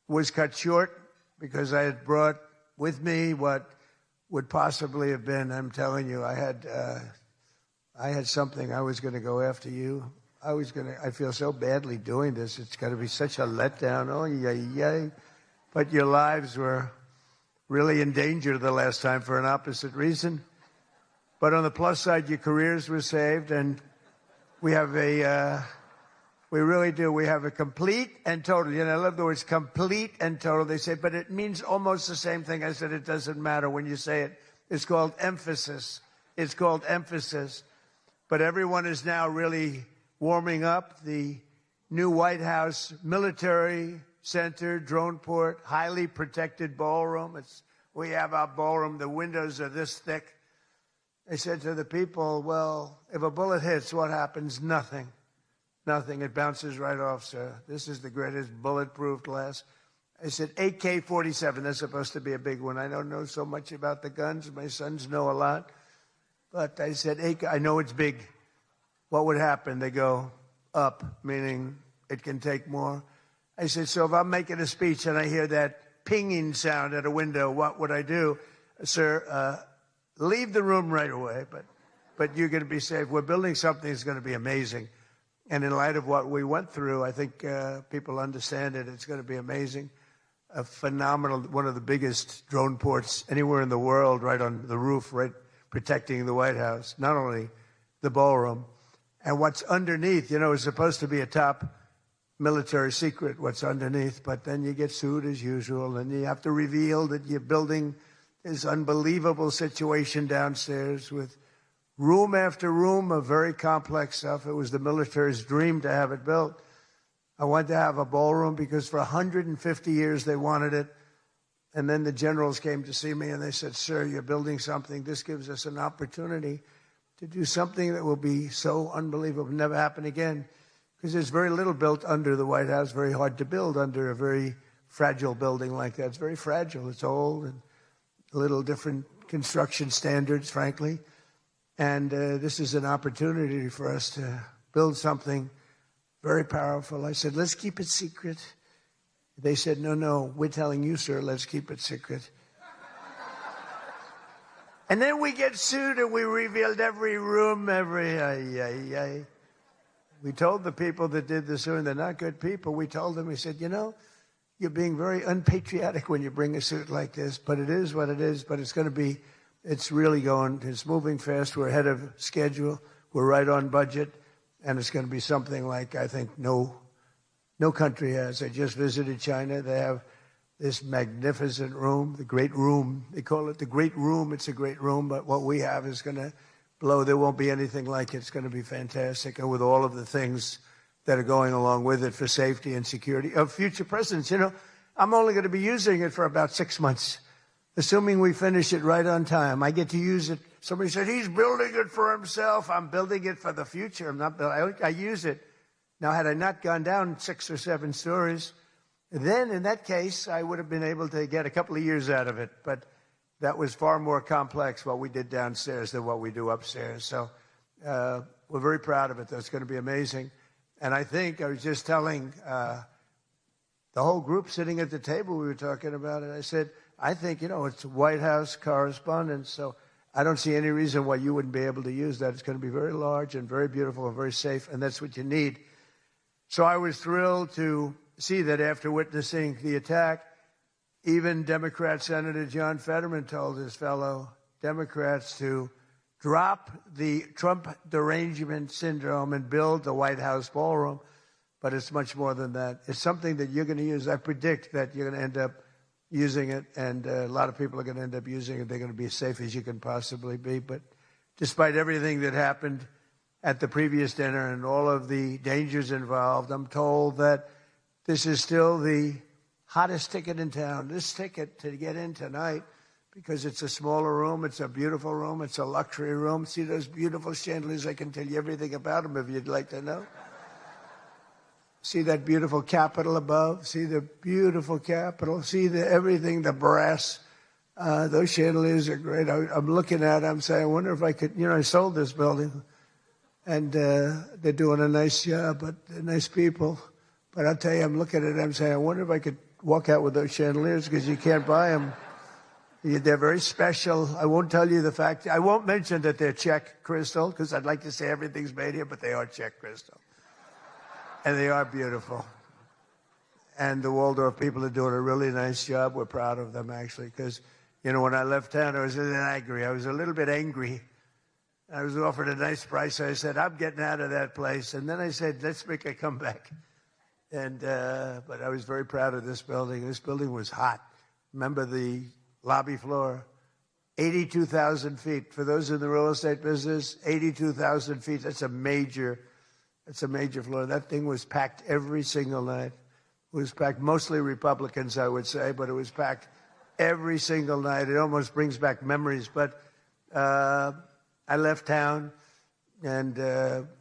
S21: was cut short because I had brought with me what would possibly have been, I'm telling you, I had something. I was going to go after you. I feel so badly doing this. It's going to be such a letdown. Oh, yay. But your lives were really in danger the last time for an opposite reason. But on the plus side, your careers were saved, and we really do. We have a complete and total. You know, I love the words complete and total. They say, but it means almost the same thing. I said, it doesn't matter when you say it. It's called emphasis. It's called emphasis. But everyone is now really warming up. The new White House Military Center, drone port, highly protected ballroom. We have our ballroom. The windows are this thick. I said to the people, well, if a bullet hits, what happens? Nothing. Nothing. It bounces right off, sir. This is the greatest bulletproof glass. I said, AK-47, that's supposed to be a big one. I don't know so much about the guns. My sons know a lot. But I said, I know it's big. What would happen? They go up, meaning it can take more. I said, so if I'm making a speech and I hear that pinging sound at a window, what would I do? Sir, leave the room right away, but you're going to be safe. We're building something that's going to be amazing. And in light of what we went through, I think people understand it. It's going to be amazing. A phenomenal, one of the biggest drone ports anywhere in the world, right on the roof, right protecting the White House, not only the ballroom. And what's underneath, you know, is supposed to be a top military secret, what's underneath, but then you get sued as usual, and you have to reveal that you're building this unbelievable situation downstairs with room after room of very complex stuff. It was the military's dream to have it built. I wanted to have a ballroom because for 150 years they wanted it. And then the generals came to see me and they said, sir, you're building something. This gives us an opportunity to do something that will be so unbelievable, never happen again. Because there's very little built under the White House, very hard to build under a very fragile building like that. It's very fragile. It's old and a little different construction standards, frankly. And this is an opportunity for us to build something very powerful. I said, let's keep it secret. They said, no, we're telling you, sir, let's keep it secret. And then we get sued and we revealed every room, We told the people that did the suing, they're not good people. We told them, we said, you know, you're being very unpatriotic when you bring a suit like this, but it is what it is, but it's going to be, it's really going, it's moving fast. We're ahead of schedule. We're right on budget. And it's going to be something like, I think, no country has. I just visited China. They have this magnificent room, the Great Room. They call it the Great Room. It's a great room, but what we have is going to blow. There won't be anything like it. It's going to be fantastic. And with all of the things that are going along with it for safety and security of future presidents. You know, I'm only going to be using it for about 6 months, assuming we finish it right on time. I get to use it. Somebody said, he's building it for himself. I'm building it for the future. I'm not building. I use it. Now, had I not gone down 6 or 7 stories, then in that case, I would have been able to get a couple of years out of it. But that was far more complex, what we did downstairs, than what we do upstairs. So we're very proud of it, though. It's going to be amazing. And I think I was just telling the whole group sitting at the table, we were talking about it. I said, I think, you know, it's White House Correspondents, so I don't see any reason why you wouldn't be able to use that. It's going to be very large and very beautiful and very safe, and that's what you need. So I was thrilled to see that after witnessing the attack, even Democrat Senator John Fetterman told his fellow Democrats to drop the Trump derangement syndrome and build the White House ballroom. But it's much more than that. It's something that you're going to use. I predict that you're going to end up using it, and a lot of people are going to end up using it. They're going to be as safe as you can possibly be. But despite everything that happened at the previous dinner and all of the dangers involved, I'm told that this is still the hottest ticket in town. This ticket to get in tonight, because it's a smaller room, it's a beautiful room, it's a luxury room. See those beautiful chandeliers? I can tell you everything about them if you'd like to know. See that beautiful Capitol above? See the beautiful Capitol? See everything, the brass. Those chandeliers are great. I'm looking at it, I'm saying, I wonder if I could, you know, I sold this building, and they're doing a nice job, but they're nice people. But I'll tell you, I'm looking at it, I'm saying, I wonder if I could walk out with those chandeliers, because you can't buy them. They're very special. I won't tell you the fact. I won't mention that they're Czech crystal, because I'd like to say everything's made here, but they are Czech crystal. And they are beautiful. And the Waldorf people are doing a really nice job. We're proud of them, actually, because, you know, when I left town, I was a little angry. I was a little bit angry. I was offered a nice price. I said, I'm getting out of that place. And then I said, let's make a comeback. And but I was very proud of this building. This building was hot. Remember the lobby floor? 82,000 feet. For those in the real estate business, 82,000 feet. That's a major floor. That thing was packed every single night. It was packed, mostly Republicans, I would say, but it was packed every single night. It almost brings back memories. But I left town, and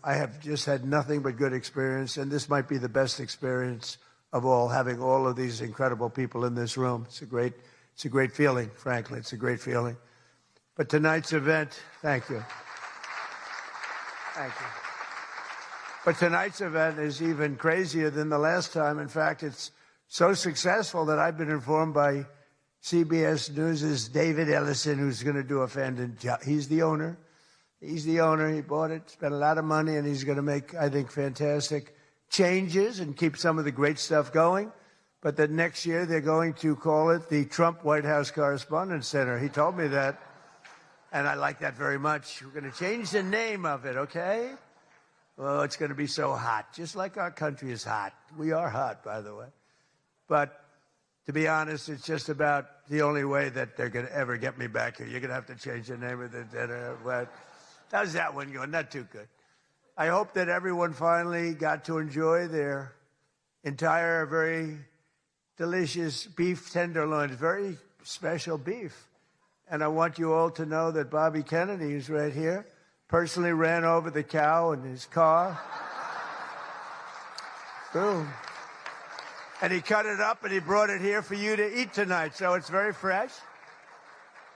S21: I have just had nothing but good experience, and this might be the best experience of all, having all of these incredible people in this room. It's a great feeling, frankly. It's a great feeling. But tonight's event, thank you. Thank you. But tonight's event is even crazier than the last time. In fact, it's so successful that I've been informed by CBS News' David Ellison, who's going to do a fantastic job. He's the owner. He's the owner. He bought it, spent a lot of money, and he's going to make, I think, fantastic changes and keep some of the great stuff going. But that next year they're going to call it the Trump White House Correspondents Dinner. He told me that, and I like that very much. We're going to change the name of it, okay? Oh, it's going to be so hot, just like our country is hot. We are hot, by the way. But to be honest, it's just about the only way that they're going to ever get me back here. You're going to have to change the name of the dinner. But how's that one going? Not too good. I hope that everyone finally got to enjoy their entire, very delicious beef tenderloins, very special beef. And I want you all to know that Bobby Kennedy, who's right here, personally ran over the cow in his car. Boom. And he cut it up and he brought it here for you to eat tonight. So it's very fresh.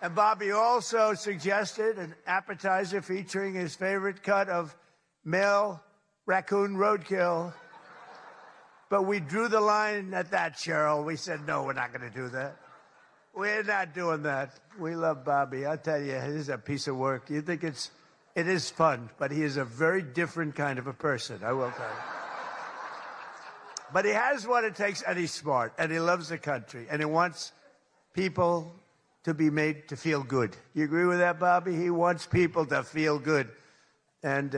S21: And Bobby also suggested an appetizer featuring his favorite cut of male raccoon roadkill. But we drew the line at that, Cheryl. We said, no, we're not going to do that. We're not doing that. We love Bobby. I'll tell you, he's a piece of work. You think it is fun, but he is a very different kind of a person, I will tell you. But he has what it takes, and he's smart, and he loves the country, and he wants people to be made to feel good. You agree with that, Bobby? He wants people to feel good. And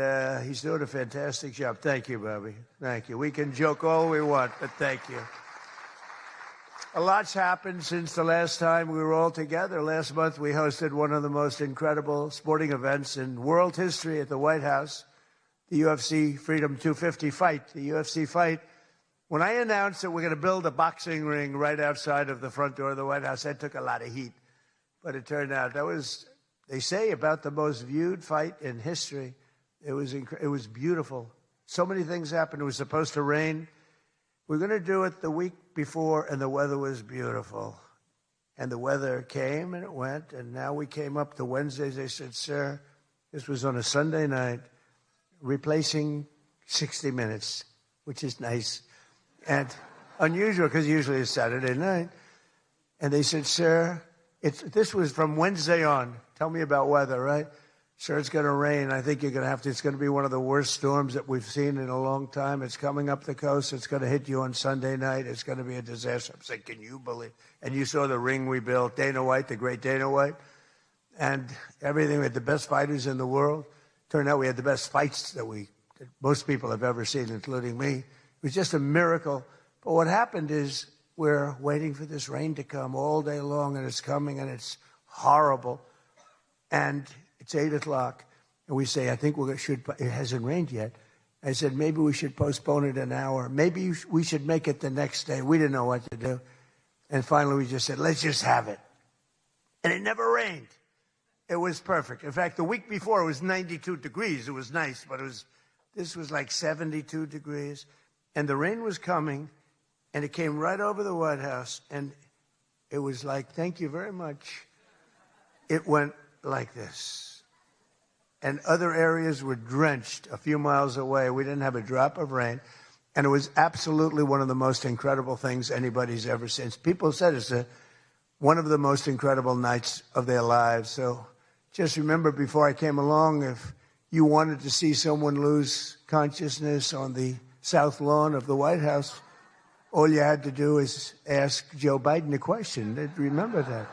S21: he's doing a fantastic job. Thank you, Bobby. Thank you. We can joke all we want, but thank you. A lot's happened since the last time we were all together. Last month, we hosted one of the most incredible sporting events in world history at the White House, the UFC Freedom 250 fight. The UFC fight. When I announced that we're going to build a boxing ring right outside of the front door of the White House, that took a lot of heat. But it turned out that was, they say, about the most viewed fight in history. It was beautiful. So many things happened. It was supposed to rain. We're going to do it the week before, and the weather was beautiful. And the weather came, and it went, and now we came up to Wednesdays. They said, sir, this was on a Sunday night, replacing 60 Minutes, which is nice and unusual because usually it's Saturday night. And they said, sir, this was from Wednesday on. Tell me about weather, right? Sure, it's going to rain. I think you're going to have to. It's going to be one of the worst storms that we've seen in a long time. It's coming up the coast. It's going to hit you on Sunday night. It's going to be a disaster. I'm saying, can you believe? And you saw the ring we built, Dana White, the great Dana White, and everything. We had the best fighters in the world. Turned out we had the best fights that most people have ever seen, including me. It was just a miracle. But what happened is we're waiting for this rain to come all day long, and it's coming, and it's horrible. And it's 8 o'clock, and we say, I think it hasn't rained yet. I said, maybe we should postpone it an hour. Maybe we should make it the next day. We didn't know what to do. And finally, we just said, let's just have it. And it never rained. It was perfect. In fact, the week before, it was 92 degrees. It was nice, but this was like 72 degrees. And the rain was coming, and it came right over the White House. And it was like, thank you very much. It went like this. And other areas were drenched a few miles away. We didn't have a drop of rain. And it was absolutely one of the most incredible things anybody's ever seen. People said it's one of the most incredible nights of their lives. So just remember, before I came along, if you wanted to see someone lose consciousness on the South Lawn of the White House, all you had to do is ask Joe Biden a question. Remember that.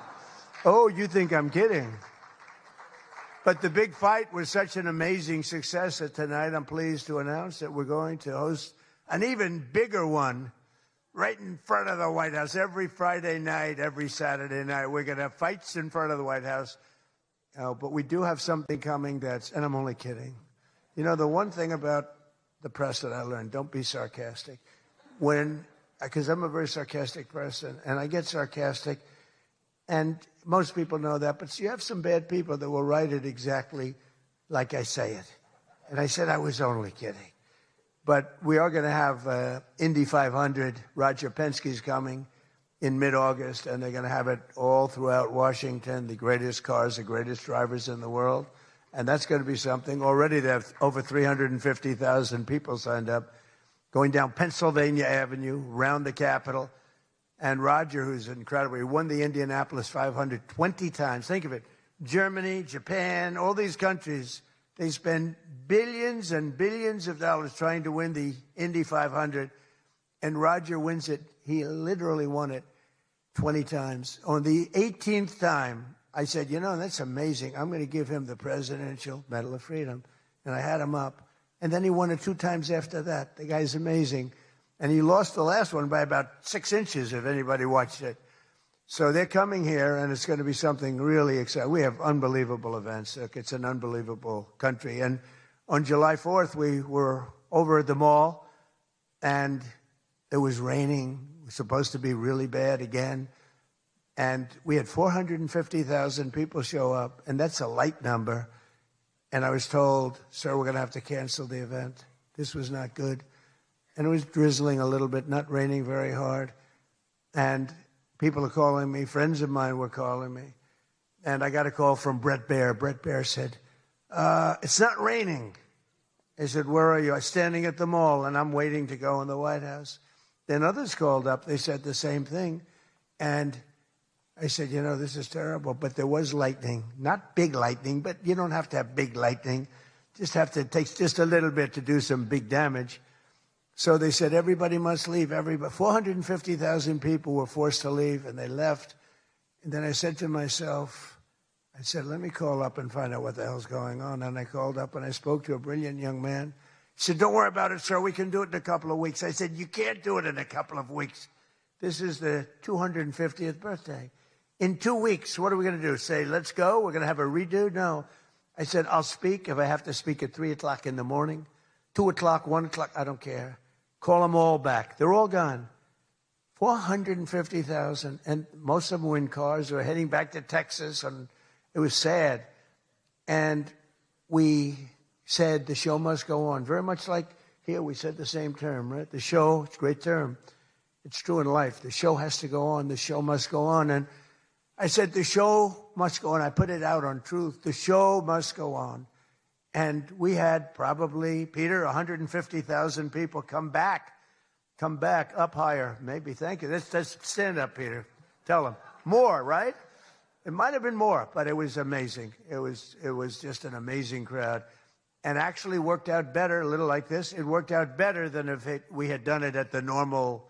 S21: Oh, you think I'm kidding. But the big fight was such an amazing success that tonight I'm pleased to announce that we're going to host an even bigger one right in front of the White House. Every Friday night, every Saturday night, we're going to have fights in front of the White House. But we do have something coming and I'm only kidding. You know, the one thing about the press that I learned, don't be sarcastic. Because I'm a very sarcastic person, and I get sarcastic, and most people know that, but you have some bad people that will write it exactly like I say it. And I said I was only kidding. But we are going to have Indy 500. Roger Penske's coming in mid-August, and they're going to have it all throughout Washington, the greatest cars, the greatest drivers in the world. And that's going to be something. Already they have over 350,000 people signed up, going down Pennsylvania Avenue, around the Capitol. And Roger, who's incredible, he won the Indianapolis 500 20 times. Think of it. Germany, Japan, all these countries, they spend billions and billions of dollars trying to win the Indy 500. And Roger wins it. He literally won it 20 times. On the 18th time, I said, you know, that's amazing. I'm going to give him the Presidential Medal of Freedom. And I had him up. And then he won it 2 times after that. The guy's amazing. And he lost the last one by about 6 inches, if anybody watched it. So they're coming here, and it's going to be something really exciting. We have unbelievable events. Look, it's an unbelievable country. And on July 4th, we were over at the mall, and it was raining. It was supposed to be really bad again. And we had 450,000 people show up, and that's a light number. And I was told, sir, we're going to have to cancel the event. This was not good. And it was drizzling a little bit, not raining very hard. And people are calling me. Friends of mine were calling me. And I got a call from Brett Baer. Brett Baer said, it's not raining. I said, where are you? I'm standing at the mall, and I'm waiting to go in the White House. Then others called up. They said the same thing. And I said, you know, this is terrible. But there was lightning. Not big lightning, but you don't have to have big lightning. Just have to, it takes just a little bit to do some big damage. So they said, everybody must leave. 450,000 people were forced to leave, and they left. And then I said to myself, I said, let me call up and find out what the hell's going on. And I called up, and I spoke to a brilliant young man. He said, don't worry about it, sir. We can do it in a couple of weeks. I said, you can't do it in a couple of weeks. This is the 250th birthday. In 2 weeks, what are we going to do? Say, let's go? We're going to have a redo? No. I said, I'll speak if I have to speak at 3 o'clock in the morning, 2 o'clock, 1 o'clock. I don't care. Call them all back. They're all gone. 450,000, and most of them were in cars. They were heading back to Texas, and it was sad. And we said the show must go on. Very much like here, we said the same term, right? The show, it's a great term. It's true in life. The show has to go on. The show must go on. And I said, the show must go on. I put it out on Truth. The show must go on. And we had probably, Peter, 150,000 people come back up higher. Maybe, thank you. Let's stand up, Peter. Tell them. More, right? It might have been more, but it was amazing. It was just an amazing crowd. And actually worked out better, a little like this. It worked out better than if we had done it at the normal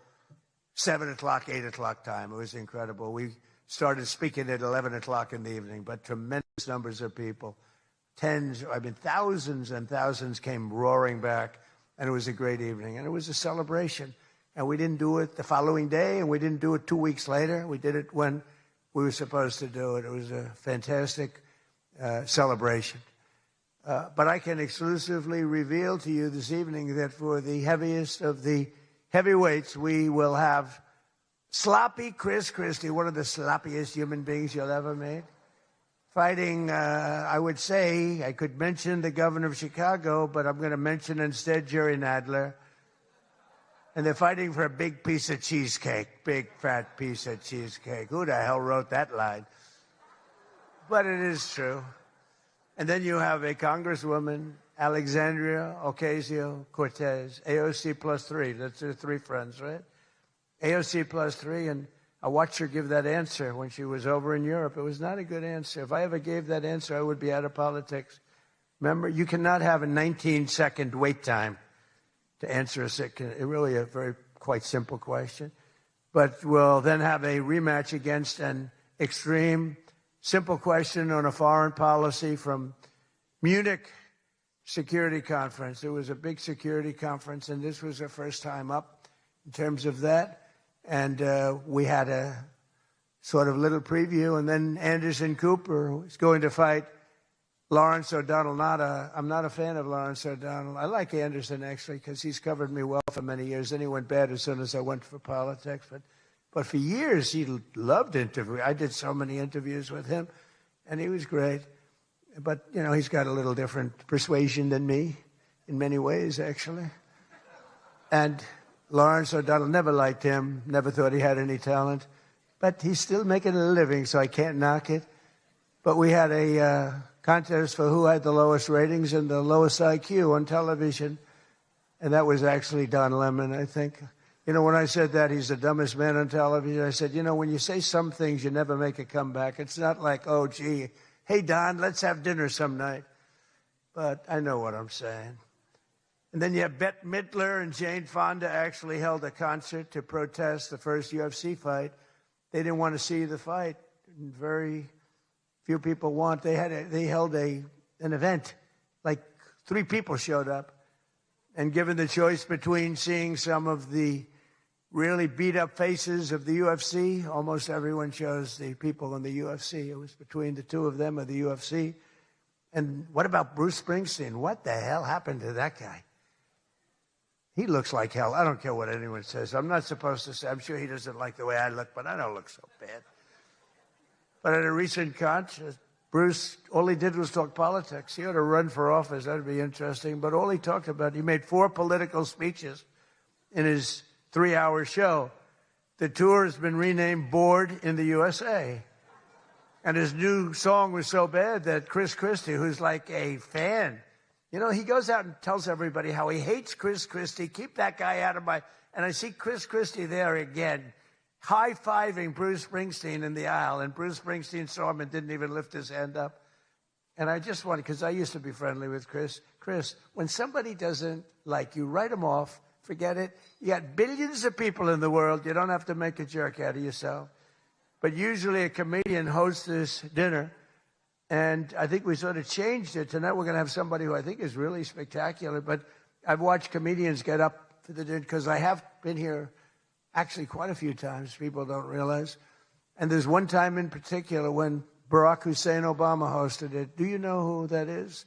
S21: 7 o'clock, 8 o'clock time. It was incredible. We started speaking at 11 o'clock in the evening, but tremendous numbers of people. Thousands and thousands came roaring back, and it was a great evening. And it was a celebration. And we didn't do it the following day, and we didn't do it 2 weeks later. We did it when we were supposed to do it. It was a fantastic celebration. But I can exclusively reveal to you this evening that for the heaviest of the heavyweights, we will have sloppy Chris Christie, one of the sloppiest human beings you'll ever meet, fighting, I would say, I could mention the governor of Chicago, but I'm going to mention instead Jerry Nadler. And they're fighting for a big piece of cheesecake, big fat piece of cheesecake. Who the hell wrote that line? But it is true. And then you have a Congresswoman, Alexandria Ocasio-Cortez, AOC plus 3. That's her 3 friends, right? AOC plus 3, and I watched her give that answer when she was over in Europe. It was not a good answer. If I ever gave that answer, I would be out of politics. Remember, you cannot have a 19-second wait time to answer a really a very quite simple question. But we'll then have a rematch against an extreme simple question on a foreign policy from Munich Security Conference. It was a big security conference, and this was the first time up in terms of that. And we had a sort of little preview, and then Anderson Cooper is going to fight Lawrence O'Donnell. I'm not a fan of Lawrence O'Donnell. I like Anderson, actually, because he's covered me well for many years. Then he went bad as soon as I went for politics. But for years, he loved interviewing. I did so many interviews with him, and he was great. But, you know, he's got a little different persuasion than me in many ways, actually. And Lawrence O'Donnell, never liked him, never thought he had any talent. But he's still making a living, so I can't knock it. But we had a contest for who had the lowest ratings and the lowest IQ on television. And that was actually Don Lemon, I think. You know, when I said that he's the dumbest man on television, I said, you know, when you say some things, you never make a comeback. It's not like, oh, gee, hey, Don, let's have dinner some night. But I know what I'm saying. And then you have Bette Midler and Jane Fonda actually held a concert to protest the first UFC fight. They didn't want to see the fight. Very few people want. They held an event. Like 3 people showed up. And given the choice between seeing some of the really beat-up faces of the UFC, almost everyone chose the people in the UFC. It was between the 2 of them or the UFC. And what about Bruce Springsteen? What the hell happened to that guy? He looks like hell. I don't care what anyone says. I'm not supposed to say. I'm sure he doesn't like the way I look, but I don't look so bad. But at a recent concert, Bruce, all he did was talk politics. He ought to run for office. That'd be interesting. But all he talked about, he made 4 political speeches in his 3-hour show. The tour has been renamed Bored in the USA. And his new song was so bad that Chris Christie, who's like a fan, you know, he goes out and tells everybody how he hates Chris Christie. Keep that guy out of my... And I see Chris Christie there again, high-fiving Bruce Springsteen in the aisle. And Bruce Springsteen saw him and didn't even lift his hand up. And I just wanted, because I used to be friendly with Chris. Chris, when somebody doesn't like you, write them off. Forget it. You got billions of people in the world. You don't have to make a jerk out of yourself. But usually a comedian hosts this dinner. And I think we sort of changed it. Tonight we're going to have somebody who I think is really spectacular. But I've watched comedians get up for the dinner because I have been here actually quite a few times. People don't realize. And there's one time in particular when Barack Hussein Obama hosted it. Do you know who that is?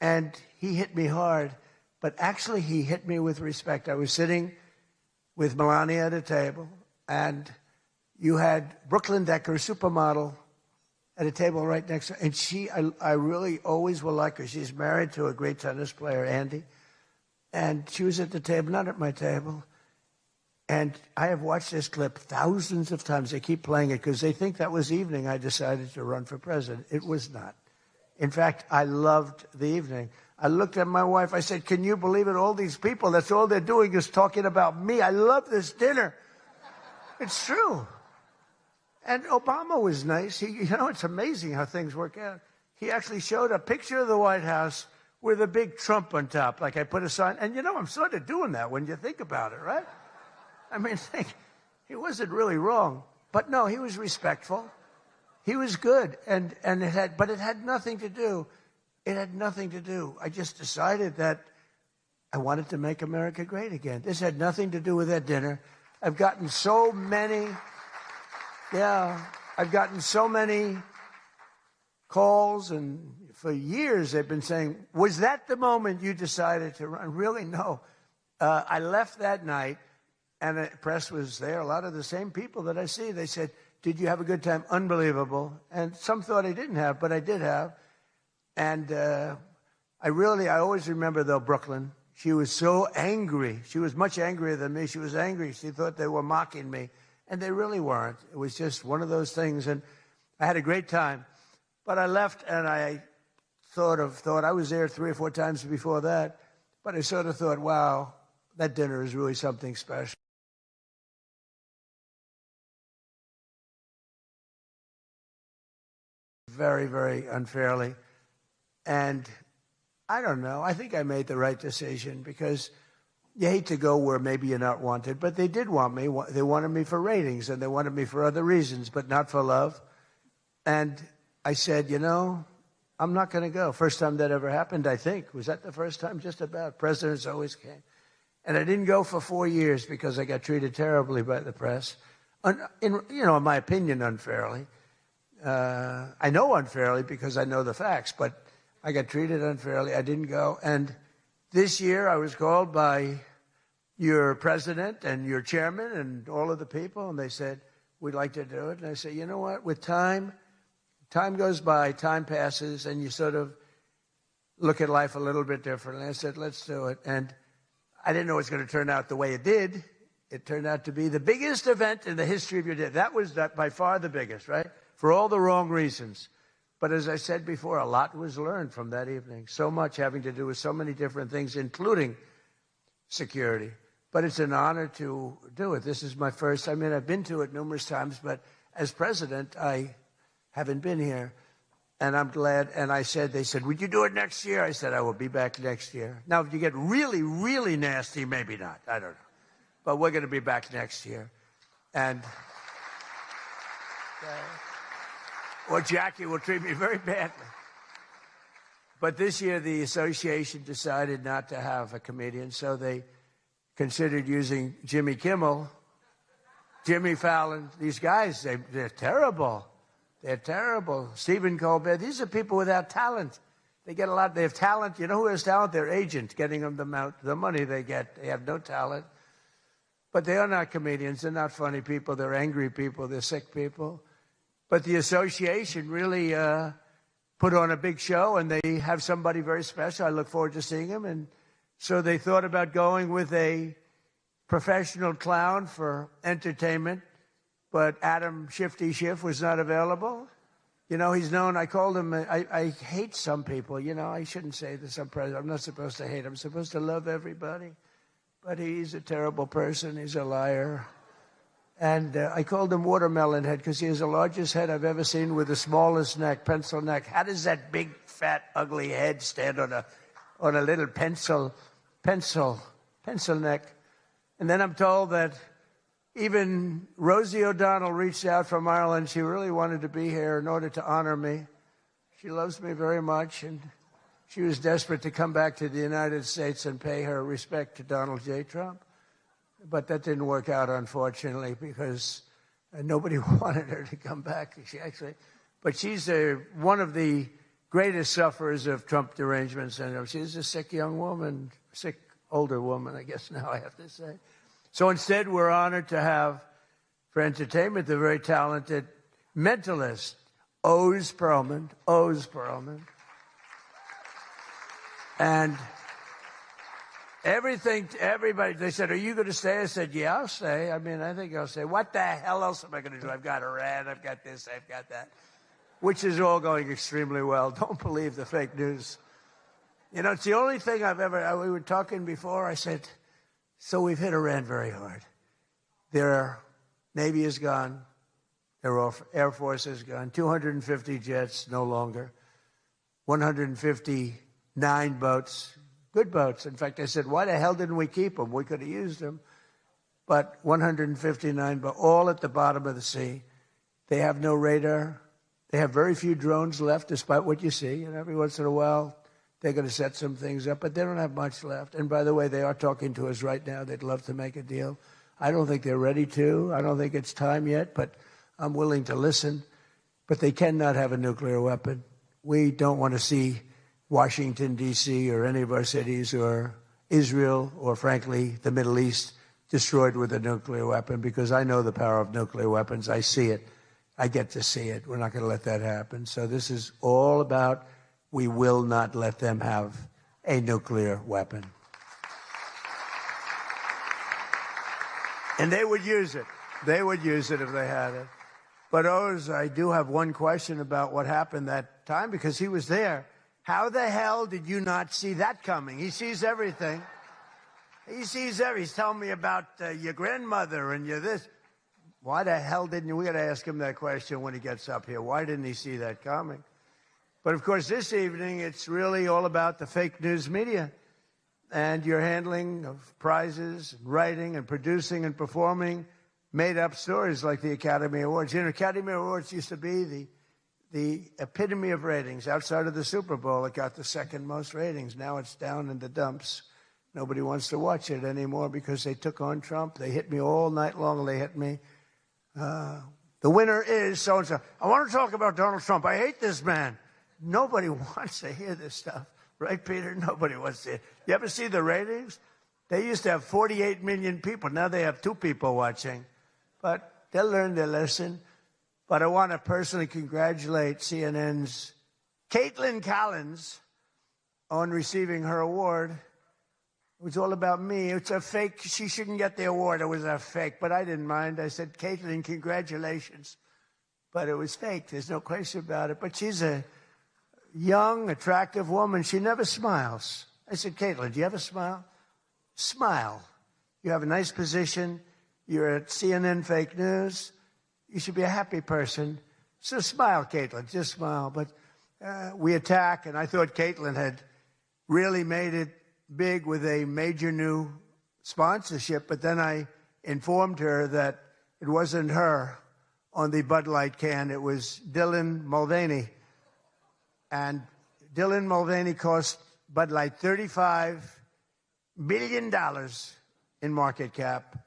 S21: And he hit me hard. But actually he hit me with respect. I was sitting with Melania at a table. And you had Brooklyn Decker, supermodel, at a table right next to her. And I really always will like her. She's married to a great tennis player, Andy. And she was at the table, not at my table. And I have watched this clip thousands of times. They keep playing it because they think that was the evening I decided to run for president. It was not. In fact, I loved the evening. I looked at my wife. I said, can you believe it? All these people, that's all they're doing is talking about me. I love this dinner. It's true. And Obama was nice. You know, it's amazing how things work out. He actually showed a picture of the White House with a big Trump on top. Like I put a sign. And, you know, I'm sort of doing that when you think about it, right? I mean, he wasn't really wrong. But, no, he was respectful. He was good. But it had nothing to do. It had nothing to do. I just decided that I wanted to make America great again. This had nothing to do with that dinner. I've gotten so many... Yeah, I've gotten so many calls, and for years they've been saying, was that the moment you decided to run? Really, no. I left that night, and the press was there. A lot of the same people that I see, they said, did you have a good time? Unbelievable. And some thought I didn't have, but I did have. And I always remember, though, Brooklyn. She was so angry. She was much angrier than me. She was angry. She thought they were mocking me. And they really weren't. It was just one of those things. And I had a great time. But I left, and I thought I was there 3 or 4 times before that. But I sort of thought, wow, that dinner is really something special. Very, very unfairly. And I don't know. I think I made the right decision because you hate to go where maybe you're not wanted, but they did want me. They wanted me for ratings, and they wanted me for other reasons, but not for love. And I said, you know, I'm not going to go. First time that ever happened, I think. Was that the first time? Just about. Presidents always came. And I didn't go for 4 years because I got treated terribly by the press. In my opinion, unfairly. I know unfairly because I know the facts, but I got treated unfairly. I didn't go. And this year, I was called by your president and your chairman and all of the people, and they said, we'd like to do it. And I said, you know what? With time goes by, time passes, and you sort of look at life a little bit differently. I said, let's do it. And I didn't know it was going to turn out the way it did. It turned out to be the biggest event in the history of your day. That was by far the biggest, right? For all the wrong reasons. But as I said before, a lot was learned from that evening. So much having to do with so many different things, including security. But it's an honor to do it. This is my first. I mean, I've been to it numerous times, but as president, I haven't been here. And I'm glad. And they said, would you do it next year? I said, I will be back next year. Now, if you get really, really nasty, maybe not. I don't know. But we're going to be back next year. And or Jackie will treat me very badly. But this year, the association decided not to have a comedian, so they considered using Jimmy Kimmel, Jimmy Fallon. These guys, they're terrible. They're terrible. Stephen Colbert. These are people without talent. They get a lot. They have talent. You know who has talent? Their agent, getting them the money they get. They have no talent. But they are not comedians. They're not funny people. They're angry people. They're sick people. But the association really put on a big show, and they have somebody very special. I look forward to seeing him. And so they thought about going with a professional clown for entertainment. But Adam Shifty Schiff was not available. You know, he's known, I called him, I hate some people. You know, I shouldn't say this. I'm not supposed to hate. I'm supposed to love everybody. But he's a terrible person. He's a liar. And I called him Watermelon Head because he has the largest head I've ever seen with the smallest neck, pencil neck. How does that big, fat, ugly head stand on a little pencil neck? And then I'm told that even Rosie O'Donnell reached out from Ireland. She really wanted to be here in order to honor me. She loves me very much, and she was desperate to come back to the United States and pay her respect to Donald J. Trump. But that didn't work out, unfortunately, because nobody wanted her to come back. But she's one of the greatest sufferers of Trump derangement syndrome. She's a sick young woman, sick older woman, I guess now I have to say. So instead, we're honored to have, for entertainment, the very talented mentalist, Oz Perlman. And everybody, they said, are you going to stay? I said, yeah, I'll stay. I mean, I think I'll stay. What the hell else am I going to do? I've got Iran, I've got this, I've got that, which is all going extremely well. Don't believe the fake news. You know, it's the only thing we were talking before, I said, so we've hit Iran very hard. Their Navy is gone. Their Air Force is gone. 250 jets, no longer. 159 boats, good boats. In fact, I said, why the hell didn't we keep them? We could have used them. But 159, but all at the bottom of the sea. They have no radar. They have very few drones left, despite what you see. And every once in a while, they're going to set some things up, but they don't have much left. And by the way, they are talking to us right now. They'd love to make a deal. I don't think they're ready to. I don't think it's time yet, but I'm willing to listen. But they cannot have a nuclear weapon. We don't want to see Washington, D.C., or any of our cities, or Israel, or frankly, the Middle East, destroyed with a nuclear weapon, because I know the power of nuclear weapons. I see it. I get to see it. We're not going to let that happen. So this is all about, we will not let them have a nuclear weapon. And they would use it. They would use it if they had it. But Oz, I do have one question about what happened that time, because he was there. How the hell did you not see that coming? He sees everything. He sees everything. He's telling me about your grandmother and your this. Why the hell didn't you? We got to ask him that question when he gets up here. Why didn't he see that coming? But, of course, this evening, it's really all about the fake news media and your handling of prizes, and writing and producing and performing made-up stories like the Academy Awards. You know, Academy Awards used to be the epitome of ratings. Outside of the Super Bowl, it got the second most ratings. Now it's down in the dumps. Nobody wants to watch it anymore because they took on Trump. They hit me all night long. They hit me. The winner is so-and-so. I want to talk about Donald Trump. I hate this man. Nobody wants to hear this stuff. Right, Peter? Nobody wants to hear. You ever see the ratings? They used to have 48 million people. Now they have 2 people watching. But they'll learn their lesson. But I want to personally congratulate CNN's Caitlin Collins on receiving her award. It was all about me. It's a fake. She shouldn't get the award. It was a fake. But I didn't mind. I said, Caitlin, congratulations. But it was fake. There's no question about it. But she's a young, attractive woman. She never smiles. I said, Caitlin, do you have a smile? Smile. You have a nice position. You're at CNN Fake News. You should be a happy person. So smile, Caitlin. Just smile. But we attack, and I thought Caitlin had really made it big with a major new sponsorship. But then I informed her that it wasn't her on the Bud Light can. It was Dylan Mulvaney. And Dylan Mulvaney cost Bud Light $35 billion in market cap.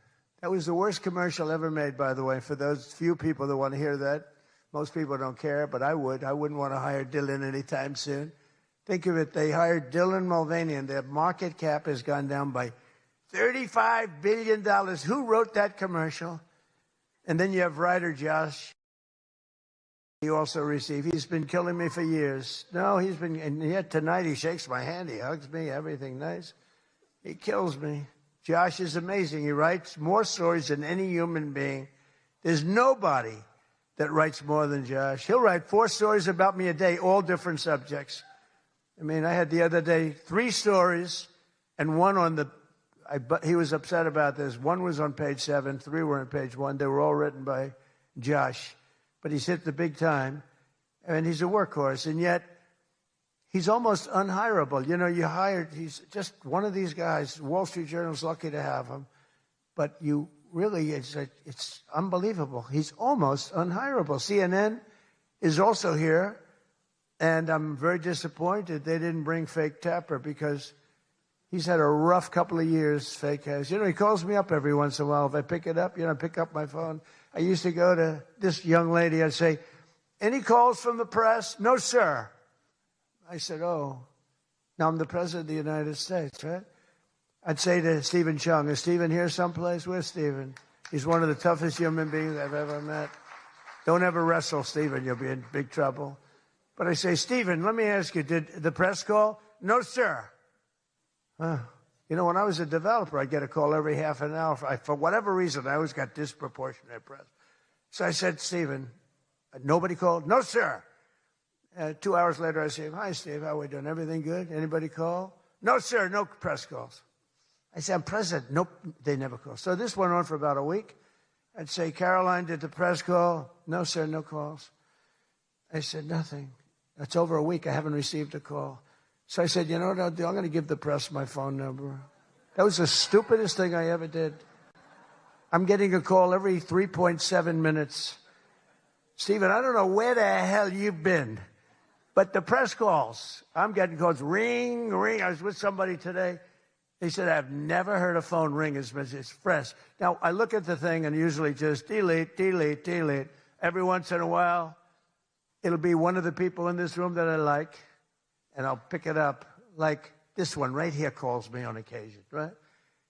S21: That was the worst commercial ever made, by the way, for those few people that want to hear that. Most people don't care, but I would. I wouldn't want to hire Dylan anytime soon. Think of it. They hired Dylan Mulvaney, and their market cap has gone down by $35 billion. Who wrote that commercial? And then you have writer Josh. He also received. He's been killing me for years. No, he's been, and yet tonight he shakes my hand. He hugs me. Everything nice. He kills me. Josh is amazing. He writes more stories than any human being. There's nobody that writes more than Josh. He'll write 4 stories about me a day, all different subjects. I mean, I had the other day 3 stories and one on the, he was upset about this. 1 was on page 7, 3 were on page 1. They were all written by Josh. But he's hit the big time, and he's a workhorse, and yet he's almost unhirable. You know, he's just one of these guys. Wall Street Journal's lucky to have him, but you really, it's unbelievable. He's almost unhirable. CNN is also here, and I'm very disappointed they didn't bring Fake Tapper because he's had a rough couple of years, Fake has. You know, he calls me up every once in a while. If I pick it up, I pick up my phone. I used to go to this young lady. I'd say, any calls from the press? No, sir. I said, oh, now I'm the president of the United States, right? I'd say to Stephen Chung, is Stephen here someplace? Where's Stephen? He's one of the toughest human beings I've ever met. Don't ever wrestle Stephen. You'll be in big trouble. But I say, Stephen, let me ask you, did the press call? No, sir. You know, when I was a developer, I'd get a call every half an hour. For whatever reason, I always got disproportionate press. So I said, Stephen, nobody called? No, sir. 2 hours later, I say, hi, Steve, how are we doing? Everything good? Anybody call? No, sir, no press calls. I said, I'm president. Nope, they never call. So this went on for about a week. I'd say, Caroline, did the press call? No, sir, no calls. I said, nothing. It's over a week. I haven't received a call. So I said, you know what I'll do? I'm going to give the press my phone number. That was the stupidest thing I ever did. I'm getting a call every 3.7 minutes. Stephen, I don't know where the hell you've been, but the press calls, I'm getting calls, ring, ring. I was with somebody today. They said, I've never heard a phone ring as much as press. Now, I look at the thing and usually just delete, delete, delete. Every once in a while, it'll be one of the people in this room that I like. And I'll pick it up, like this one right here calls me on occasion, right?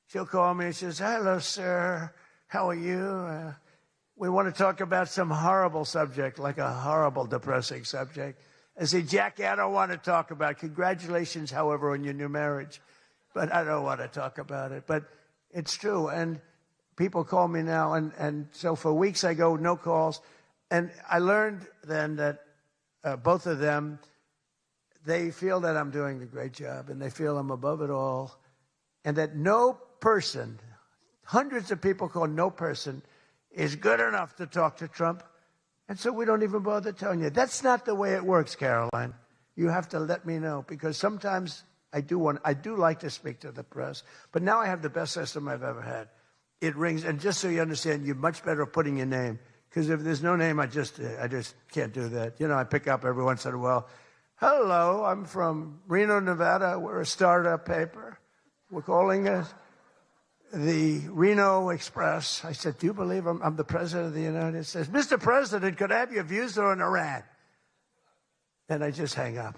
S21: She'll call me and she says, hello, sir. How are you? We want to talk about some horrible subject, like a horrible, depressing subject. I say, Jackie, I don't want to talk about it. Congratulations, however, on your new marriage. But I don't want to talk about it. But it's true. And people call me now. And so for weeks I go, no calls. And I learned then that both of them, they feel that I'm doing a great job, and they feel I'm above it all, and that no person, hundreds of people call no person, is good enough to talk to Trump, and so we don't even bother telling you. That's not the way it works, Caroline. You have to let me know, because sometimes I do like to speak to the press, but now I have the best system I've ever had. It rings, and just so you understand, you're much better at putting your name, because if there's no name, I just can't do that. You know, I pick up every once in a while. Hello, I'm from Reno, Nevada. We're a startup paper. We're calling it the Reno Express. I said, do you believe I'm the president of the United States? Mr. President, could I have your views on Iran? And I just hang up.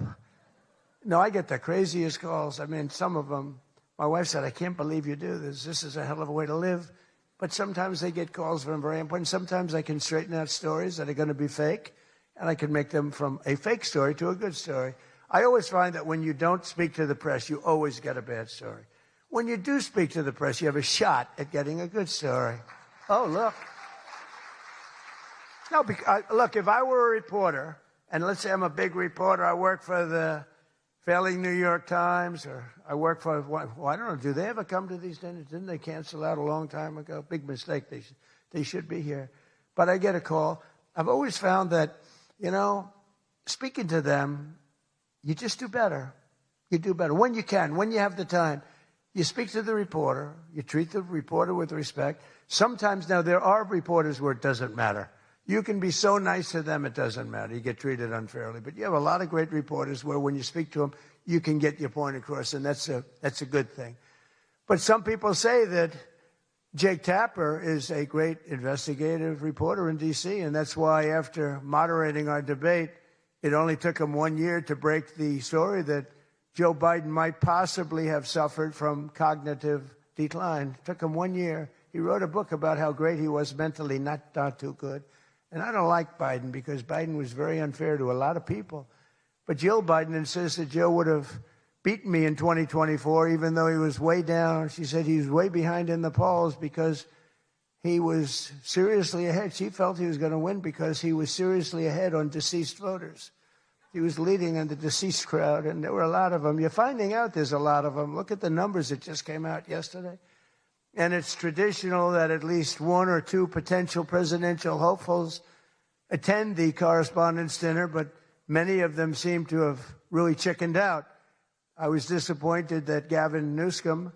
S21: No, I get the craziest calls. I mean, some of them, my wife said, I can't believe you do this. This is a hell of a way to live. But sometimes they get calls from very important. Sometimes I can straighten out stories that are going to be fake. And I can make them from a fake story to a good story. I always find that when you don't speak to the press, you always get a bad story. when you do speak to the press, you have a shot at getting a good story. Oh, look. No, look, if I were a reporter, and let's say I'm a big reporter, I work for the failing New York Times, or I work for, well, I don't know, do they ever come to these dinners? Didn't they cancel out a long time ago? Big mistake. They should be here. But I get a call. I've always found that, you know, speaking to them, you just do better. You do better. When you can, when you have the time, you speak to the reporter, you treat the reporter with respect. Sometimes now there are reporters where it doesn't matter. You can be so nice to them, it doesn't matter. You get treated unfairly. But you have a lot of great reporters where when you speak to them, you can get your point across, and that's a good thing. But some people say that Jake Tapper is a great investigative reporter in D.C., and that's why after moderating our debate, it only took him 1 year to break the story that Joe Biden might possibly have suffered from cognitive decline. It took him 1 year. He wrote a book about how great he was mentally, not too good. And I don't like Biden because Biden was very unfair to a lot of people. But Jill Biden insists that Joe would have beaten me in 2024, even though he was way down. She said he was way behind in the polls because he was seriously ahead. She felt he was going to win because he was seriously ahead on deceased voters. He was leading in the deceased crowd, and there were a lot of them. You're finding out there's a lot of them. Look at the numbers that just came out yesterday. And it's traditional that at least one or two potential presidential hopefuls attend the Correspondents' Dinner, but many of them seem to have really chickened out. I was disappointed that Gavin Newsom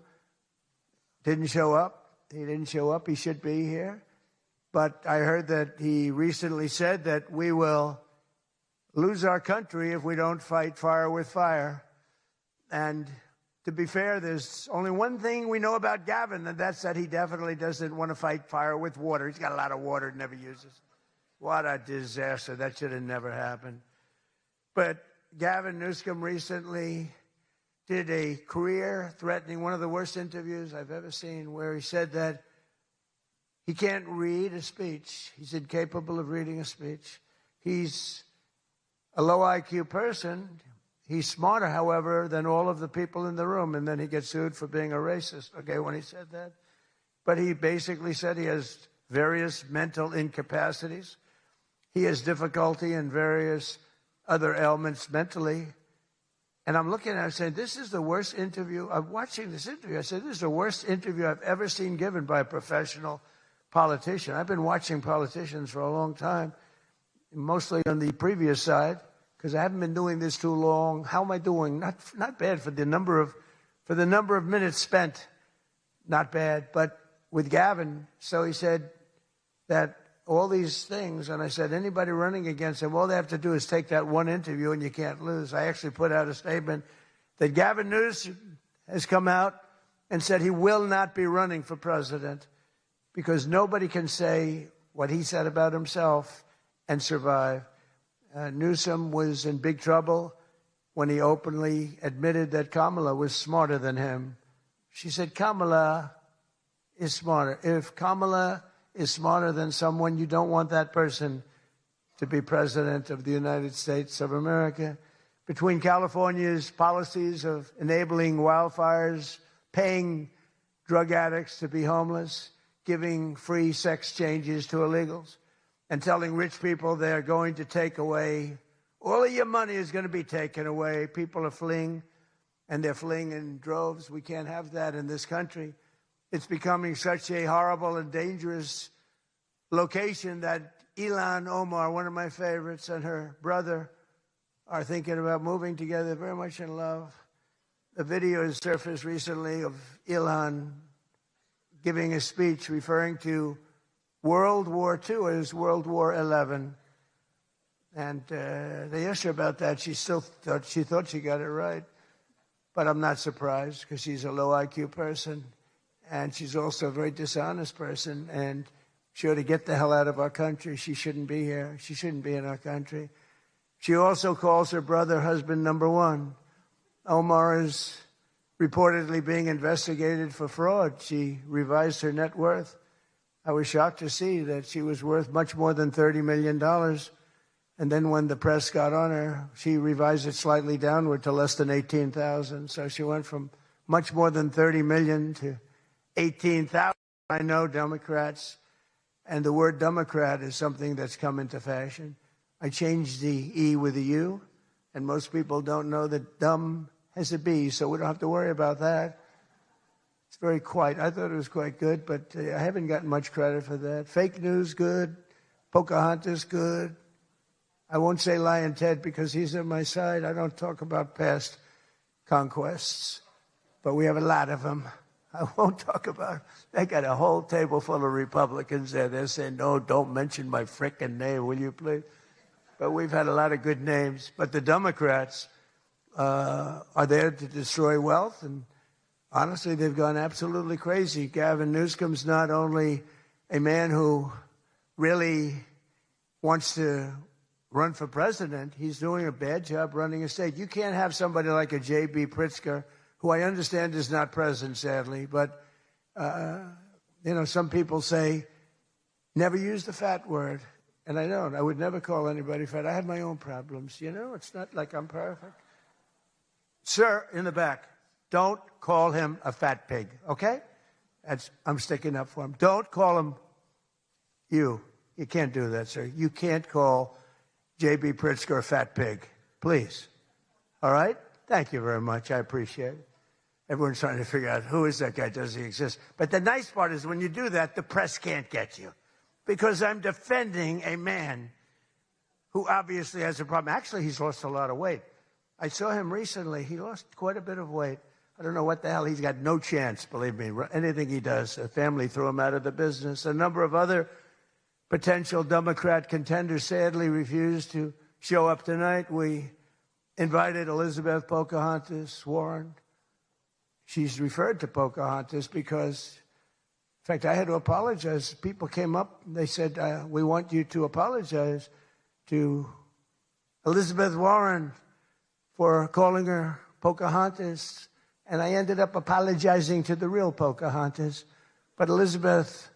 S21: didn't show up. He didn't show up. He should be here. But I heard that he recently said that we will lose our country if we don't fight fire with fire. And to be fair, there's only one thing we know about Gavin, and that's that he definitely doesn't want to fight fire with water. He's got a lot of water he never uses. What a disaster. That should have never happened. But Gavin Newsom recently did a career-threatening, one of the worst interviews I've ever seen, where he said that he can't read a speech. He's incapable of reading a speech. He's a low IQ person. He's smarter, however, than all of the people in the room, and then he gets sued for being a racist, okay, when he said that. But he basically said he has various mental incapacities. He has difficulty in various other ailments mentally. And I'm looking at it and saying, this is the worst interview. I'm watching this interview. I said, this is the worst interview I've ever seen given by a professional politician. I've been watching politicians for a long time, mostly on the previous side, because I haven't been doing this too long. How am I doing? Not bad for the number of minutes spent. Not bad. But with Gavin, so he said that all these things, and I said, anybody running against him, all they have to do is take that one interview and you can't lose. I actually put out a statement that Gavin Newsom has come out and said he will not be running for president because nobody can say what he said about himself and survive. Newsom was in big trouble when he openly admitted that Kamala was smarter than him. She said, Kamala is smarter. If Kamala is smarter than someone, you don't want that person to be president of the United States of America. Between California's policies of enabling wildfires, paying drug addicts to be homeless, giving free sex changes to illegals, and telling rich people they're going to take away, all of your money is going to be taken away. People are fleeing, and they're fleeing in droves. We can't have that in this country. It's becoming such a horrible and dangerous location that Ilhan Omar, one of my favorites, and her brother are thinking about moving together, very much in love. A video has surfaced recently of Ilhan giving a speech referring to World War II as World War XI. And they asked her about that. She thought she got it right. But I'm not surprised because she's a low IQ person. And she's also a very dishonest person. And she ought to get the hell out of our country. She shouldn't be here. She shouldn't be in our country. She also calls her brother husband number one. Omar is reportedly being investigated for fraud. She revised her net worth. I was shocked to see that she was worth much more than $30 million. And then when the press got on her, she revised it slightly downward to less than $18,000. So she went from much more than 30 million to 18,000. I know Democrats, and the word Democrat is something that's come into fashion. I changed the E with a U, and most people don't know that dumb has a B, so we don't have to worry about that. It's very quiet. I thought it was quite good, but I haven't gotten much credit for that. Fake news, good. Pocahontas, good. I won't say Lion Ted because he's on my side. I don't talk about past conquests, but we have a lot of them. I won't talk about it. They got a whole table full of Republicans there. They're saying, no, don't mention my frickin' name, will you please? But we've had a lot of good names. But the Democrats are there to destroy wealth, and honestly, they've gone absolutely crazy. Gavin Newsom's not only a man who really wants to run for president, he's doing a bad job running a state. You can't have somebody like a J.B. Pritzker, who I understand is not present, sadly, but, some people say, never use the fat word. And I don't. I would never call anybody fat. I have my own problems, It's not like I'm perfect. Sir, in the back, don't call him a fat pig, okay? I'm sticking up for him. Don't call him you. You can't do that, sir. You can't call J.B. Pritzker a fat pig. Please. All right? Thank you very much. I appreciate it. Everyone's trying to figure out who is that guy, does he exist? But the nice part is when you do that, the press can't get you. Because I'm defending a man who obviously has a problem. Actually, he's lost a lot of weight. I saw him recently. He lost quite a bit of weight. I don't know what the hell. He's got no chance, believe me. Anything he does, the family threw him out of the business. A number of other potential Democrat contenders sadly refused to show up tonight. We invited Elizabeth Pocahontas Warren. She's referred to Pocahontas because, in fact, I had to apologize. People came up and they said, we want you to apologize to Elizabeth Warren for calling her Pocahontas. And I ended up apologizing to the real Pocahontas. But Elizabeth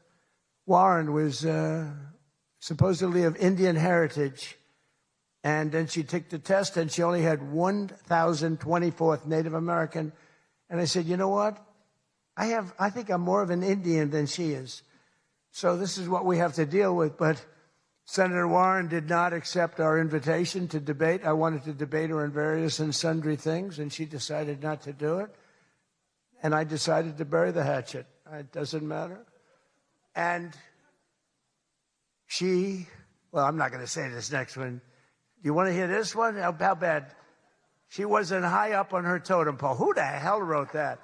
S21: Warren was supposedly of Indian heritage. And then she took the test, and she only had 1,024th Native American. And I said, you know what? I think I'm more of an Indian than she is. So this is what we have to deal with. But Senator Warren did not accept our invitation to debate. I wanted to debate her on various and sundry things, and she decided not to do it. And I decided to bury the hatchet. It doesn't matter. And I'm not going to say this next one. Do you want to hear this one? How bad? She wasn't high up on her totem pole. Who the hell wrote that?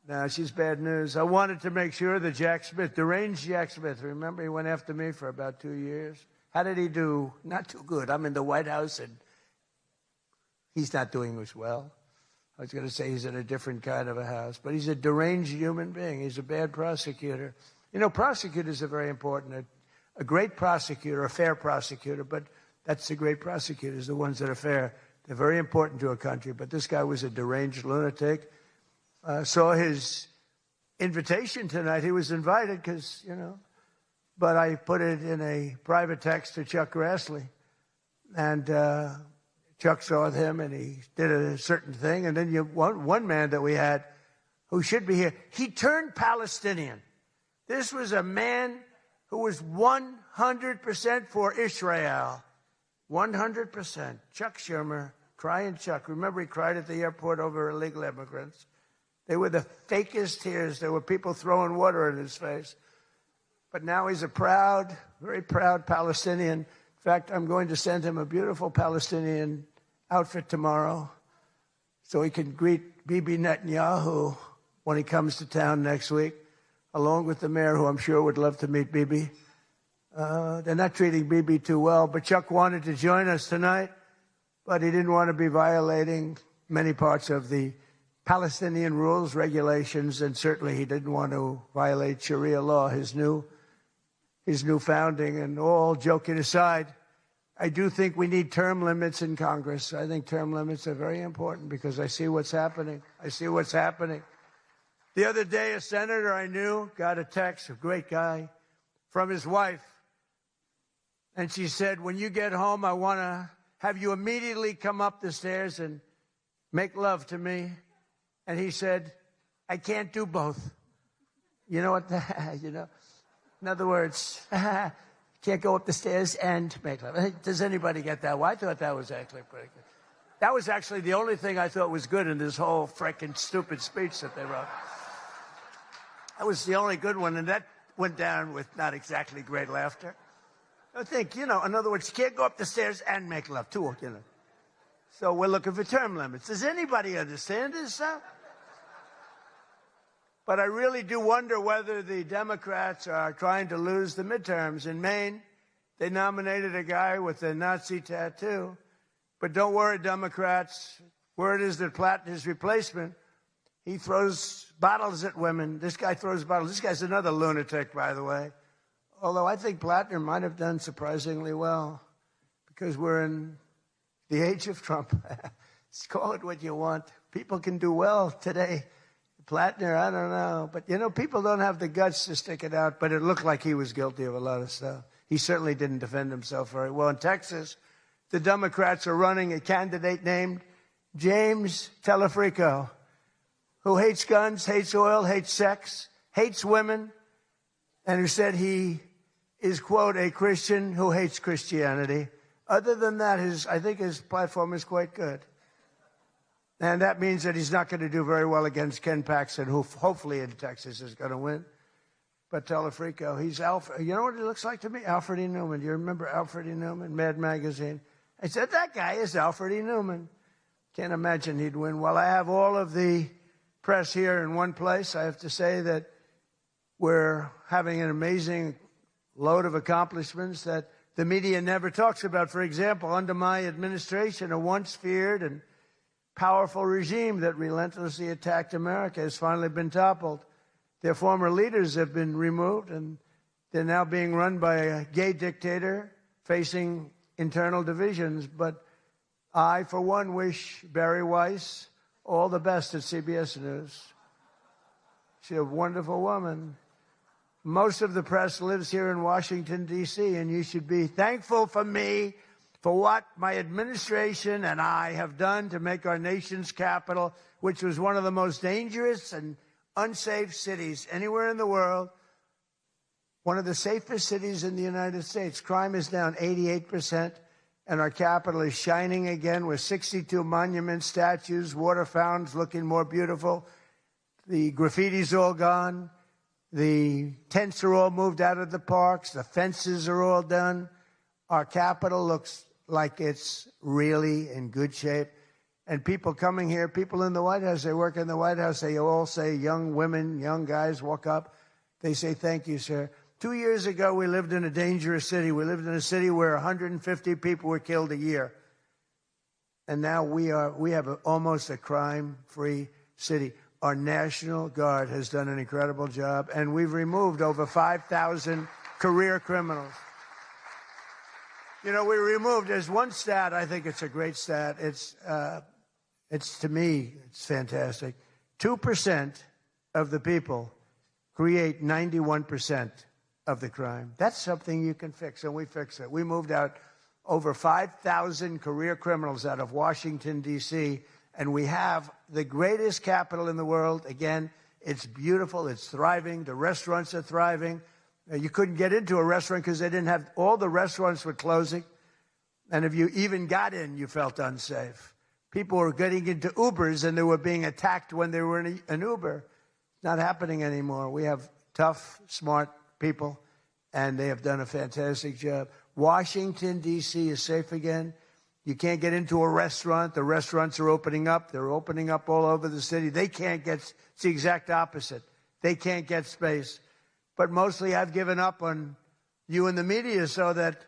S21: No, she's bad news. I wanted to make sure that Jack Smith, deranged Jack Smith, remember he went after me for about 2 years? How did he do? Not too good. I'm in the White House, and he's not doing as well. I was going to say he's in a different kind of a house, but he's a deranged human being. He's a bad prosecutor. Prosecutors are very important. A great prosecutor, a fair prosecutor, but that's the great prosecutors, the ones that are fair. They're very important to a country, but this guy was a deranged lunatic. Saw his invitation tonight. He was invited because, but I put it in a private text to Chuck Grassley. And Chuck saw him, and he did a certain thing. And then one man that we had who should be here, he turned Palestinian. This was a man who was 100% for Israel. 100%. Chuck Schumer, crying Chuck. Remember, he cried at the airport over illegal immigrants. They were the fakest tears. There were people throwing water in his face. But now he's a proud, very proud Palestinian. In fact, I'm going to send him a beautiful Palestinian outfit tomorrow so he can greet Bibi Netanyahu when he comes to town next week, along with the mayor, who I'm sure would love to meet Bibi. They're not treating Bibi too well, but Chuck wanted to join us tonight, but he didn't want to be violating many parts of the Palestinian rules, regulations, and certainly he didn't want to violate Sharia law, his new founding. And all joking aside, I do think we need term limits in Congress. I think term limits are very important because I see what's happening. The other day, a senator I knew got a text, a great guy, from his wife. And she said, when you get home, I want to have you immediately come up the stairs and make love to me. And he said, I can't do both. You know what? In other words, can't go up the stairs and make love. Does anybody get that? Well, I thought that was actually pretty good. That was actually the only thing I thought was good in this whole freaking stupid speech that they wrote. That was the only good one, and that went down with not exactly great laughter. I think, in other words, you can't go up the stairs and make love, too, So we're looking for term limits. Does anybody understand this? But I really do wonder whether the Democrats are trying to lose the midterms. In Maine, they nominated a guy with a Nazi tattoo. But don't worry, Democrats. Word is that Plattner's replacement, he throws bottles at women. This guy throws bottles. This guy's another lunatic, by the way. Although I think Plattner might have done surprisingly well because we're in the age of Trump. Call it what you want. People can do well today. Plattner, I don't know. But, people don't have the guts to stick it out. But it looked like he was guilty of a lot of stuff. He certainly didn't defend himself very well. In Texas, the Democrats are running a candidate named James Telefrico, who hates guns, hates oil, hates sex, hates women, and who said he is, quote, a Christian who hates Christianity. Other than that, I think his platform is quite good. And that means that he's not going to do very well against Ken Paxton, who hopefully in Texas is going to win. But Telefrico, he's Alfred. You know what he looks like to me? Alfred E. Newman. Do you remember Alfred E. Newman, Mad Magazine? I said, that guy is Alfred E. Newman. Can't imagine he'd win. Well, I have all of the press here in one place. I have to say that we're having an amazing load of accomplishments that the media never talks about. For example, under my administration, a once feared and powerful regime that relentlessly attacked America has finally been toppled. Their former leaders have been removed, and they're now being run by a gay dictator facing internal divisions. But I, for one, wish Barry Weiss all the best at CBS News. She's a wonderful woman. Most of the press lives here in Washington, D.C., and you should be thankful for me for what my administration and I have done to make our nation's capital, which was one of the most dangerous and unsafe cities anywhere in the world, one of the safest cities in the United States. Crime is down 88%, and our capital is shining again with 62 monuments, statues, water fountains looking more beautiful. The graffiti's all gone. The tents are all moved out of the parks. The fences are all done. Our capital looks like it's really in good shape. And people coming here, people in the White House, they work in the White House, they all say, young women, young guys walk up. They say, thank you, sir. 2 years ago, we lived in a dangerous city. We lived in a city where 150 people were killed a year. And now we have almost a crime-free city. Our National Guard has done an incredible job, and we've removed over 5,000 career criminals. We removed, there's one stat, I think it's a great stat. It's to me, it's fantastic. 2% of the people create 91% of the crime. That's something you can fix, and we fix it. We moved out over 5,000 career criminals out of Washington, D.C., and we have the greatest capital in the world. Again, it's beautiful, it's thriving, the restaurants are thriving. You couldn't get into a restaurant because they didn't have, all the restaurants were closing. And if you even got in, you felt unsafe. People were getting into Ubers and they were being attacked when they were in an Uber. Not happening anymore. We have tough, smart people, and they have done a fantastic job. Washington, D.C. is safe again. You can't get into a restaurant. The restaurants are opening up. They're opening up all over the city. They can't get, it's the exact opposite. They can't get space. But mostly I've given up on you and the media so that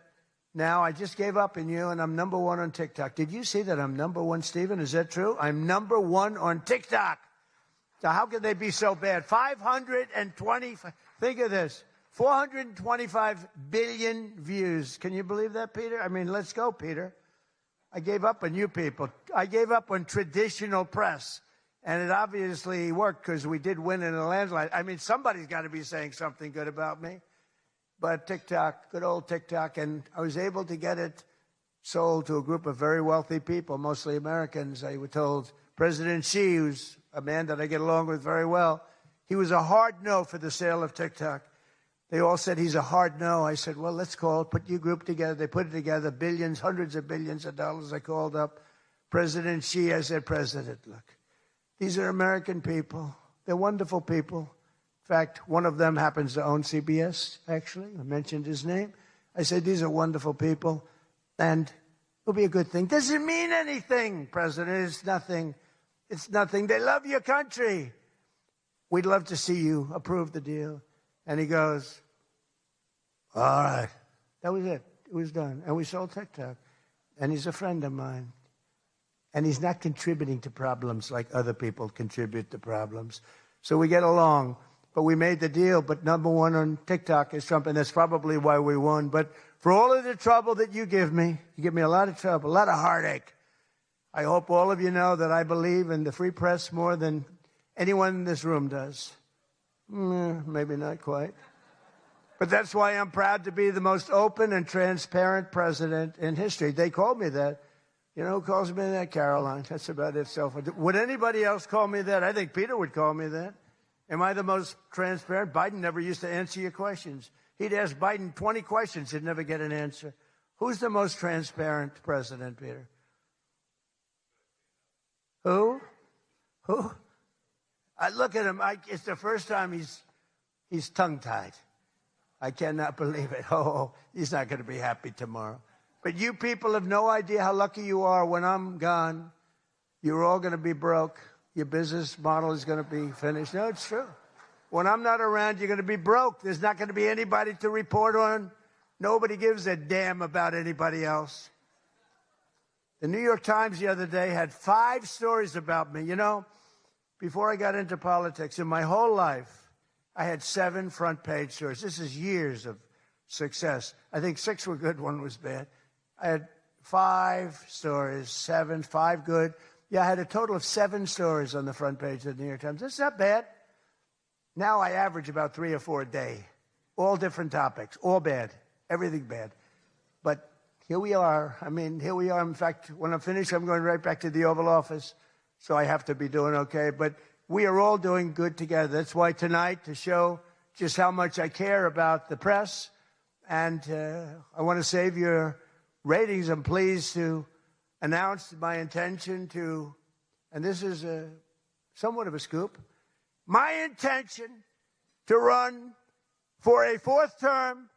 S21: now I just gave up on you and I'm number one on TikTok. Did you see that I'm number one, Stephen? Is that true? I'm number one on TikTok. So how could they be so bad? 520, think of this, 425 billion views. Can you believe that, Peter? I mean, let's go, Peter. I gave up on you people. I gave up on traditional press. And it obviously worked because we did win in a landslide. I mean, somebody's got to be saying something good about me. But TikTok, good old TikTok, and I was able to get it sold to a group of very wealthy people, mostly Americans. I was told President Xi, who's a man that I get along with very well. He was a hard no for the sale of TikTok. They all said he's a hard no. I said, well, let's call it, put your group together. They put it together, billions, hundreds of billions of dollars. I called up President Xi. I said, President, look, these are American people. They're wonderful people. In fact, one of them happens to own CBS, actually. I mentioned his name. I said, these are wonderful people, and it'll be a good thing. Does it mean anything, President? It's nothing. It's nothing. They love your country. We'd love to see you approve the deal. And he goes, all right. That was it. It was done. And we sold TikTok. And he's a friend of mine. And he's not contributing to problems like other people contribute to problems. So we get along. But we made the deal. But number one on TikTok is Trump. And that's probably why we won. But for all of the trouble that you give me a lot of trouble, a lot of heartache. I hope all of you know that I believe in the free press more than anyone in this room does. Maybe not quite. But that's why I'm proud to be the most open and transparent president in history. They called me that. You know who calls me that? Caroline. That's about it. Would anybody else call me that? I think Peter would call me that. Am I the most transparent? Biden never used to answer your questions. He'd ask Biden 20 questions. He'd never get an answer. Who's the most transparent president, Peter? Who? I look at him. It's the first time he's tongue-tied. I cannot believe it. Oh, he's not going to be happy tomorrow. But you people have no idea how lucky you are. When I'm gone, you're all going to be broke. Your business model is going to be finished. No, it's true. When I'm not around, you're going to be broke. There's not going to be anybody to report on. Nobody gives a damn about anybody else. The New York Times the other day had 5 stories about me. You know, before I got into politics, in my whole life, I had 7 front-page stories. This is years of success. I think 6 were good, 1 was bad. I had 5 stories, 7, 5 good. Yeah, I had a total of 7 stories on the front page of the New York Times. That's not bad. Now I average about 3 or 4 a day. All different topics, all bad, everything bad. But here we are. Here we are. In fact, when I'm finished, I'm going right back to the Oval Office. So I have to be doing okay. But we are all doing good together. That's why tonight, to show just how much I care about the press, and I want to save your ratings, I'm pleased to announce my intention to, and this is somewhat of a scoop, my intention to run for a 4th term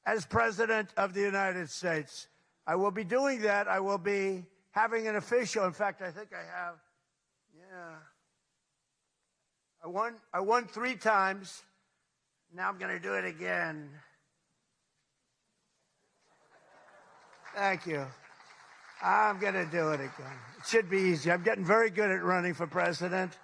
S21: as President of the United States. I will be doing that. I will be having an official, in fact, I think I have, I won 3 times. Now I'm going to do it again. Thank you. I'm going to do it again. It should be easy. I'm getting very good at running for president.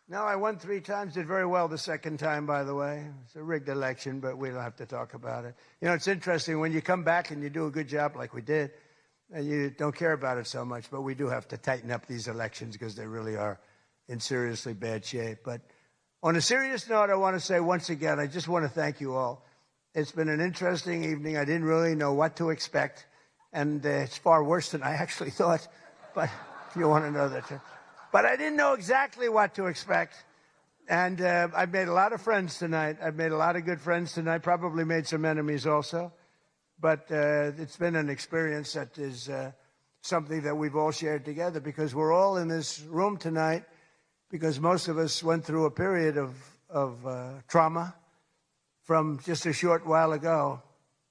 S21: No, I won 3 times, did very well the 2nd time, by the way. It's a rigged election, but we don't have to talk about it. You know, it's interesting. When you come back and you do a good job like we did, you don't care about it so much, but we do have to tighten up these elections because they really are in seriously bad shape. But on a serious note, I want to say once again, I just want to thank you all. It's been an interesting evening. I didn't really know what to expect, and it's far worse than I actually thought, but if you want to know that. But I didn't know exactly what to expect, and I've made a lot of friends tonight. I've made a lot of good friends tonight, probably made some enemies also, but it's been an experience that is something that we've all shared together, because we're all in this room tonight because most of us went through a period of trauma from just a short while ago.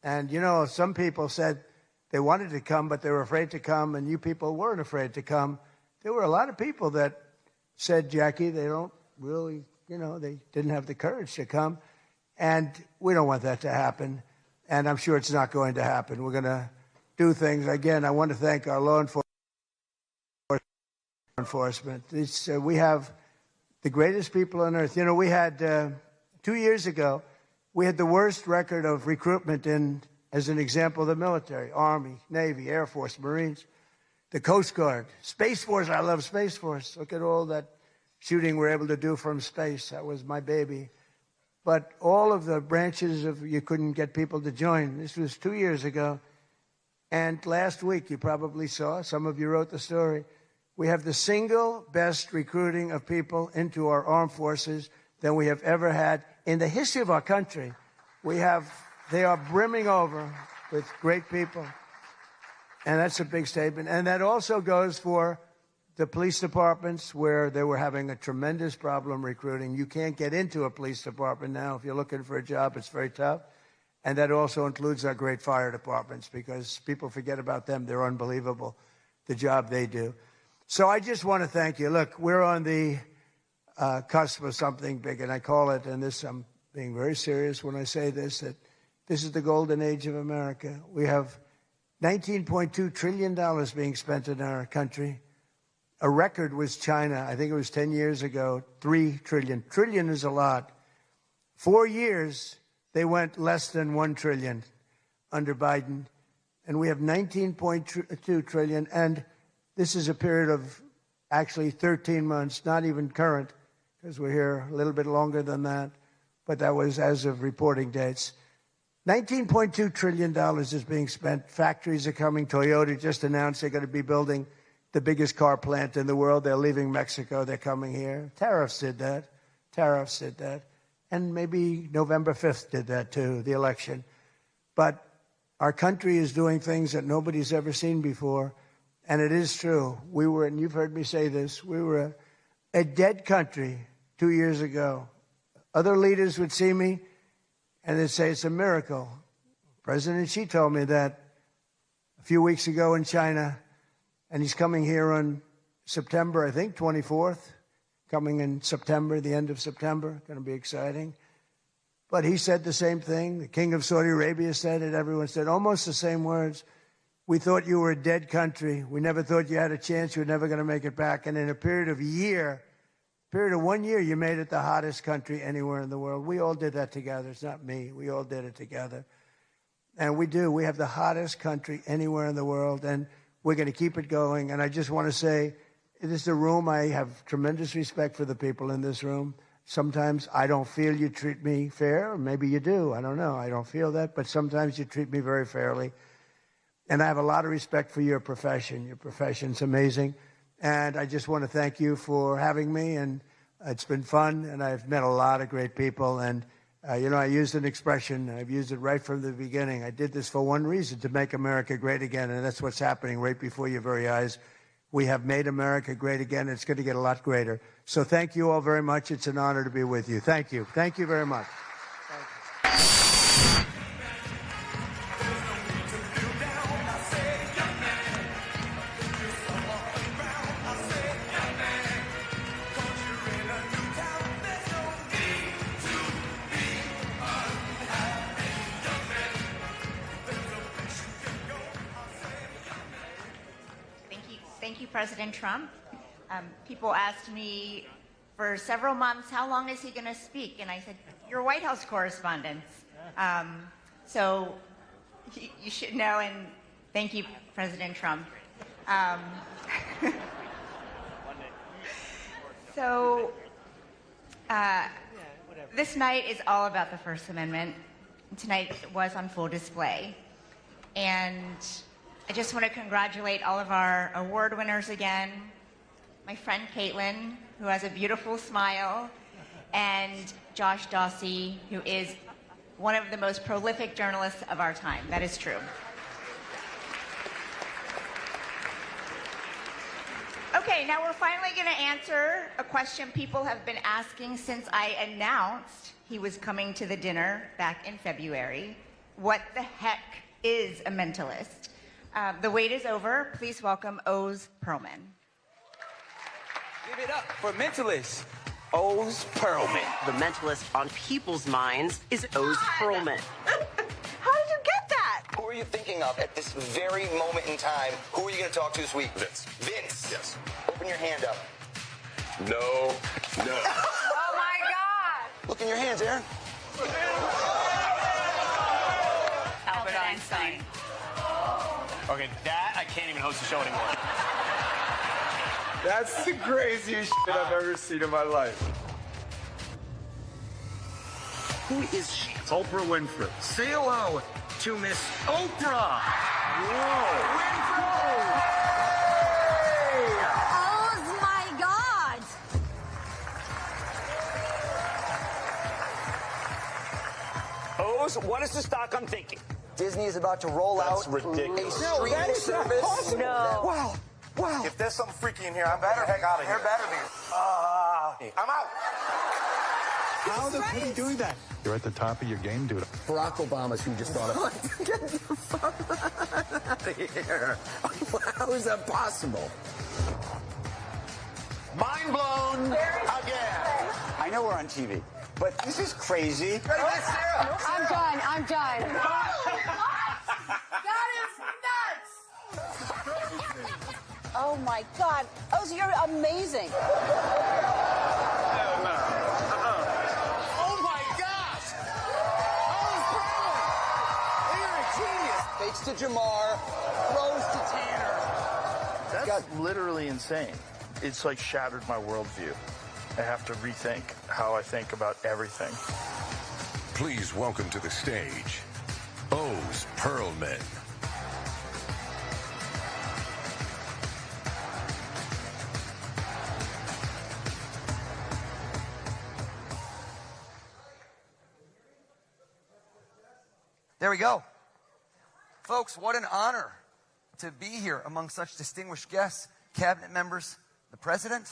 S21: And, you know, some people said they wanted to come, but they were afraid to come, and you people weren't afraid to come. There were a lot of people that said, Jackie, they don't really, they didn't have the courage to come. And we don't want that to happen. And I'm sure it's not going to happen. We're going to do things. Again, I want to thank our law enforcement. We have the greatest people on earth. You know, we had 2 years ago, we had the worst record of recruitment in, as an example, the military, Army, Navy, Air Force, Marines, the Coast Guard, Space Force. I love Space Force. Look at all that shooting we're able to do from space. That was my baby. But all of the branches you couldn't get people to join. This was 2 years ago. And last week, you probably saw, some of you wrote the story, We have the single best recruiting of people into our armed forces than we have ever had in the history of our country. They are brimming over with great people. And that's a big statement. And that also goes for the police departments where they were having a tremendous problem recruiting. You can't get into a police department now. If you're looking for a job, it's very tough. And that also includes our great fire departments because people forget about them. They're unbelievable, the job they do. So I just want to thank you. Look, we're on the cusp of something big, and I call it, and this I'm being very serious when I say this, that this is the golden age of America. We have $19.2 trillion being spent in our country. A record was China. I think it was 10 years ago, $3 trillion. Trillion is a lot. 4 years, they went less than $1 trillion under Biden. And we have $19.2 trillion. And this is a period of actually 13 months, not even current, because we're here a little bit longer than that. But that was as of reporting dates. $19.2 trillion is being spent. Factories are coming. Toyota just announced they're going to be building the biggest car plant in the world. They're leaving Mexico. They're coming here. Tariffs did that. Tariffs did that. And maybe November 5th did that too, the election. But our country is doing things that nobody's ever seen before. And it is true. We were, and you've heard me say this, we were a dead country 2 years ago. Other leaders would see me and they'd say it's a miracle. President Xi told me that a few weeks ago in China, and he's coming here on September, I think, 24th, coming in September, the end of September, going to be exciting. But he said the same thing. The King of Saudi Arabia said it. Everyone said almost the same words. We thought you were a dead country. We never thought you had a chance. You were never going to make it back. And in a period of 1 year, you made it the hottest country anywhere in the world. We all did that together. It's not me. We all did it together. And we do. We have the hottest country anywhere in the world. And we're going to keep it going. And I just want to say, this is a room. I have tremendous respect for the people in this room. Sometimes I don't feel you treat me fair. Or maybe you do. I don't know. I don't feel that. But sometimes you treat me very fairly. And I have a lot of respect for your profession. Your profession's amazing. And I just want to thank you for having me. And it's been fun. And I've met a lot of great people. And, I used an expression. I've used it right from the beginning. I did this for one reason, to make America great again. And that's what's happening right before your very eyes. We have made America great again. It's going to get a lot greater. So thank you all very much. It's an honor to be with you. Thank you. Thank you very much.
S12: Thank you, President Trump. People asked me for several months, how long is he going to speak? And I said, you're White House correspondents. So you should know, and thank you, President Trump. This night is all about the First Amendment. Tonight it was on full display. And I just want to congratulate all of our award winners again. My friend Caitlin, who has a beautiful smile, and Josh Dawsey, who is one of the most prolific journalists of our time. That is true. Okay, now we're finally going to answer a question people have been asking since I announced he was coming to the dinner back in February. What the heck is a mentalist? The wait is over. Please welcome Oz Perlman.
S15: Give it up for mentalist Oz Perlman.
S16: The mentalist on people's minds is Oz Perlman.
S15: How did you get that? Who are you thinking of at this very moment in time? Who are you going to talk to this week? Vince. Vince? Yes. Open your hand up. No. No.
S16: Oh, my God.
S15: Look in your hands, Aaron.
S16: Albert Einstein.
S15: Okay, that I can't even host the show anymore.
S22: That's the craziest shit I've ever seen in my life.
S16: Who is she?
S22: It's Oprah Winfrey.
S16: Say hello to Miss Oprah.
S22: Whoa.
S16: Winfrey.
S22: Hey!
S15: Rose, what is the stock I'm thinking? Disney is about to roll out
S6: ridiculous.
S15: a streaming service.
S2: Wow. Wow.
S1: If there's something freaky in here, I better heck out of here. There better be. I'm out.
S14: How the heck are you doing that? You're at the top of your game, dude.
S15: Barack Obama's who just thought of it. Get the fuck out of here. How is that possible?
S1: Mind blown again.
S15: I know we're on TV, but this is crazy.
S17: I'm done. I'm done.
S23: That is nuts! Oh my God. Oh, you're amazing.
S1: Oh my gosh! Oh,
S15: Fakes to Jamar, throws to Tanner.
S24: That's literally insane. It's like shattered my worldview. I have to rethink how I think about everything.
S26: Please welcome to the stage, O's Pearlmen.
S27: There we go. Folks, what an honor to be here among such distinguished guests, cabinet members, the president.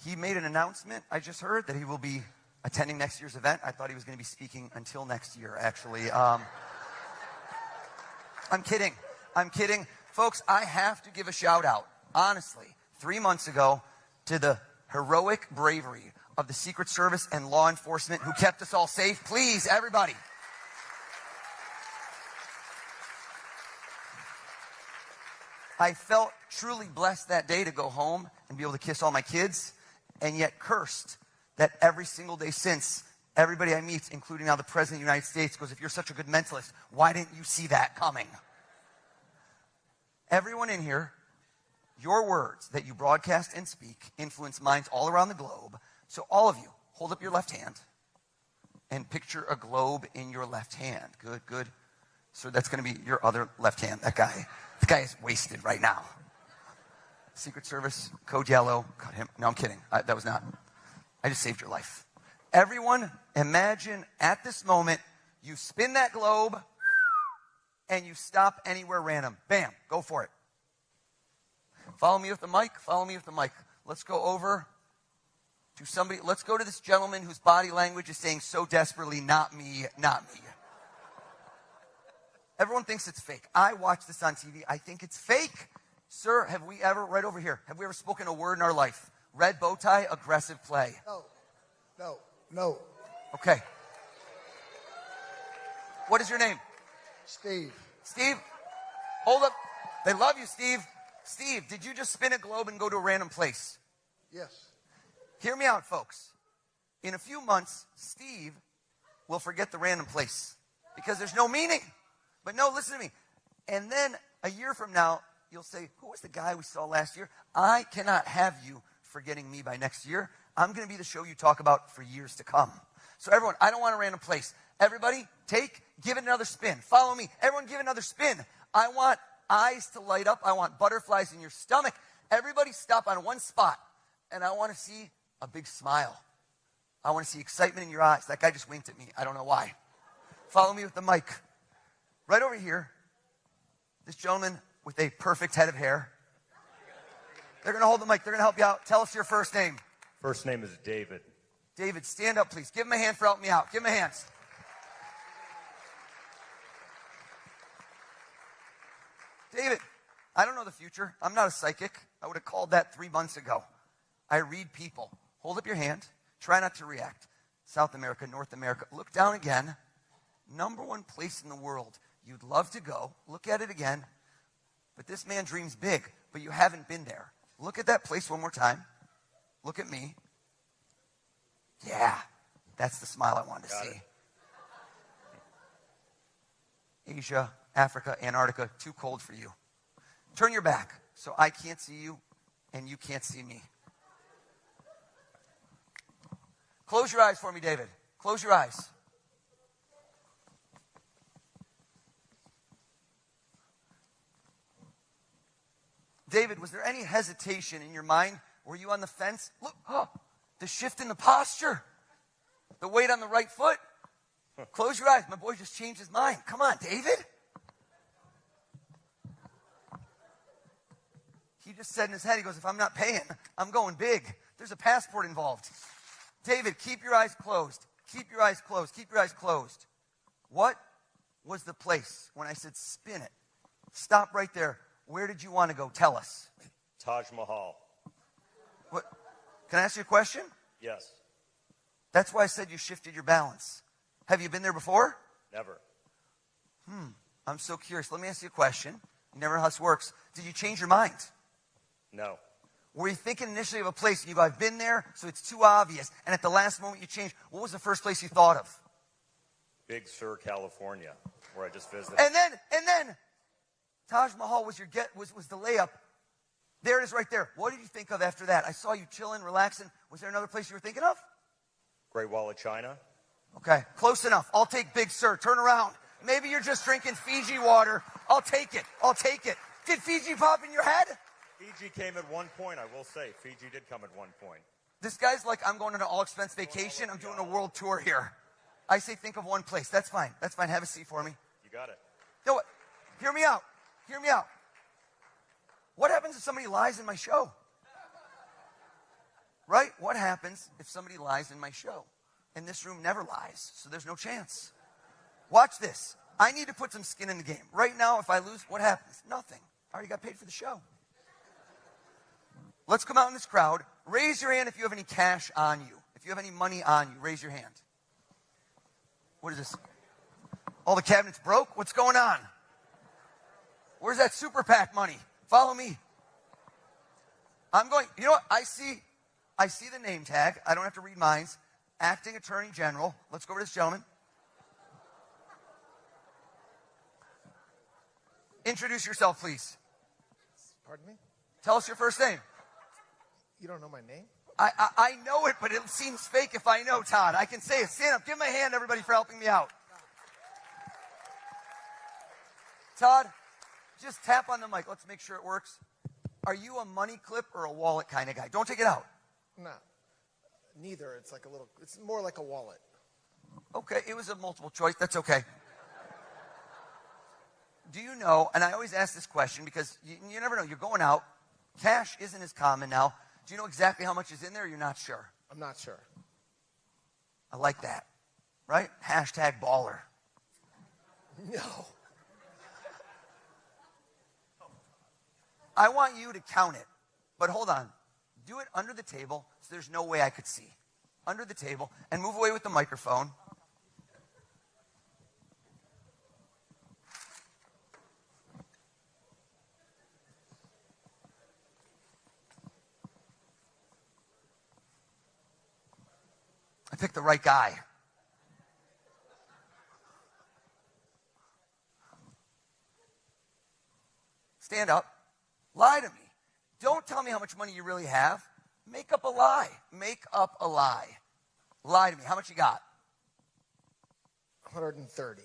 S27: He made an announcement, I just heard, that he will be attending next year's event. I thought he was going to be speaking until next year, actually. I'm kidding. I'm kidding. Folks, I have to give a shout out, honestly, 3 months ago to the heroic bravery of the Secret Service and law enforcement who kept us all safe. Please, everybody. I felt truly blessed that day to go home and be able to kiss all my kids, and yet cursed that every single day since, everybody I meet, including now the President of the United States, goes, if you're such a good mentalist, why didn't you see that coming? Everyone in here, your words that you broadcast and speak influence minds all around the globe. So all of you, hold up your left hand and picture a globe in your left hand. Good, good. So that's going to be your other left hand. That guy is wasted right now. Secret Service, code yellow. Cut him. No, I'm kidding. That was not. I just saved your life. Everyone, imagine at this moment, you spin that globe and you stop anywhere random. Bam, go for it. Follow me with the mic. Follow me with the mic. Let's go over to somebody. Let's go to this gentleman whose body language is saying so desperately, not me, not me. Everyone thinks it's fake. I watch this on TV. I think it's fake. Sir, have we ever, right over here, have we ever spoken a word in our life? Red bow tie, aggressive play.
S21: No.
S27: Okay. What is your name?
S21: Steve.
S27: Steve? Hold up. They love you, Steve. Steve, did you just spin a globe and go to a random place?
S21: Yes.
S27: Hear me out, folks. In a few months, Steve will forget the random place because there's no meaning. But no, listen to me. And then a year from now, you'll say, who was the guy we saw last year? I cannot have you forgetting me by next year. I'm going to be the show you talk about for years to come. So everyone, I don't want a random place. Everybody, give it another spin. Follow me. Everyone give another spin. I want eyes to light up. I want butterflies in your stomach. Everybody stop on one spot. And I want to see a big smile. I want to see excitement in your eyes. That guy just winked at me. I don't know why. Follow me with the mic. Right over here, this gentleman with a perfect head of hair. They're going to hold the mic. They're going to help you out. Tell us your first name.
S28: First name is David.
S27: David, stand up, please. Give him a hand for helping me out. Give him a hand. David, I don't know the future. I'm not a psychic. I would have called that 3 months ago. I read people. Hold up your hand. Try not to react. South America, North America. Look down again. Number one place in the world you'd love to go. Look at it again. But this man dreams big, but you haven't been there. Look at that place one more time. Look at me. Yeah, that's the smile I wanted to see. Asia, Africa, Antarctica, too cold for you. Turn your back so I can't see you and you can't see me. Close your eyes for me, David. Close your eyes. David, was there any hesitation in your mind? Were you on the fence? Look, the shift in the posture, the weight on the right foot. Close your eyes. My boy just changed his mind. Come on, David. He just said in his head, he goes, if I'm not paying, I'm going big. There's a passport involved. David, keep your eyes closed. Keep your eyes closed. Keep your eyes closed. What was the place when I said spin it? Stop right there. Where did you want to go? Tell us.
S3: Taj Mahal.
S27: What? Can I ask you a question?
S3: Yes.
S27: That's why I said you shifted your balance. Have you been there before?
S3: Never.
S27: I'm so curious. Let me ask you a question. You never know how this works. Did you change your mind?
S3: No.
S27: Were you thinking initially of a place and you go, I've been there, so it's too obvious, and at the last moment you changed? What was the first place you thought of?
S3: Big Sur, California, where I just visited.
S27: And then, Taj Mahal was was the layup. There it is right there. What did you think of after that? I saw you chilling, relaxing. Was there another place you were thinking of?
S3: Great Wall of China.
S27: Okay, close enough. I'll take Big Sur. Turn around. Maybe you're just drinking Fiji water. I'll take it. I'll take it. Did Fiji pop in your head?
S3: Fiji came at one point, I will say. Fiji did come at one point.
S27: This guy's like, I'm going on an all-expense vacation. I'm doing a world tour here. I say think of one place. That's fine. That's fine. Have a seat for me.
S3: You got it.
S27: You know what? Hear me out. Hear me out. What happens if somebody lies in my show? Right? What happens if somebody lies in my show? And this room never lies, so there's no chance. Watch this. I need to put some skin in the game. Right now, if I lose, what happens? Nothing. I already got paid for the show. Let's come out in this crowd. Raise your hand if you have any cash on you. If you have any money on you, raise your hand. What is this? All the cabinets broke? What's going on? Where's that super PAC money? Follow me. I'm going, you know what? I see the name tag. I don't have to read minds. Acting Attorney General. Let's go over to this gentleman. Introduce yourself, please.
S5: Pardon me?
S27: Tell us your first name.
S5: You don't know my name?
S27: I know it, but it seems fake if I know, Todd. I can say it. Stand up. Give him a hand, everybody, for helping me out. Todd, just tap on the mic. Let's make sure it works. Are you a money clip or a wallet kind of guy? Don't take it out.
S5: No. Neither. It's more like a wallet.
S27: Okay, it was a multiple choice. That's okay. Do you know, and I always ask this question because you never know. You're going out. Cash isn't as common now. Do you know exactly how much is in there or you're not sure?
S5: I'm not sure.
S27: I like that. Right? Hashtag baller.
S5: No.
S27: I want you to count it. But hold on. Do it under the table so there's no way I could see. Under the table. And move away with the microphone. I picked the right guy. Stand up. Lie to me. Don't tell me how much money you really have. Make up a lie. Make up a lie. Lie to me. How much you got?
S5: 130.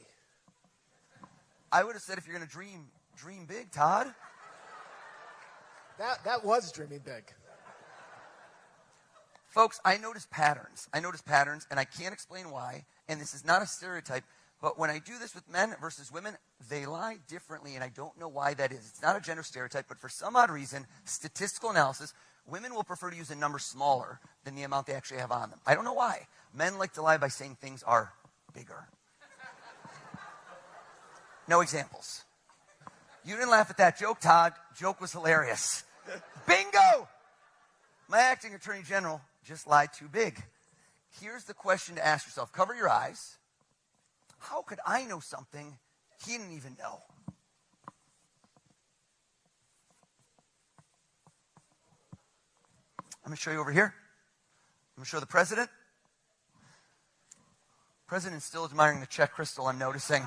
S27: I would have said if you're going to dream big, Todd.
S5: That was dreaming big.
S27: Folks, I notice patterns. And I can't explain why. And this is not a stereotype. But when I do this with men versus women, they lie differently, and I don't know why that is. It's not a gender stereotype, but for some odd reason, statistical analysis, women will prefer to use a number smaller than the amount they actually have on them. I don't know why. Men like to lie by saying things are bigger. No examples. You didn't laugh at that joke, Todd. Joke was hilarious. Bingo! My acting attorney general just lied too big. Here's the question to ask yourself. Cover your eyes. How could I know something he didn't even know? I'm going to show you over here. I'm going to show the president. President's still admiring the Czech crystal, I'm noticing.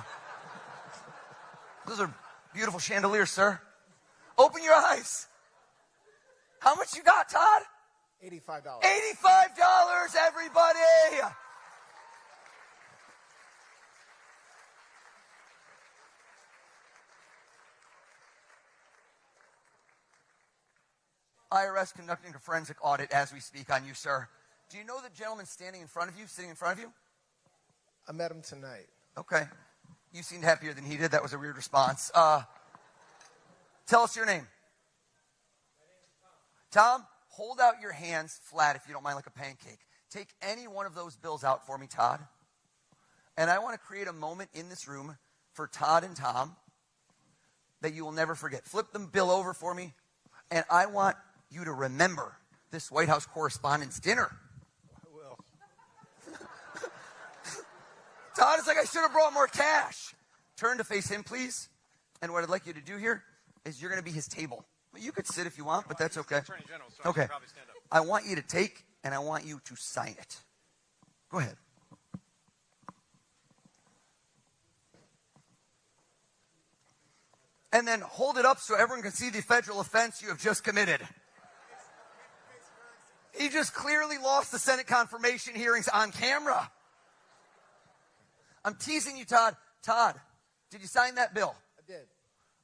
S27: Those are beautiful chandeliers, sir. Open your eyes. How much you got, Todd?
S5: $85.
S27: $85, everybody! IRS conducting a forensic audit as we speak on you, sir. Do you know the gentleman standing in front of you, sitting in front of you?
S5: I met him tonight.
S27: Okay. You seemed happier than he did. That was a weird response. Tell us your name. Tom, hold out your hands flat, if you don't mind, like a pancake. Take any one of those bills out for me, Todd. And I want to create a moment in this room for Todd and Tom that you will never forget. Flip the bill over for me, and I want you to remember this White House Correspondents Dinner.
S5: I will.
S27: Todd is like, I should have brought more cash. Turn to face him, please. And what I'd like you to do here is you're going to be his table. You could sit if you want, but that's okay. Okay. I want you to take, and I want you to sign it. Go ahead. And then hold it up so everyone can see the federal offense you have just committed. He just clearly lost the Senate confirmation hearings on camera. I'm teasing you, Todd. Todd, did you sign that bill?
S5: I did.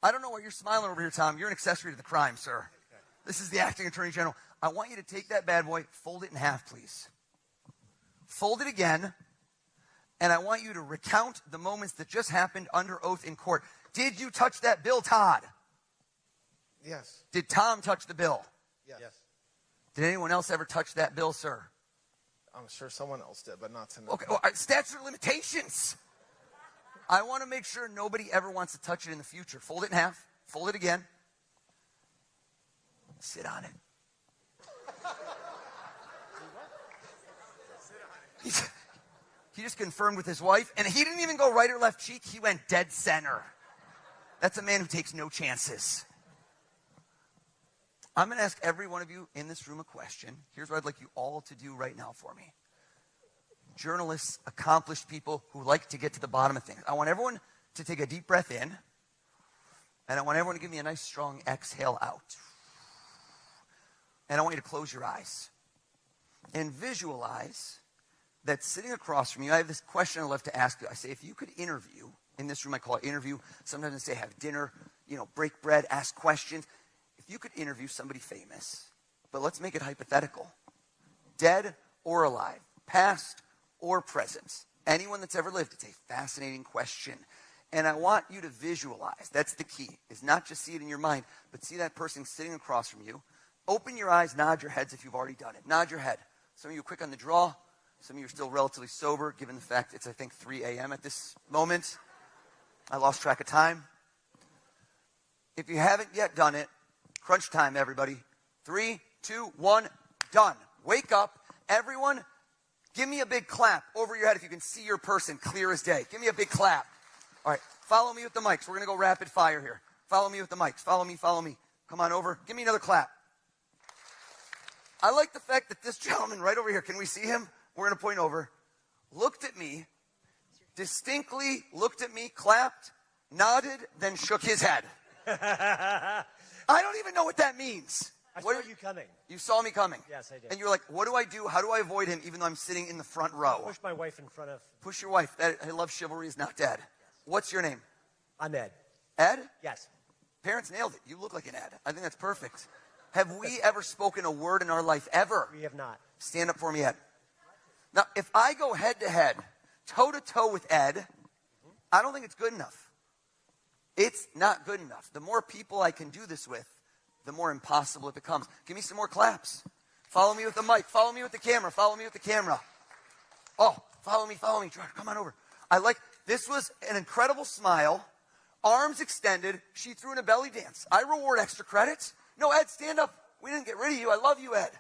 S27: I don't know why you're smiling over here, Tom. You're an accessory to the crime, sir.
S5: Okay.
S27: This is the acting attorney general. I want you to take that bad boy, fold it in half, please. Fold it again, and I want you to recount the moments that just happened under oath in court. Did you touch that bill, Todd?
S5: Yes.
S27: Did Tom touch the bill?
S5: Yes.
S27: Did anyone else ever touch that bill, sir?
S5: I'm sure someone else did, but not tonight.
S27: Okay, well, statute of limitations. I want to make sure nobody ever wants to touch it in the future. Fold it in half. Fold it again. Sit on it. He just confirmed with his wife, and he didn't even go right or left cheek. He went dead center. That's a man who takes no chances. I'm going to ask every one of you in this room a question. Here's what I'd like you all to do right now for me. Journalists, accomplished people who like to get to the bottom of things. I want everyone to take a deep breath in, and I want everyone to give me a nice strong exhale out. And I want you to close your eyes and visualize that sitting across from you. I have this question I'd love to ask you. I say, if you could interview, in this room I call it interview. Sometimes I say have dinner, break bread, ask questions. If you could interview somebody famous, but let's make it hypothetical, dead or alive, past or present, anyone that's ever lived, it's a fascinating question. And I want you to visualize, that's the key, is not just see it in your mind, but see that person sitting across from you. Open your eyes, nod your heads if you've already done it. Nod your head. Some of you are quick on the draw. Some of you are still relatively sober, given the fact it's, I think, 3 a.m. at this moment. I lost track of time. If you haven't yet done it, crunch time, everybody. 3, 2, 1, done. Wake up. Everyone, give me a big clap over your head if you can see your person clear as day. Give me a big clap. All right, follow me with the mics. We're going to go rapid fire here. Follow me with the mics. Follow me, follow me. Come on over. Give me another clap. I like the fact that this gentleman right over here, can we see him? We're going to point over. Looked at me, distinctly looked at me, clapped, nodded, then shook his head. I don't even know what that means.
S4: I saw you coming.
S27: You saw me coming?
S4: Yes, I did.
S27: And you were like, what do I do? How do I avoid him even though I'm sitting in the front row?
S4: Push my wife in front of...
S27: Push your wife. I love chivalry is not dead. Yes. What's your name?
S4: I'm Ed.
S27: Ed?
S4: Yes.
S27: Parents nailed it. You look like an Ed. I think that's perfect. Have we ever spoken a word in our life ever?
S4: We have not.
S27: Stand up for me, Ed. Now, if I go head-to-head, toe-to-toe with Ed, I don't think it's good enough. It's not good enough. The more people I can do this with, the more impossible it becomes. Give me some more claps. Follow me with the mic. Follow me with the camera. Follow me with the camera. Oh, follow me, follow me. Come on over. This was an incredible smile. Arms extended. She threw in a belly dance. I reward extra credits. No, Ed, stand up. We didn't get rid of you. I love you, Ed.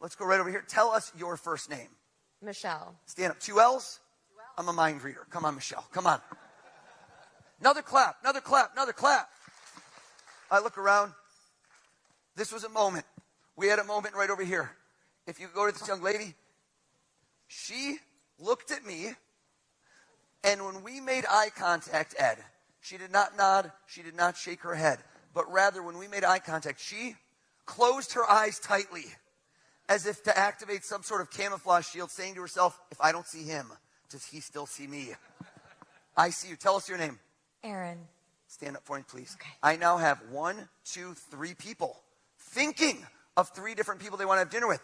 S27: Let's go right over here. Tell us your first name.
S8: Michelle.
S27: Stand up. 2 L's? I'm a mind reader. Come on, Michelle. Come on. Another clap. Another clap. Another clap. I look around. This was a moment. We had a moment right over here. If you go to this young lady, she looked at me, and when we made eye contact, Ed, she did not nod, she did not shake her head, but rather when we made eye contact, she closed her eyes tightly, as if to activate some sort of camouflage shield, saying to herself, if I don't see him, does he still see me? I see you. Tell us your name.
S8: Aaron.
S27: Stand up for me, please.
S8: Okay.
S27: I now have 1, 2, 3 people thinking of 3 different people they want to have dinner with.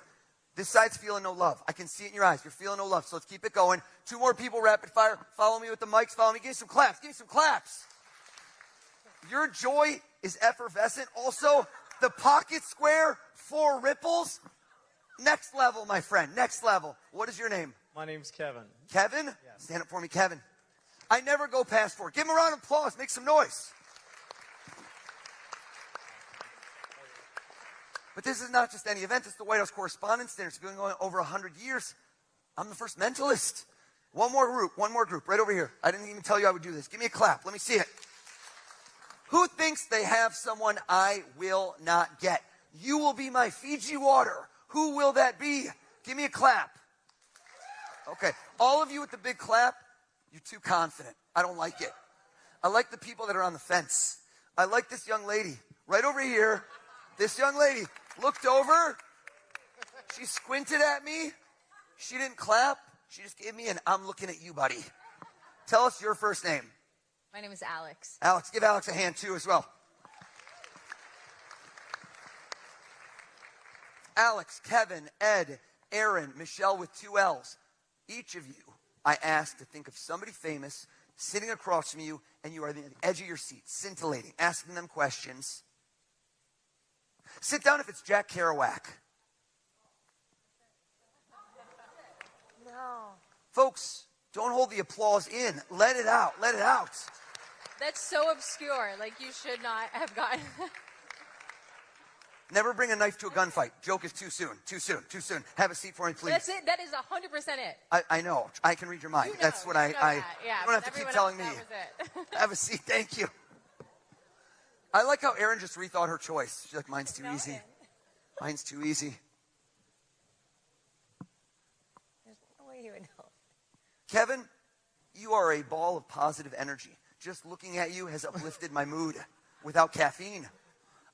S27: This side's feeling no love. I can see it in your eyes. You're feeling no love. So let's keep it going. 2 more people, rapid fire. Follow me with the mics. Follow me. Give me some claps. Give me some claps. Your joy is effervescent. Also, the pocket square, 4 ripples. Next level, my friend. Next level. What is your name?
S7: My name's Kevin.
S27: Kevin? Yes. Stand up for me, Kevin. I never go past 4. Give him a round of applause. Make some noise. But this is not just any event. It's the White House Correspondents Dinner. It's been going on over 100 years. I'm the first mentalist. One more group, right over here. I didn't even tell you I would do this. Give me a clap. Let me see it. Who thinks they have someone I will not get? You will be my Fiji water. Who will that be? Give me a clap. Okay. All of you with the big clap, you're too confident. I don't like it. I like the people that are on the fence. I like this young lady right over here. This young lady looked over. She squinted at me. She didn't clap. She just gave me an I'm looking at you, buddy. Tell us your first name.
S8: My name is Alex.
S27: Alex, give Alex a hand too as well. Alex, Kevin, Ed, Aaron, Michelle with 2 L's. Each of you, I asked to think of somebody famous sitting across from you, and you are at the edge of your seat, scintillating, asking them questions. Sit down if it's Jack Kerouac.
S8: No.
S27: Folks, don't hold the applause in. Let it out. Let it out.
S8: That's so obscure. Like, you should not have gotten
S27: Never bring a knife to a gunfight. Joke is too soon. Too soon. Too soon. Have a seat for me, please.
S8: That's it. That is 100% it.
S27: I know. I can read your mind.
S8: You know,
S27: That's what
S8: you
S27: I
S8: know that. Yeah,
S27: you don't have to keep telling me.
S8: That was it.
S27: Have a seat. Thank you. I like how Erin just rethought her choice. She's like, mine's too easy. Mine's too easy.
S8: There's no way you would know.
S27: Kevin, you are a ball of positive energy. Just looking at you has uplifted my mood without caffeine.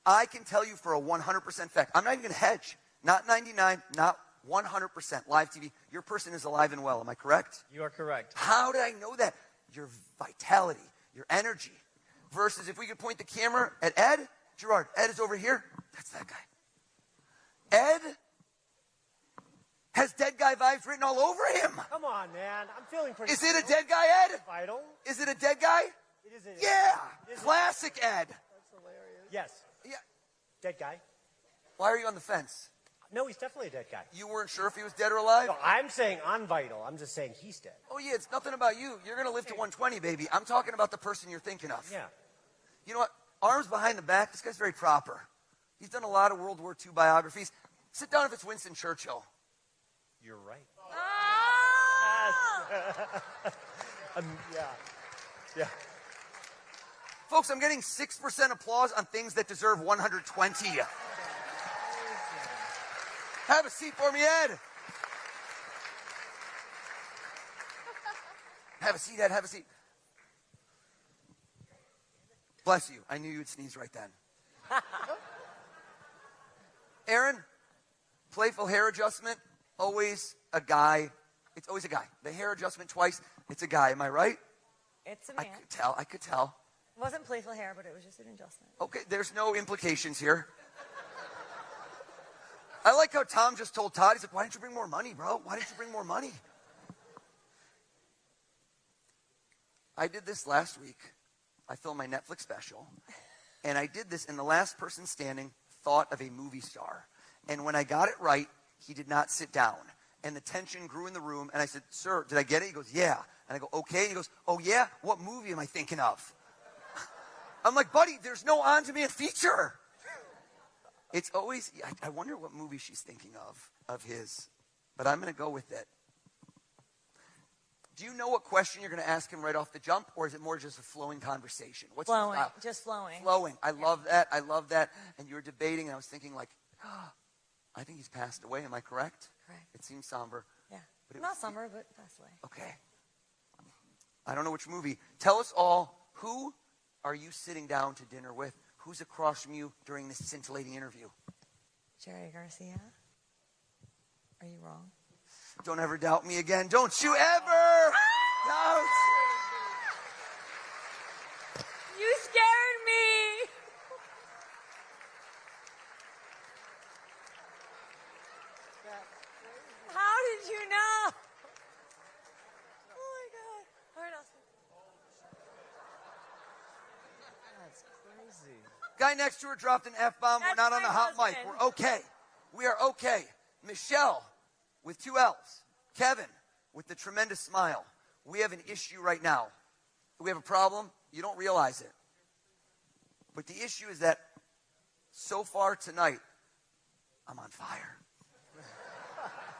S27: I can tell you for a 100% fact. I'm not even going to hedge. Not 99, not 100%. Live TV. Your person is alive and well. Am I correct?
S4: You are correct.
S27: How did I know that? Your vitality, your energy. Versus if we could point the camera at Ed. Gerard, Ed is over here. That's that guy. Ed has dead guy vibes written all over him.
S4: Come on, man. I'm feeling pretty.
S27: Is it a dead guy, Ed?
S4: Vital.
S27: Is it a dead guy?
S4: It is.
S27: Yeah. Classic Ed.
S4: That's hilarious. Yes.
S27: Yeah.
S4: Dead guy.
S27: Why are you on the fence?
S4: No, he's definitely a dead guy.
S27: You weren't sure if he was dead or alive?
S4: No, I'm saying I'm vital. I'm just saying he's dead.
S27: Oh, yeah, it's nothing about you. You're going to live to 120, baby. I'm talking about the person you're thinking of.
S4: Yeah.
S27: You know what? Arms behind the back. This guy's very proper. He's done a lot of World War II biographies. Sit down if it's Winston Churchill.
S4: You're right.
S8: Ah!
S4: Yeah. Yeah.
S27: Folks, I'm getting 6% applause on things that deserve 120. Have a seat for me, Ed. Have a seat, Ed. Have a seat. Bless you. I knew you'd sneeze right then. Aaron, playful hair adjustment, always a guy. It's always a guy. The hair adjustment twice, it's a guy. Am I right?
S8: It's a man.
S27: I could tell.
S8: It wasn't playful hair, but it was just an adjustment.
S27: Okay, there's no implications here. I like how Tom just told Todd, he's like, why didn't you bring more money, bro? Why didn't you bring more money? I did this last week. I filmed my Netflix special. And I did this, and the last person standing thought of a movie star. And when I got it right, he did not sit down. And the tension grew in the room, and I said, sir, did I get it? He goes, yeah. And I go, okay. And he goes, oh, yeah? What movie am I thinking of? I'm like, buddy, there's no on-demand feature. It's always, I wonder what movie she's thinking of his. But I'm going to go with it. Do you know what question you're going to ask him right off the jump? Or is it more just a flowing conversation? What's
S8: flowing,
S27: the style?
S8: just flowing.
S27: Flowing. I love that. I love that. And you were debating, and I was thinking like, oh, I think he's passed away. Am I correct?
S8: Correct.
S27: It seems somber.
S8: Yeah.
S27: But
S8: Not somber, but passed away.
S27: Okay. I don't know which movie. Tell us all, who are you sitting down to dinner with? Who's across from you during this scintillating interview?
S8: Jerry Garcia. Are you wrong?
S27: Don't ever doubt me again. Don't you ever doubt.
S8: You scared me.
S27: Guy next to her dropped an F-bomb. We're not on the hot mic. We're okay. We are okay. Michelle with 2 L's. Kevin with the tremendous smile. We have an issue right now. We have a problem. You don't realize it. But the issue is that so far tonight, I'm on fire.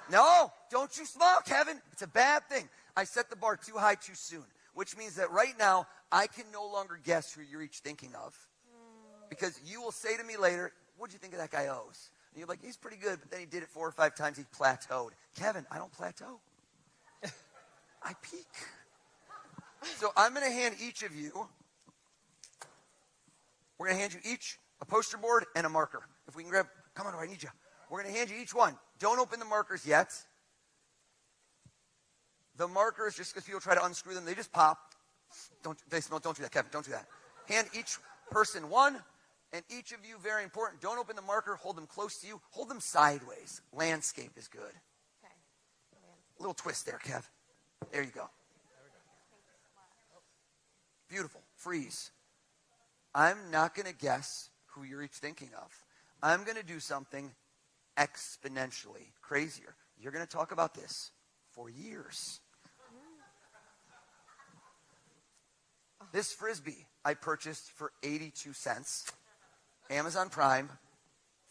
S27: No, don't you smile, Kevin. It's a bad thing. I set the bar too high too soon, which means that right now, I can no longer guess who you're each thinking of. Because you will say to me later, what'd you think of that guy O's? And you're like, he's pretty good, but then he did it 4 or 5 times, he plateaued. Kevin, I don't plateau. I peak. So I'm going to hand each of you, we're going to hand you each a poster board and a marker. If we can grab, come on, I need you. We're going to hand you each one. Don't open the markers yet. The markers, just because people try to unscrew them, they just pop. Don't do that, Kevin. Don't do that. Hand each person one, and each of you, very important, don't open the marker. Hold them close to you. Hold them sideways. Landscape is good.
S23: Okay.
S27: A little twist there, Kev. There you go. Beautiful. Freeze. I'm not going to guess who you're each thinking of. I'm going to do something exponentially crazier. You're going to talk about this for years. This Frisbee I purchased for 82 cents. Amazon Prime,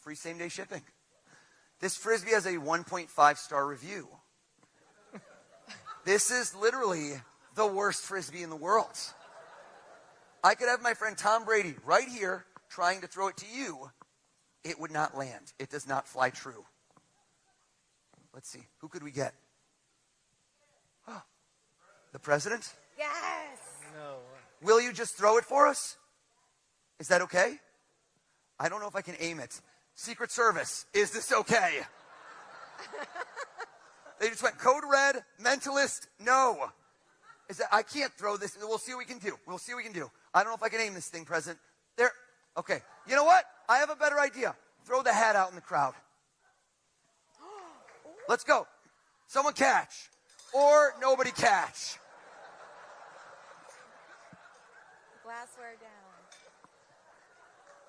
S27: free same-day shipping. This Frisbee has a 1.5-star review. This is literally the worst Frisbee in the world. I could have my friend Tom Brady right here trying to throw it to you. It would not land. It does not fly true. Let's see. Who could we get? Oh, the president?
S23: Yes.
S4: No.
S27: Will you just throw it for us? Is that okay? I don't know if I can aim it. Secret Service, is this okay? They just went code red, mentalist, no. Is that I can't throw this. We'll see what we can do. We'll see what we can do. I don't know if I can aim this thing, President. There. Okay. You know what? I have a better idea. Throw the hat out in the crowd. Let's go. Someone catch. Or nobody catch.
S23: Glassware down.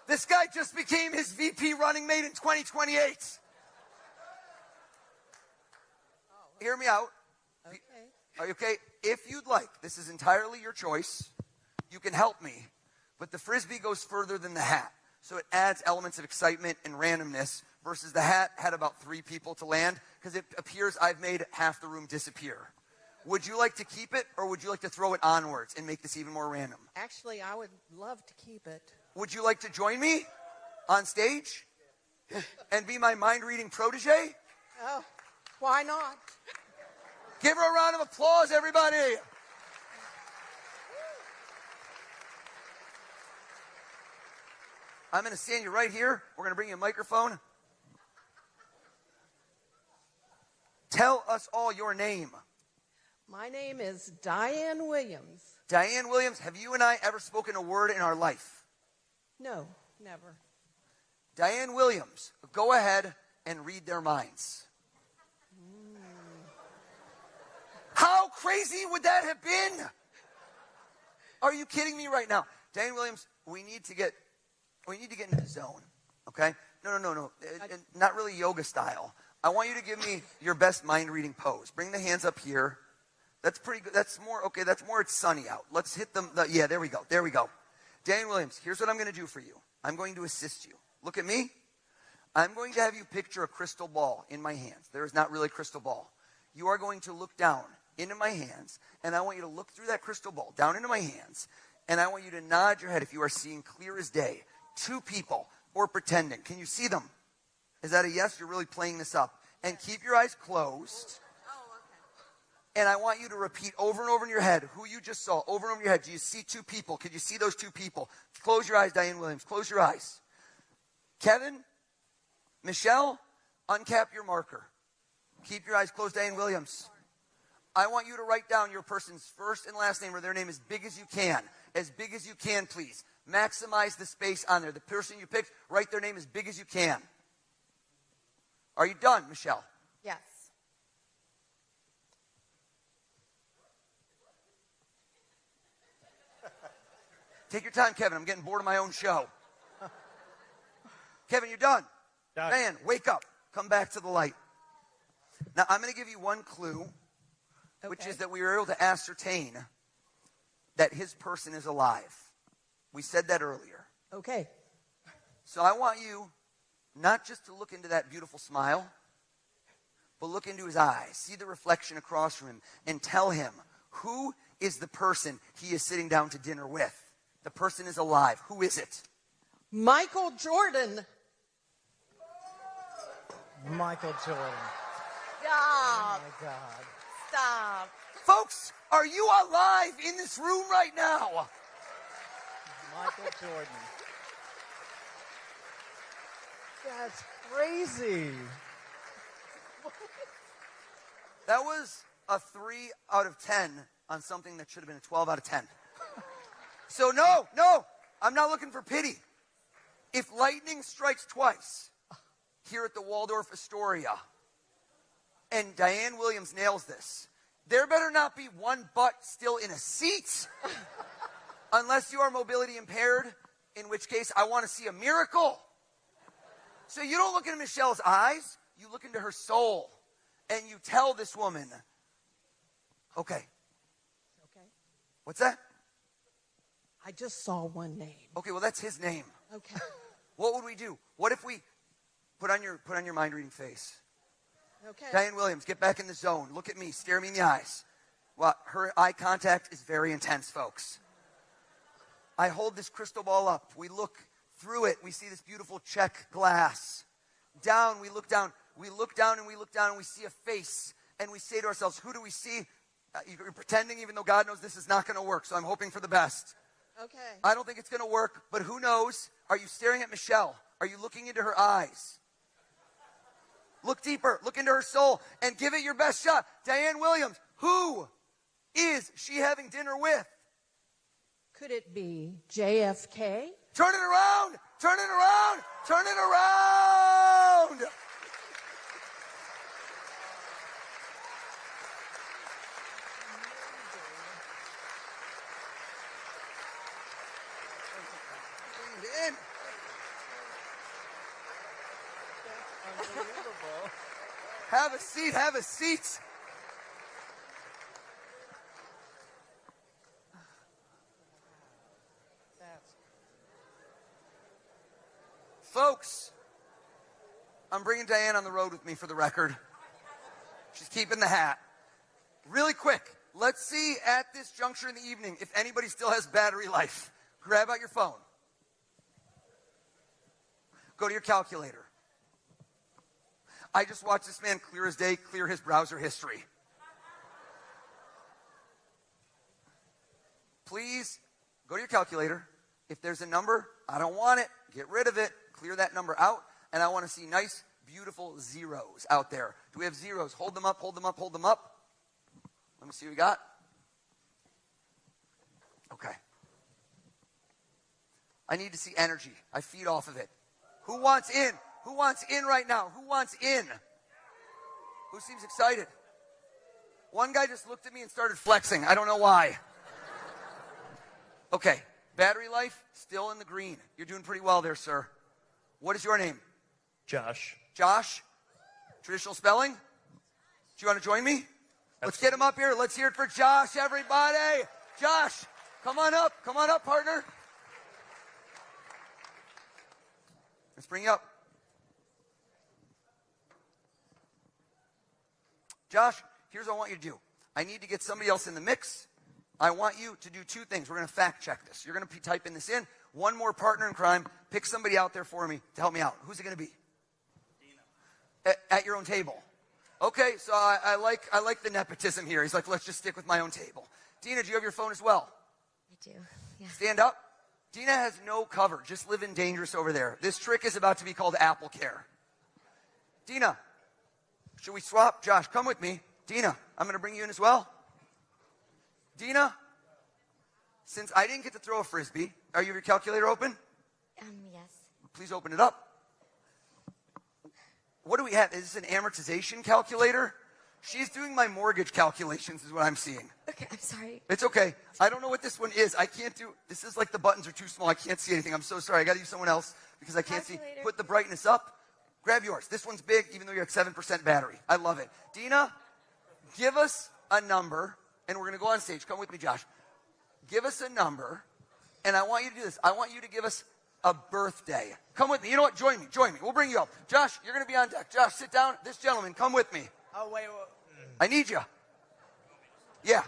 S27: This guy just became his VP running mate in 2028. Hear me out.
S23: Okay.
S27: Are you okay? If you'd like, this is entirely your choice. You can help me. But the Frisbee goes further than the hat. So it adds elements of excitement and randomness versus the hat had about 3 people to land because it appears I've made half the room disappear. Would you like to keep it or would you like to throw it onwards and make this even more random?
S23: Actually, I would love to keep it.
S27: Would you like to join me on stage and be my mind-reading protege?
S23: Oh, why not?
S27: Give her a round of applause, everybody. I'm going to stand you right here. We're going to bring you a microphone. Tell us all your name.
S23: My name is Diane Williams.
S27: Diane Williams, have you and I ever spoken a word in our life?
S23: No, never.
S27: Diane Williams, go ahead and read their minds. How crazy would that have been? Are you kidding me right now? Diane Williams, we need to get into the zone, okay? No. Not really yoga style. I want you to give me your best mind-reading pose. Bring the hands up here. That's pretty good. That's more, okay, that's more, it's sunny out. Let's hit them. Yeah, there we go. There we go. Diane Williams, here's what I'm going to do for you. I'm going to assist you. Look at me. I'm going to have you picture a crystal ball in my hands. There is not really a crystal ball. You are going to look down into my hands, and I want you to look through that crystal ball, down into my hands, and I want you to nod your head if you are seeing clear as day 2 people or pretending. Can you see them? Is that a yes? You're really playing this up. And keep your eyes closed. And I want you to repeat over and over in your head who you just saw, over and over in your head. Do you see 2 people? Could you see those 2 people? Close your eyes, Diane Williams. Close your eyes. Kevin, Michelle, uncap your marker. Keep your eyes closed, Diane Williams. I want you to write down your person's first and last name or their name as big as you can. As big as you can, please. Maximize the space on there. The person you picked, write their name as big as you can. Are you done, Michelle?
S23: Yes.
S27: Take your time, Kevin. I'm getting bored of my own show. Kevin, you're done. Diane, wake up. Come back to the light. Now, I'm going to give you one clue, which is that we were able to ascertain that his person is alive. We said that earlier.
S23: Okay.
S27: So I want you not just to look into that beautiful smile, but look into his eyes. See the reflection across from him and tell him who is the person he is sitting down to dinner with. The person is alive. Who is it?
S23: Michael Jordan.
S4: Michael Jordan.
S23: Stop.
S4: Oh my God.
S23: Stop.
S27: Folks, are you alive in this room right now?
S4: Michael Jordan. That's crazy.
S27: That was a 3 out of 10 on something that should have been a 12 out of 10. So no, I'm not looking for pity. If lightning strikes twice here at the Waldorf Astoria and Diane Williams nails this, there better not be one butt still in a seat unless you are mobility impaired, in which case I want to see a miracle. So you don't look into Michelle's eyes, you look into her soul, and you tell this woman, okay.
S23: Okay.
S27: What's that?
S23: I just saw one name.
S27: Okay, well, that's his name.
S23: Okay.
S27: What would we do? What if we put on your mind-reading face?
S23: Okay.
S27: Diane Williams, get back in the zone. Look at me. Stare me in the eyes. Well, her eye contact is very intense, folks. I hold this crystal ball up. We look through it. We see this beautiful check glass. Down, we look down. We look down and we look down and we see a face. And we say to ourselves, who do we see? You're pretending even though God knows this is not going to work, so I'm hoping for the best.
S23: Okay.
S27: I don't think it's going to work, but who knows? Are you staring at Michelle? Are you looking into her eyes? Look deeper. Look into her soul and give it your best shot. Diane Williams, who is she having dinner with?
S23: Could it be JFK?
S27: Turn it around. Turn it around. Turn it around. In.
S23: That's unbelievable.
S27: Have a seat, have a seat. Folks, I'm bringing Diane on the road with me for the record. She's keeping the hat. Really quick, let's see at this juncture in the evening if anybody still has battery life. Grab out your phone. Go to your calculator. I just watched this man clear as day, clear his browser history. Please, go to your calculator. If there's a number, I don't want it. Get rid of it. Clear that number out. And I want to see nice, beautiful zeros out there. Do we have zeros? Hold them up, hold them up, hold them up. Let me see what we got. Okay. I need to see energy. I feed off of it. Who wants in? Who wants in right now? Who wants in? Who seems excited? One guy just looked at me and started flexing. I don't know why. Okay. Battery life, still in the green. You're doing pretty well there, sir. What is your name?
S4: Josh.
S27: Josh? Traditional spelling? Do you want to join me? Let's get him up here. Let's hear it for Josh, everybody. Josh, come on up. Come on up, partner. Let's bring you up. Josh, here's what I want you to do. I need to get somebody else in the mix. I want you to do two things. We're going to fact check this. You're going to type in this in. One more partner in crime. Pick somebody out there for me to help me out. Who's it going to be? Dina. At your own table. Okay, so I like the nepotism here. He's like, let's just stick with my own table. Dina, do you have your phone as well?
S7: I do, yeah.
S27: Stand up. Dina has no cover. Just living dangerous over there. This trick is about to be called Apple Care. Dina, should we swap? Josh, come with me. Dina, I'm going to bring you in as well. Dina, since I didn't get to throw a Frisbee, are you your calculator open?
S7: Yes.
S27: Please open it up. What do we have? Is this an amortization calculator? She's doing my mortgage calculations is what I'm seeing.
S7: Okay, I'm sorry.
S27: It's okay. I don't know what this one is. I can't do, this is like the buttons are too small. I can't see anything. I'm so sorry. I got to use someone else because I can't see. Put the brightness up. Grab yours. This one's big, even though you're at 7% battery. I love it. Dina, give us a number, and we're going to go on stage. Come with me, Josh. Give us a number, and I want you to do this. I want you to give us a birthday. Come with me. You know what? Join me. Join me. We'll bring you up. Josh, you're going to be on deck. Josh, sit down. This gentleman, come with me.
S5: Oh, wait.
S27: I need you. Yeah.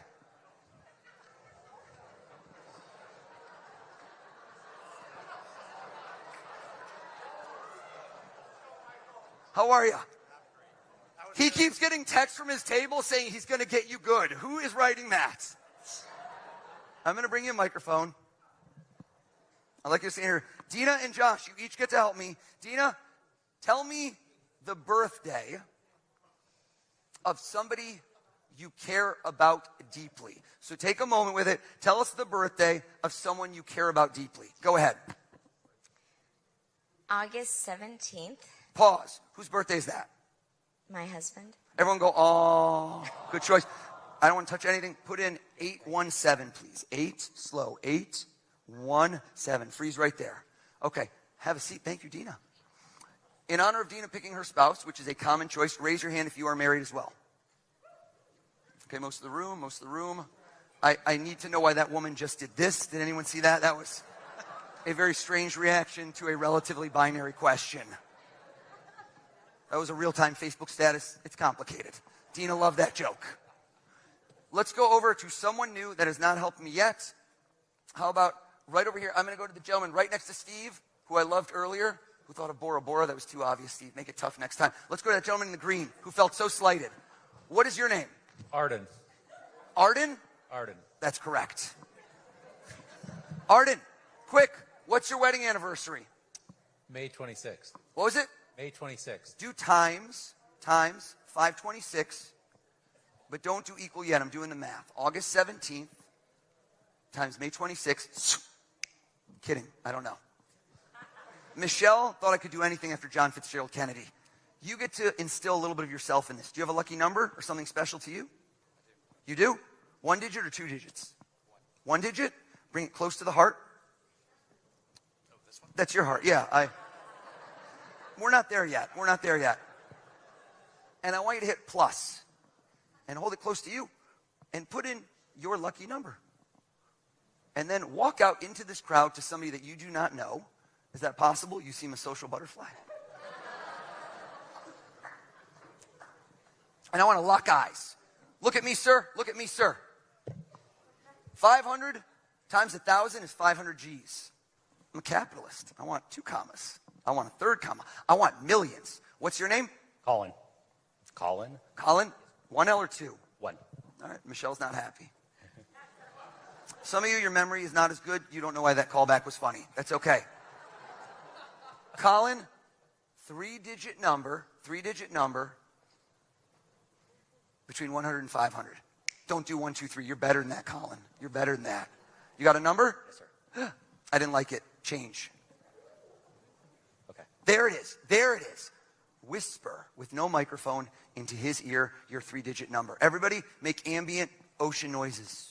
S27: How are you? He keeps getting texts from his table saying he's going to get you good. Who is writing that? I'm going to bring you a microphone. I'd like you to stand here. Dina and Josh, you each get to help me. Dina, tell me the birthday of somebody you care about deeply. So take a moment with it. Tell us the birthday of someone you care about deeply. Go ahead.
S7: August 17th.
S27: Pause. Whose birthday is that?
S7: My husband.
S27: Everyone go, oh, good choice. I don't want to touch anything. Put in 817, please. 8, slow. 817. Freeze right there. Okay. Have a seat. Thank you, Dina. In honor of Dina picking her spouse, which is a common choice, raise your hand if you are married as well. Okay, most of the room. I need to know why that woman just did this. Did anyone see that? That was a very strange reaction to a relatively binary question. That was a real-time Facebook status. It's complicated. Dina loved that joke. Let's go over to someone new that has not helped me yet. How about right over here? I'm going to go to the gentleman right next to Steve, who I loved earlier, who thought of Bora Bora. That was too obvious, Steve. Make it tough next time. Let's go to that gentleman in the green, who felt so slighted. What is your name?
S9: Arden.
S27: Arden?
S9: Arden.
S27: That's correct. Arden, quick, what's your wedding anniversary?
S9: May 26th.
S27: What was it?
S9: May 26th.
S27: Do times 526, but don't do equal yet. I'm doing the math. August 17th times May 26th. Kidding. I don't know. Michelle thought I could do anything after John Fitzgerald Kennedy. You get to instill a little bit of yourself in this. Do you have a lucky number or something special to you? You do? 1 digit or 2 digits? 1 digit? Bring it close to the heart. That's your heart. Yeah, we're not there yet. We're not there yet. And I want you to hit plus and hold it close to you and put in your lucky number. And then walk out into this crowd to somebody that you do not know. Is that possible? You seem a social butterfly. And I want to lock eyes. Look at me, sir. Look at me, sir. 500 times 1,000 is 500 G's. I'm a capitalist. I want 2 commas. I want a third comma. I want millions. What's your name?
S9: Colin. Colin.
S27: Colin? 1 L or 2?
S9: 1.
S27: All right. Michelle's not happy. Some of you, your memory is not as good. You don't know why that callback was funny. That's okay. Colin, 3-digit number between 100 and 500. Don't do 1, 2, 3. You're better than that, Colin. You're better than that. You got a number?
S9: Yes, sir.
S27: I didn't like it. Change.
S9: Okay.
S27: There it is. There it is. Whisper with no microphone into his ear your 3-digit number. Everybody make ambient ocean noises.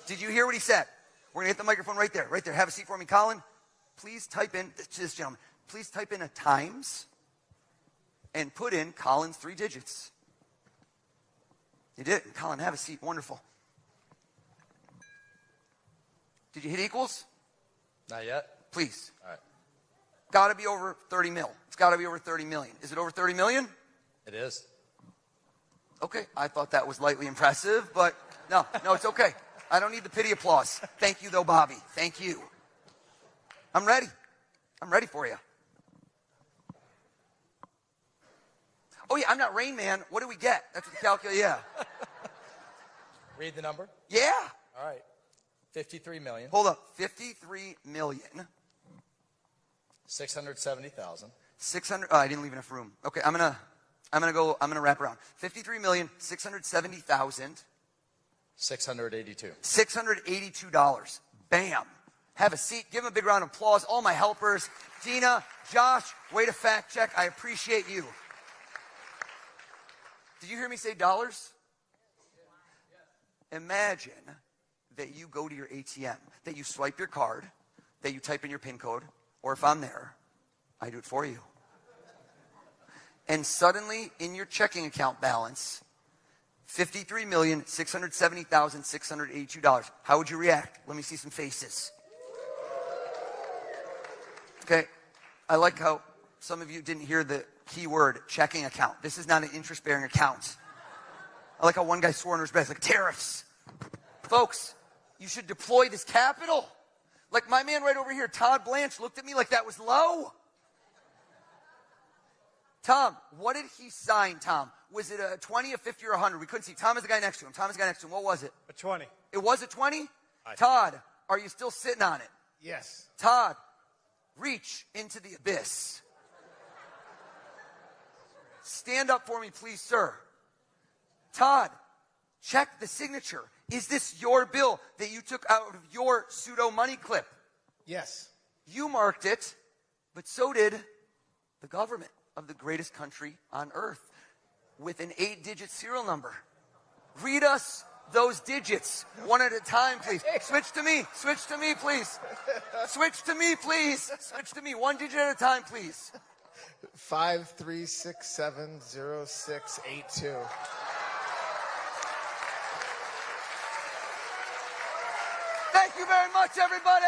S27: Did you hear what he said? We're going to hit the microphone right there. Right there. Have a seat for me, Colin. Please type in, to this gentleman, please type in a times and put in Colin's 3 digits. You did. Colin, have a seat. Wonderful. Did you hit equals?
S9: Not yet.
S27: Please.
S9: All right.
S27: Got to be over 30 mil. It's got to be over 30 million. Is it over 30 million?
S9: It is.
S27: Okay. I thought that was lightly impressive, but no, it's okay. I don't need the pity applause. Thank you, though, Bobby. Thank you. I'm ready. I'm ready for you. Oh, yeah, I'm not Rain Man. What do we get? That's what the calculator, yeah.
S9: Read the number.
S27: Yeah.
S9: All right. 53 million.
S27: Hold up. 53 million.
S9: 670,000.
S27: 600. Oh, I didn't leave enough room. Okay, I'm gonna wrap around. 53,670,000.
S9: 682.
S27: $682. Bam. Have a seat. Give them a big round of applause. All my helpers. Dina, Josh, way to fact check. I appreciate you. Did you hear me say dollars? Imagine that you go to your ATM, that you swipe your card, that you type in your PIN code, or if I'm there, I do it for you. And suddenly, in your checking account balance, $53,670,682. How would you react? Let me see some faces. Okay, I like how some of you didn't hear the key word, checking account. This is not an interest-bearing account. I like how one guy swore under his breath, like tariffs. Folks, you should deploy this capital. Like my man right over here, Todd Blanche, looked at me like that was low. Tom, what did he sign, Tom? Was it a 20, a 50, or 100? We couldn't see. Tom is the guy next to him. Tom is the guy next to him. What was it?
S5: A 20.
S27: It was a 20? Todd, are you still sitting on it?
S5: Yes.
S27: Todd, reach into the abyss. Stand up for me, please, sir. Todd, check the signature. Is this your bill that you took out of your pseudo money clip?
S5: Yes.
S27: You marked it, but so did the government of the greatest country on earth with an 8-digit serial number. Read us those digits one at a time, please. Switch to me. Switch to me, please. Switch to me, please. Switch to me. One digit at a time, please.
S5: 53670682.
S27: Thank you very much, everybody.